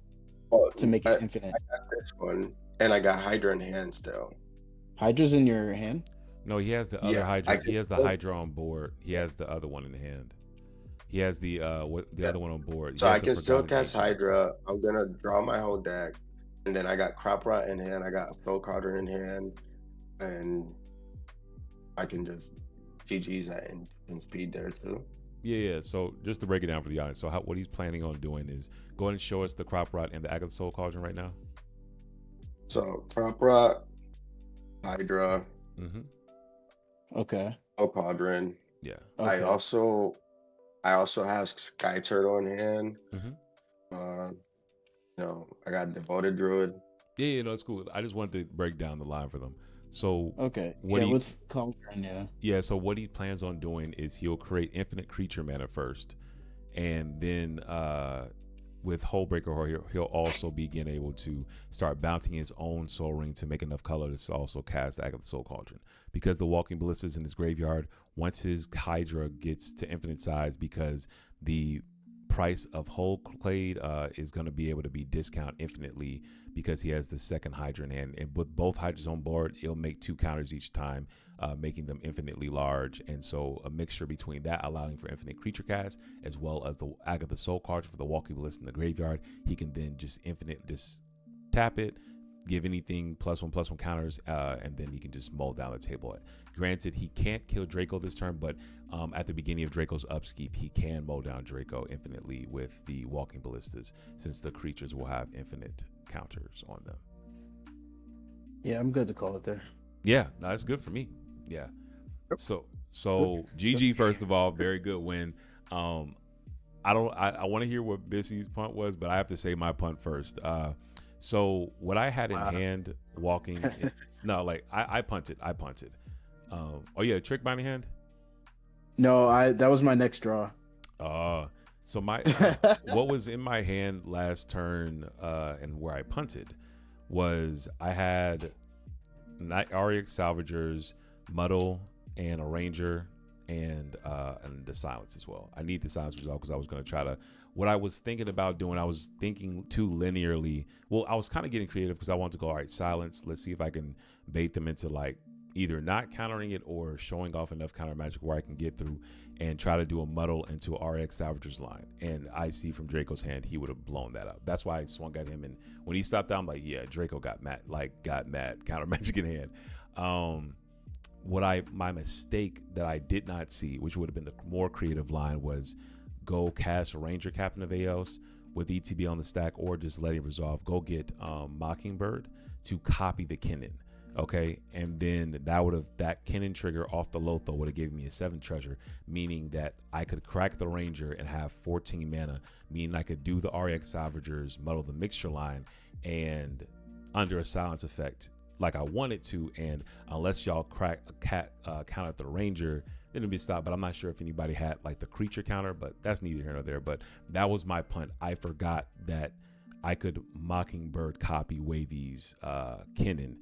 to make it infinite. I got this one, and I got Hydra in hand still. Hydra's in your hand? No, he has the other Hydra. He has the Hydra on board. He has the other one in hand. He has the other one on board. So I can still cast Hydra. I'm gonna draw my whole deck, and then I got Crop Rot in hand. I got Flow Cauldron in hand, and I can just GG's that in speed there too. Yeah. So just to break it down for the audience, so what he's planning on doing is go ahead and show us the Crop Rot and the Agatha Soul Cauldron right now. So Crop Rot, Hydra. Okay. Flow Cauldron. Yeah. Okay. I also have Sky Turtle in hand. I got Devoted Druid. Yeah, no, it's cool. I just wanted to break down the line for them. So okay, with Conquering, yeah. So what he plans on doing is he'll create infinite creature mana first, and then with Hullbreaker, he'll also begin able to start bouncing his own Soul Ring to make enough color to also cast Agatha Soul Cauldron. Because the Walking Ballista is in his graveyard, once his Hydra gets to infinite size, because the price of Hullclade is going to be able to be discount infinitely because he has the second Hydra in hand. And with both Hydras on board, it'll make 2 counters each time, making them infinitely large. And so a mixture between that, allowing for infinite creature cast, as well as the Agatha Soul Cauldron for the Walking Ballista in the graveyard, he can then just tap it, give anything +1/+1 counters, and then he can just mow down the table. Granted, he can't kill Draco this turn, but at the beginning of Draco's upkeep, he can mow down Draco infinitely with the Walking Ballistas, since the creatures will have infinite counters on them. Yeah, I'm good to call it there. Yeah, no, that's good for me. Yeah. So GG, first of all, very good win. I want to hear what Bissy's punt was, but I have to say my punt first. So what I had in hand walking, I punted. Oh yeah, trick binding hand. No, that was my next draw. So my what was in my hand last turn and where I punted was I had Night Auric Salvagers, Muddle and a Ranger and the Silence as well. I need the Silence result because I was going to try to. What I was thinking about doing, I was thinking too linearly. Well, I was kind of getting creative because I wanted to go, all right, Silence. Let's see if I can bait them into like either not countering it or showing off enough counter magic where I can get through and try to do a Muddle into RX Savager's line. And I see from Draco's hand, he would have blown that up. That's why I swung at him. And when he stopped out, I'm like, yeah, Draco got mad, counter magic in hand. My mistake that I did not see, which would have been the more creative line, was go cast Ranger Captain of Eos with ETB on the stack, or just let it resolve. Go get Mockingbird to copy the Kennen. Okay, and then that Kennen trigger off the Lotho would have given me a 7 treasure, meaning that I could crack the Ranger and have 14 mana, meaning I could do the RX Savagers, muddle the mixture line, and under a silence effect like I wanted to. And unless y'all count out the Ranger, then it'd be stopped. But I'm not sure if anybody had like the creature counter, but that's neither here nor there. But that was my punt. I forgot that I could Mockingbird copy Wavy's Kennen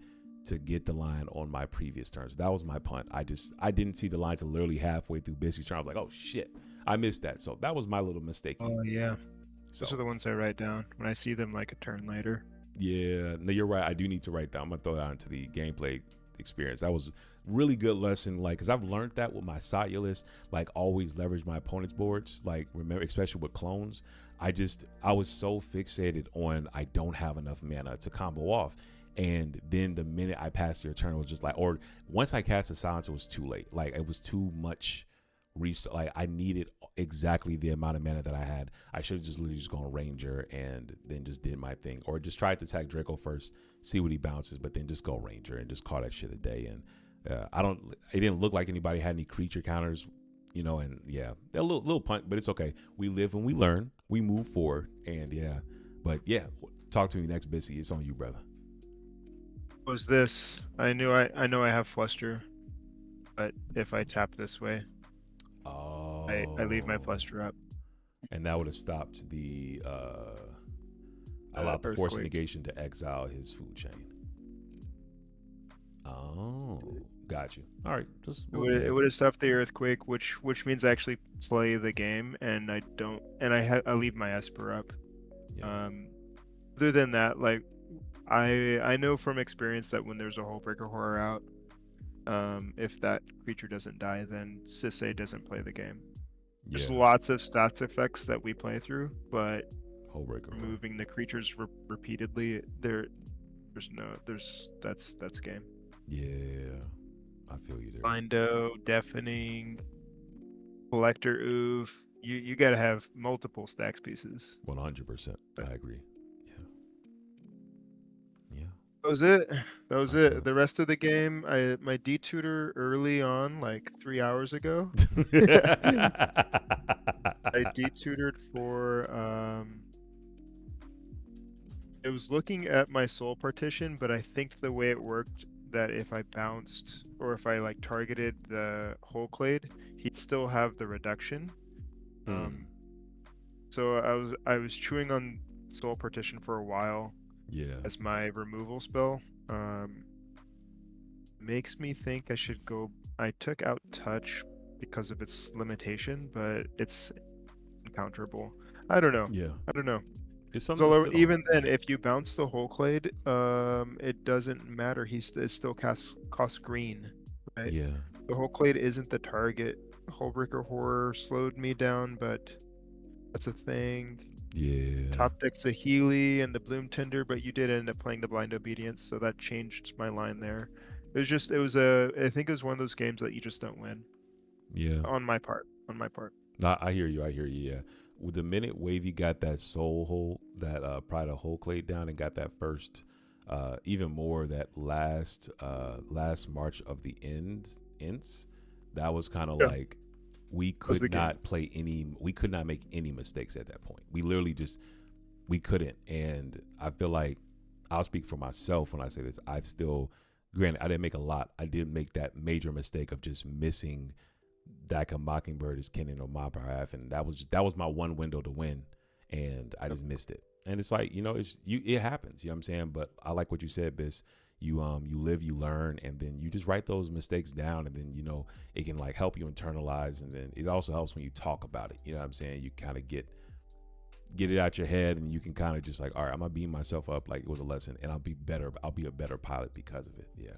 to get the line on my previous turns. That was my punt. I didn't see the line till literally halfway through Bissy's turn. I was like, oh shit, I missed that. So that was my little mistake. Oh yeah. So, those are the ones I write down when I see them like a turn later. Yeah, no, you're right. I do need to write that. I'm gonna throw that into the gameplay experience. That was really good lesson, like, because I've learned that with my Sotulus, like, always leverage my opponent's boards, like, remember, especially with clones. I was so fixated on I don't have enough mana to combo off. And then the minute I passed your turn, it was just like, or once I cast the Silence, it was too late. Like, it was too much like, I needed exactly the amount of mana that I had. I should have just literally just gone Ranger and then just did my thing, or just tried to attack Draco first, see what he bounces, but then just go Ranger and just call that shit a day. And it didn't look like anybody had any creature counters, and yeah, they're a little punt, but it's okay. We live and we learn, we move forward. And yeah, but yeah, talk to me next, Bissy. It's on you, brother. Was this? I know I have Fluster, but if I tap this way, I leave my Fluster up, and that would have stopped the allowed the force negation to exile his food chain. Oh, got you. All right, it would have stopped the earthquake, which means I actually play the game, and I don't, and I leave my Esper up. Yeah. Other than that, like, I know from experience that when there's a Hullbreaker Horror out, if that creature doesn't die, then Sisay doesn't play the game. Yeah. There's lots of stats effects that we play through, but removing the creatures repeatedly, that's game. Yeah, I feel you there. Blindo, Deafening, Collector Oof. You got to have multiple stacks pieces. 100%. I agree. That was it. The rest of the game, my D-tutor early on, like 3 hours ago. I D-tutored for it was looking at my soul partition, but I think the way it worked, that if I bounced or if I like targeted the Hullclade, he'd still have the reduction. So I was chewing on soul partition for a while. Yeah. As my removal spell. Makes me think I should go. I took out touch because of its limitation, but it's uncounterable. I don't know. Yeah. I don't know. So even then, if you bounce the Hullclade, it doesn't matter. It still costs green, right? Yeah. The Hullclade isn't the target. Hullbreaker Horror slowed me down, but that's a thing. Yeah. Top deck's a Healy and the Bloom Tender, but you did end up playing the Blind Obedience, so that changed my line there. I think it was one of those games that you just don't win. Yeah. On my part. I hear you. Yeah. With the minute Wavy got that soul hole, that Pride of Hullclade down, and got that first, even more that last March of the Ents, that was kind of like, we could not make any mistakes at that point. We literally we couldn't. And I feel like I'll speak for myself when I say this. Granted, I didn't make a lot. I did make that major mistake of just missing that Mockingbird is Kennen on my behalf, and that was my one window to win, and I just missed it. And it's like, it happens, you know what I'm saying? But I like what you said, Biss. you live, you learn, and then you just write those mistakes down, and then it can like help you internalize, and then it also helps when you talk about it. You know what I'm saying? You kind of get it out your head, and you can kind of just like, all right, I'm gonna beat myself up like it was a lesson, and I'll be a better pilot because of it. Yeah.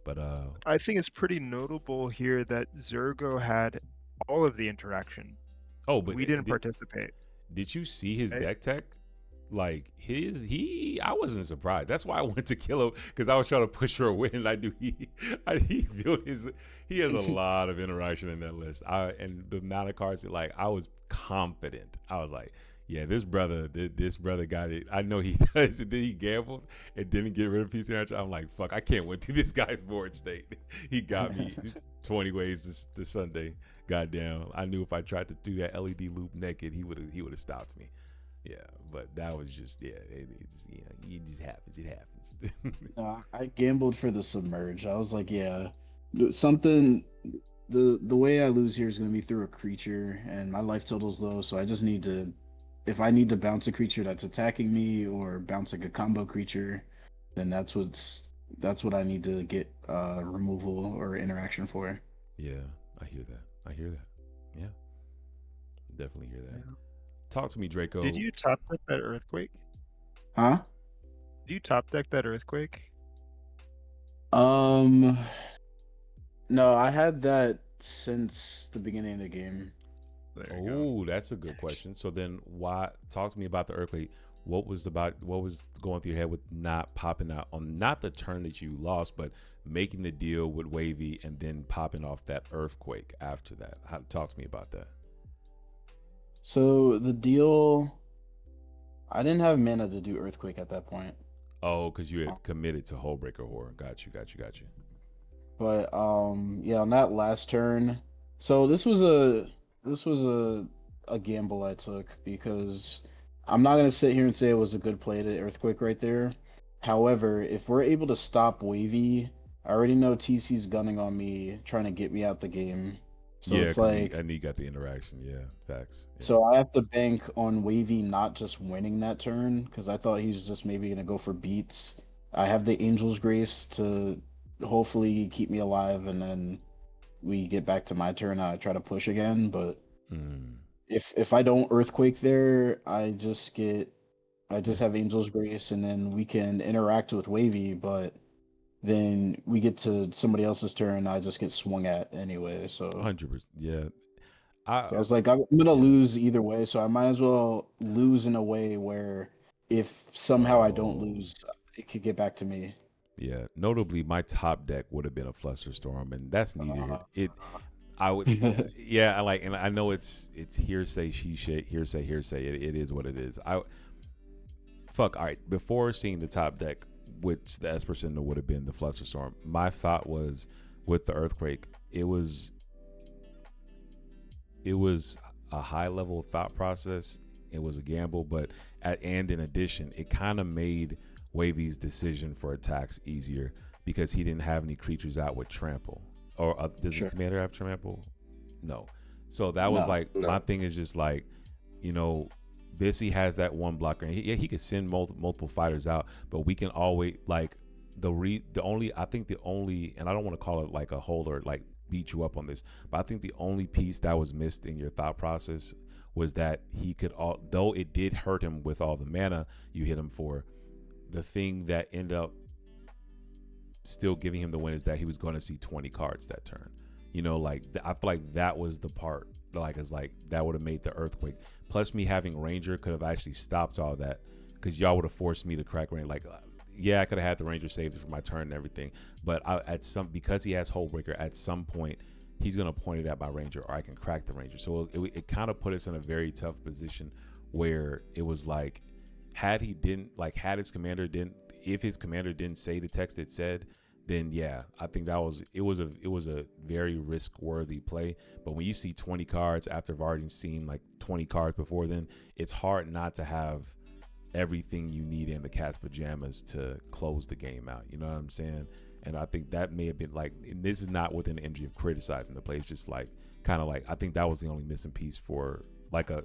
But I think it's pretty notable here that Zurgo had all of the interaction. but we didn't participate. Did you see his Right? deck tech? Like I wasn't surprised. That's why I wanted to kill him, because I was trying to push for a win. I do he built he has a lot of interaction in that list. And the amount of cards that, like, I was confident. I was like, yeah, this brother got it. I know he does. And then he gambled and didn't get rid of piece of interaction. I'm like, fuck, I can't win through this guy's board state. He got me 20 ways this Sunday. Goddamn, I knew if I tried to do that LED loop naked, he would have stopped me. Yeah, but that was just it just happens. It happens. I gambled for the submerge. I was like, yeah, something. The way I lose here is going to be through a creature, and my life total's low, so I just need to. If I need to bounce a creature that's attacking me or bounce like a combo creature, then that's what I need to get removal or interaction for. Yeah, I hear that. Yeah, definitely hear that. Yeah. Talk to me, Draco. Did you top deck that Earthquake? Huh? Did you top deck that Earthquake? No, I had that since the beginning of the game. Oh, that's a good question. So then why talk to me about the Earthquake? What was going through your head with not popping out on not the turn that you lost, but making the deal with Wavy and then popping off that Earthquake after that? Talk to me about that. So the deal, I didn't have mana to do Earthquake at that point. Oh, because you had committed to Hullbreaker Horror. Got you. But yeah, on that last turn, so this was a gamble I took, because I'm not gonna sit here and say it was a good play to Earthquake right there. However, if we're able to stop Wavy, I already know TC's gunning on me, trying to get me out the game. So yeah, it's like, I knew you got the interaction. Yeah, facts. Yeah. So I have to bank on Wavy not just winning that turn, because I thought he was just maybe gonna go for beats. I have the Angel's Grace to hopefully keep me alive, and then we get back to my turn. I try to push again, but if I don't Earthquake there, I just have Angel's Grace, and then we can interact with Wavy, but then we get to somebody else's turn, I just get swung at anyway. So 100%. Yeah. So I was like, I'm gonna lose either way, so I might as well lose in a way where if somehow I don't lose, it could get back to me. Yeah. Notably, my top deck would have been a Flusterstorm, and that's neither. I would. Yeah. And I know it's hearsay, hearsay. It is what it is. All right. Before seeing the top deck, which the Esper Sentinel would have been the Flusterstorm, my thought was with the Earthquake, it was a high level thought process. It was a gamble, but and in addition, it kind of made Wavy's decision for attacks easier, because he didn't have any creatures out with trample. Or does his commander have trample? No. So that was my thing is just like, Bissy has that one blocker, and he could send multiple fighters out, but we can always like the only, and I don't want to call it like a hold or like beat you up on this, but I think the only piece that was missed in your thought process was that he could, though it did hurt him with all the mana you hit him for, the thing that ended up still giving him the win is that he was going to see 20 cards that turn. I feel like that was the part, that would have made the Earthquake. Plus me having Ranger could have actually stopped all that, because y'all would have forced me to crack Ranger. I could have had the Ranger saved for my turn and everything, but because he has Hullbreaker, at some point he's gonna point it at my Ranger, or I can crack the Ranger. So it kind of put us in a very tough position, where it was like, if his commander didn't say the text it said, then yeah, I think it was a very risk worthy play. But when you see 20 cards after I've already seen like 20 cards before then, it's hard not to have everything you need in the cat's pajamas to close the game out. You know what I'm saying? And I think that may have been and this is not within the energy of criticizing the play. It's just I think that was the only missing piece for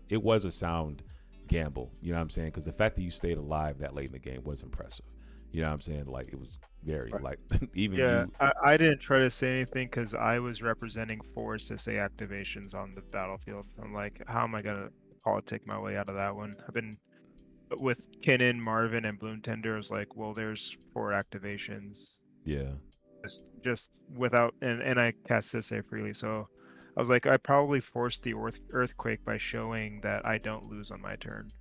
it was a sound gamble. You know what I'm saying? Because the fact that you stayed alive that late in the game was impressive. You know what I'm saying? Like it was very like even Yeah, you. I didn't try to say anything because I was representing 4 Sisay activations on the battlefield. I'm like, how am I gonna politic my way out of that one? I've been with Kinnan, Marvin, and Bloom Tender. I was like, well, there's 4 activations. Yeah. Just without, and I cast Sisay freely, so I was like, I probably forced the earthquake by showing that I don't lose on my turn.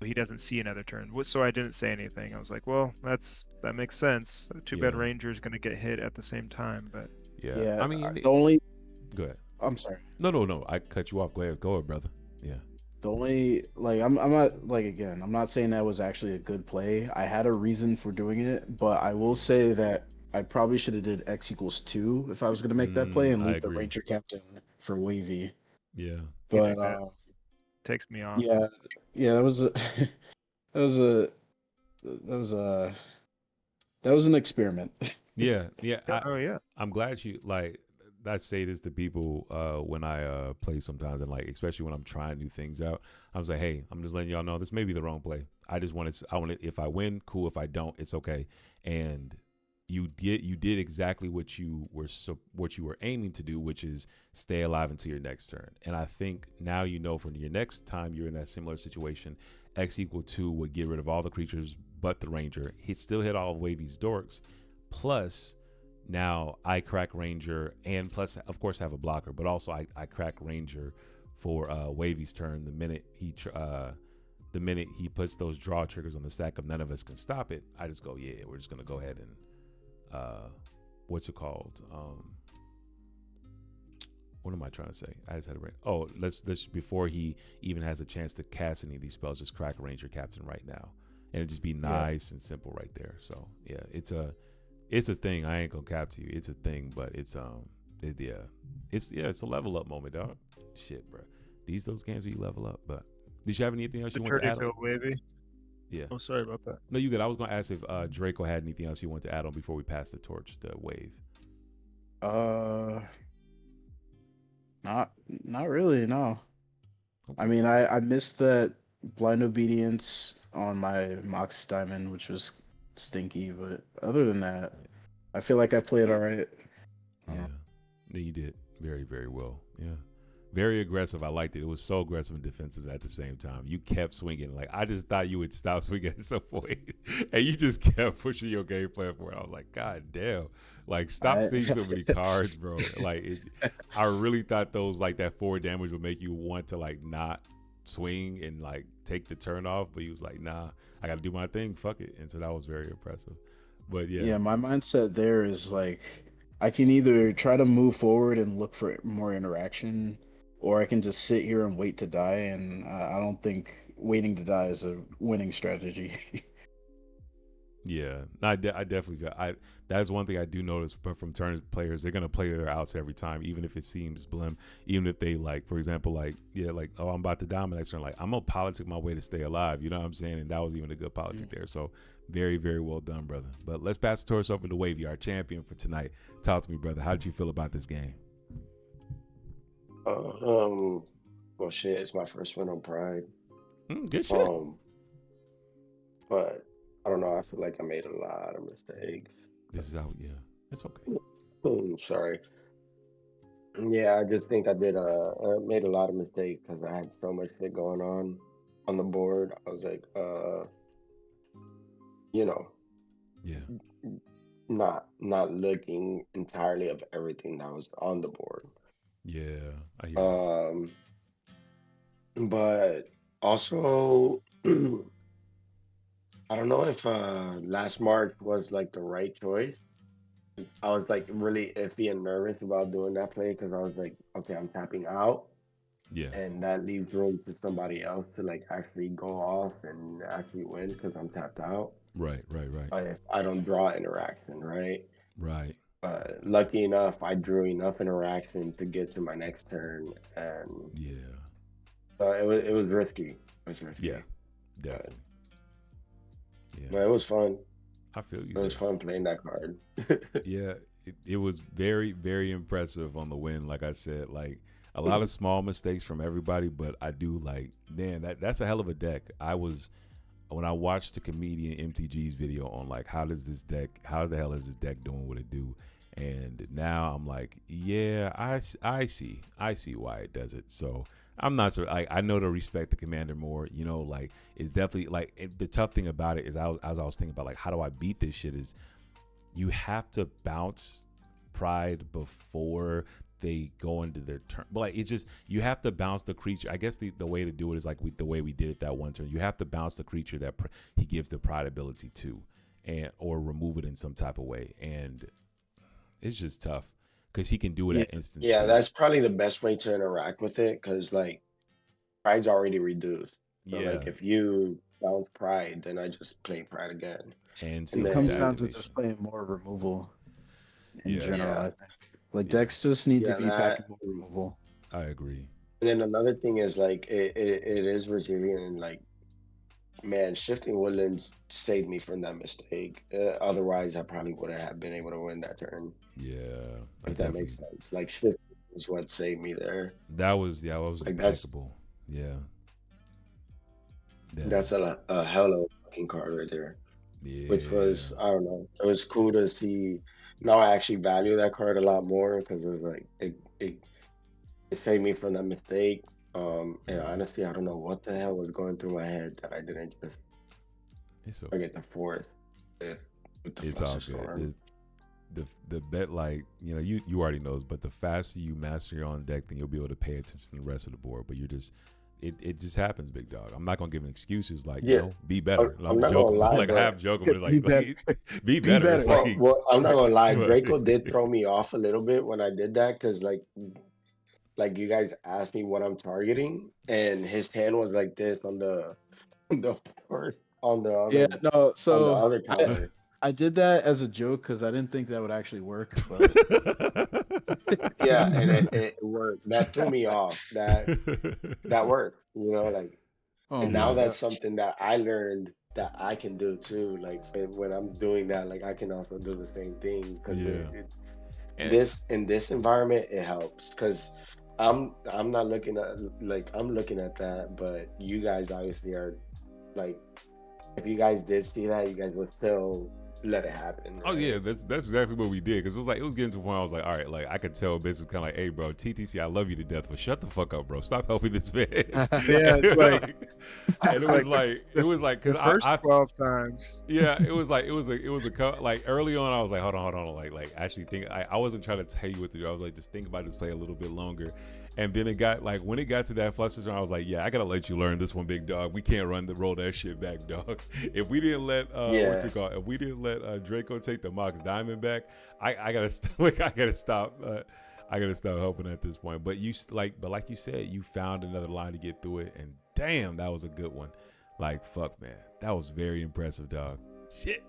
He doesn't see another turn, so I didn't say anything. I was like, well, that makes sense. Too bad Yeah. Ranger is going to get hit at the same time, but Yeah. I mean, the only. go ahead. I'm sorry. No. I cut you off. Go ahead, brother. Yeah. The only like I'm not like again, I'm not saying that was actually a good play. I had a reason for doing it, but I will say that I probably should have did X=2 if I was gonna make that play and I leave the agree. Ranger captain for Wavy. Yeah. But that takes me off. yeah, that was a that was a that was a that was an experiment. Yeah. Oh yeah. I'm glad you like. I say this to people when I play sometimes, and like especially when I'm trying new things out. I was like, hey, I'm just letting y'all know this may be the wrong play. I want it. If I win, cool. If I don't, it's okay. And you did exactly what you were aiming to do, which is stay alive until your next turn. And I think now you know for your next time you're in that similar situation, X=2 would get rid of all the creatures but the Ranger. He'd still hit all of Wavy's dorks, plus. Now I crack Ranger and plus of course have a blocker, but also I crack Ranger for Wavy's turn. The minute he puts those draw triggers on the stack of none of us can stop it, I just go, yeah, we're just gonna go ahead and what's it called? What am I trying to say? I just had a oh, let's before he even has a chance to cast any of these spells, just crack Ranger Captain right now. And it'd just be nice and simple right there. So yeah, it's a thing. I ain't gonna cap to you. It's a thing, but it's a level up moment, dog. Shit, bro. Those games where you level up. But did you have anything else you want to add on? Wavy. Yeah. Oh, sorry about that. No, you good. I was gonna ask if Draco had anything else you wanted to add on before we pass the torch to Wave. Not really. No. I mean, I missed that blind obedience on my Mox Diamond, which was stinky, but other than that, I feel like I played all right. Yeah, you did very, very well. Yeah, very aggressive. I liked it. It was so aggressive and defensive at the same time. You kept swinging. Like I just thought you would stop swinging at some point, and you just kept pushing your game plan forward. I was like, God damn! Like stop seeing so many cards, bro. Like I really thought those like that 4 damage would make you want to like not swing and like take the turn off, but he was like, nah, I gotta do my thing, fuck it. And so that was very impressive. But yeah, my mindset there is like I can either try to move forward and look for more interaction, or I can just sit here and wait to die, and I don't think waiting to die is a winning strategy. yeah, no, I definitely that's one thing I do notice from turn players. They're gonna play their outs every time, even if it seems blim, even if they like, for example, like oh, I'm about to die my next turn, like I'm gonna politic my way to stay alive, you know what I'm saying? And that was even a good politic there. So very, very well done, brother. But let's pass the torch over to Wavy, our champion for tonight. Talk to me, brother. How did you feel about this game? Well, shit, it's my first win on Pride. Good shit. But I don't know. I feel like I made a lot of mistakes. This is how, yeah, it's okay. Sorry. Yeah, I just think I made a lot of mistakes because I had so much shit going on the board. I was like, yeah, not looking entirely of everything that was on the board. Yeah, I hear you. But also, I don't know if last March was like the right choice. I was like really iffy and nervous about doing that play because I was like, okay, I'm tapping out. Yeah. And that leaves room for somebody else to like actually go off and actually win because I'm tapped out. Right. If I don't draw interaction, right? Right. Lucky enough, I drew enough interaction to get to my next turn, and it was risky. It was risky. Yeah, definitely. But it was fun. I feel you. It was fun playing that card. Yeah, it was very, very impressive on the win. Like I said, like a lot of small mistakes from everybody, but I do like, man, that's a hell of a deck. I was when I watched the comedian MTG's video on like how the hell is this deck doing what it do, and now I'm like, yeah, I see why it does it. So I'm not so I know to respect the commander more. You know, like it's definitely like the tough thing about it is as I was thinking about like how do I beat this shit is you have to bounce Pride before they go into their turn. But like it's just you have to bounce the creature. I guess the way to do it is like the way we did it that one turn. You have to bounce the creature that he gives the Pride ability to, and or remove it in some type of way. And it's just tough because he can do it at instant Yeah, speed. that's probably the best way to interact with it because like Pride's already reduced. So Yeah. like if you bounce Pride, then I just play Pride again. And It comes down to just playing more removal in general, I think. Like decks just need to be packing more removal. I agree. And then another thing is like it is resilient and like man, shifting woodlands saved me from that mistake. Otherwise, I probably wouldn't have been able to win that turn. Yeah, if that makes sense. Like shifting is what saved me there. That was like impeccable. Yeah. That's a hell of a fucking card right there. Yeah. Which was I don't know. It was cool to see. Now I actually value that card a lot more because it was like it saved me from that mistake. And honestly, I don't know what the hell was going through my head that I didn't just forget the fourth with the Fluster Storm. The bet, like you already knows, but the faster you master your own deck, then you'll be able to pay attention to the rest of the board. But you're just it just happens, big dog. I'm not gonna give excuses like be better. I'm not gonna lie, like half joking, but it's be better. Be better. It's like, well, I'm not gonna lie, Draco did throw me off a little bit when I did that because like you guys asked me what I'm targeting, and his hand was like this on the first on the other, so on the other counter. I did that as a joke because I didn't think that would actually work. But yeah, and it worked. That threw me off. That worked. Like, and now that's something that I learned that I can do too. Like when I'm doing that, like I can also do the same thing because in this environment it helps because I'm not looking at I'm looking at that, but you guys obviously are like if you guys did see that, you guys would still let it happen. Right? Oh yeah, that's exactly what we did because it was getting to a point I was like, all right, like I could tell business kind of like, hey bro, TTC, I love you to death, but shut the fuck up, bro. Stop helping this man. Yeah, it's like, and it was like because the first 12 times. Yeah, it was like like early on I was like, hold on, like actually think I wasn't trying to tell you what to do. I was like, just think about this play a little bit longer. And then it got like when it got to that fluster zone, I was like, yeah, I gotta let you learn this one, big dog. We can't roll that shit back, dog. If we didn't let if we didn't let Draco take the Mox Diamond back, I gotta stop helping at this point. But like you said, you found another line to get through it, and damn, that was a good one. Like fuck, man, that was very impressive, dog. Shit.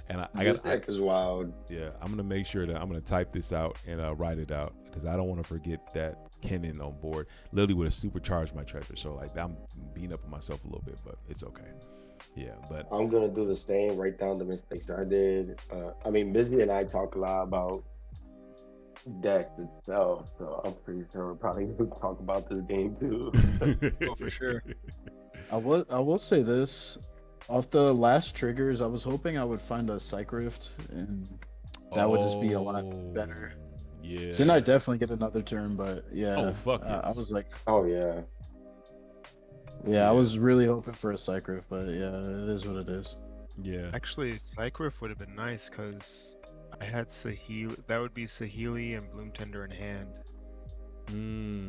And this deck is wild. Yeah, I'm gonna make sure that I'm gonna type this out and write it out because I don't want to forget that Kennen on board literally would have supercharged my treasure. So like I'm beating up on myself a little bit, but it's okay. Yeah, but I'm gonna do the same. Write down the mistakes I did. I mean, Busy and I talk a lot about decks itself, so I'm pretty sure we're probably gonna talk about this game too. Oh, for sure. I will say this. Off the last triggers, I was hoping I would find a Psych Rift, and that would just be a lot better. Yeah. So then I definitely get another turn, but yeah. Oh fuck yes. I was like, oh yeah. Yeah, I was really hoping for a Psych Rift, but yeah, it is what it is. Yeah. Actually, Psych Rift would have been nice because I had Sahili. That would be Sahili and Bloom Tender in hand.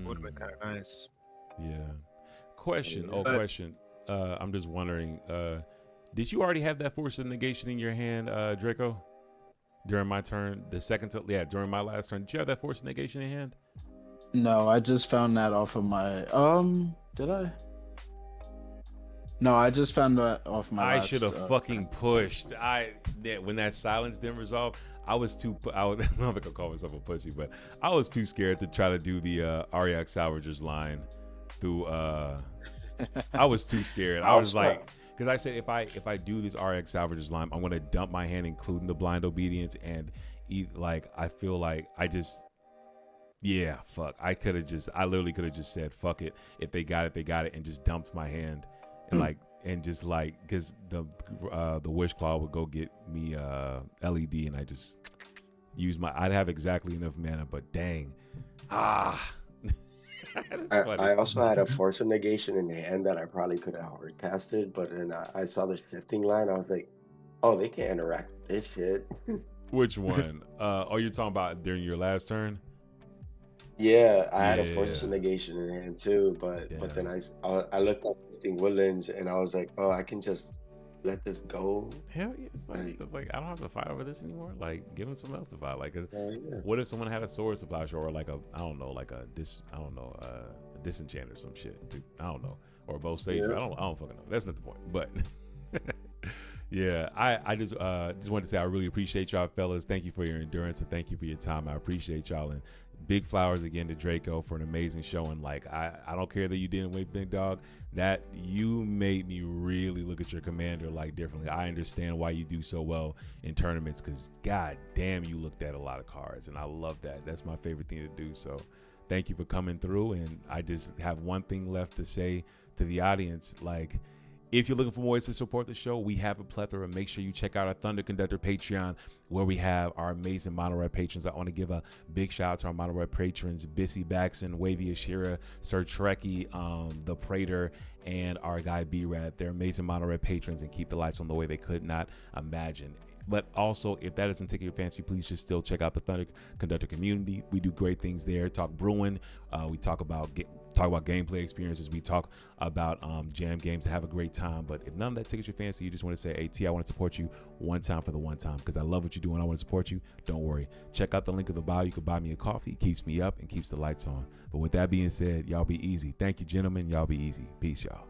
Would have been kind of nice. Yeah. Question. I'm just wondering, did you already have that Force of Negation in your hand, Draco? During my turn, during my last turn, did you have that Force of Negation in hand? No, I just found that off of my did I? No, I just found that off my I should have fucking pushed. When that silence didn't resolve, I'm not gonna call myself a pussy, but I was too scared to try to do the Ariak Salvagers line through I was too scared. I was like, because I said if I do this RX Salvagers line, I'm gonna dump my hand, including the Blind Obedience, and I feel like fuck. I literally could have just said fuck it. If they got it, they got it, and just dumped my hand, and and just like, because the wish claw would go get me LED, and I just use I'd have exactly enough mana, but dang, I also had a force of negation in the hand that I probably could have hard casted, but then I saw the shifting line. I was like, oh, they can't interact with this shit. Which one? You're talking about during your last turn? Yeah, I had a force of negation in hand too, but then I looked at shifting woodlands and I was like, oh, I can just let this go. Hell yeah! It's like I don't have to fight over this anymore. Like, give him something else to fight. Like, what if someone had a sword supply shop, or like a disenchant or some shit? Dude, I don't know, or both stages. I don't fucking know. That's not the point. But yeah, I just wanted to say I really appreciate y'all, fellas. Thank you for your endurance and thank you for your time. I appreciate y'all, and big flowers again to Draco for an amazing showing. Like, I don't care that you didn't win, big dog. That you made me really look at your commander like differently. I understand why you do so well in tournaments, because god damn, you looked at a lot of cards, and I love that. That's my favorite thing to do. So thank you for coming through, and I just have one thing left to say to the audience. Like, if you're looking for more ways to support the show, we have a plethora. Make sure you check out our ThunderConductor Patreon, where we have our amazing Monored patrons. I want to give a big shout out to our Monored patrons, Bissy Baxon, Wavy Ashira, Sir Trekkie, The Prater, and our guy B-Rad. They're amazing Monored patrons and keep the lights on the way they could not imagine. But also, if that doesn't take your fancy, please just still check out the ThunderConductor Community. We do great things there. Talk brewing. We talk about gameplay experiences. We talk about jam games to have a great time. But if none of that tickles your fancy, you just want to say, hey, T, I want to support you one time for the one time, because I love what you do and I want to support you. Don't worry. Check out the link in the bio. You can buy me a coffee. It keeps me up and keeps the lights on. But with that being said, y'all be easy. Thank you, gentlemen. Y'all be easy. Peace, y'all.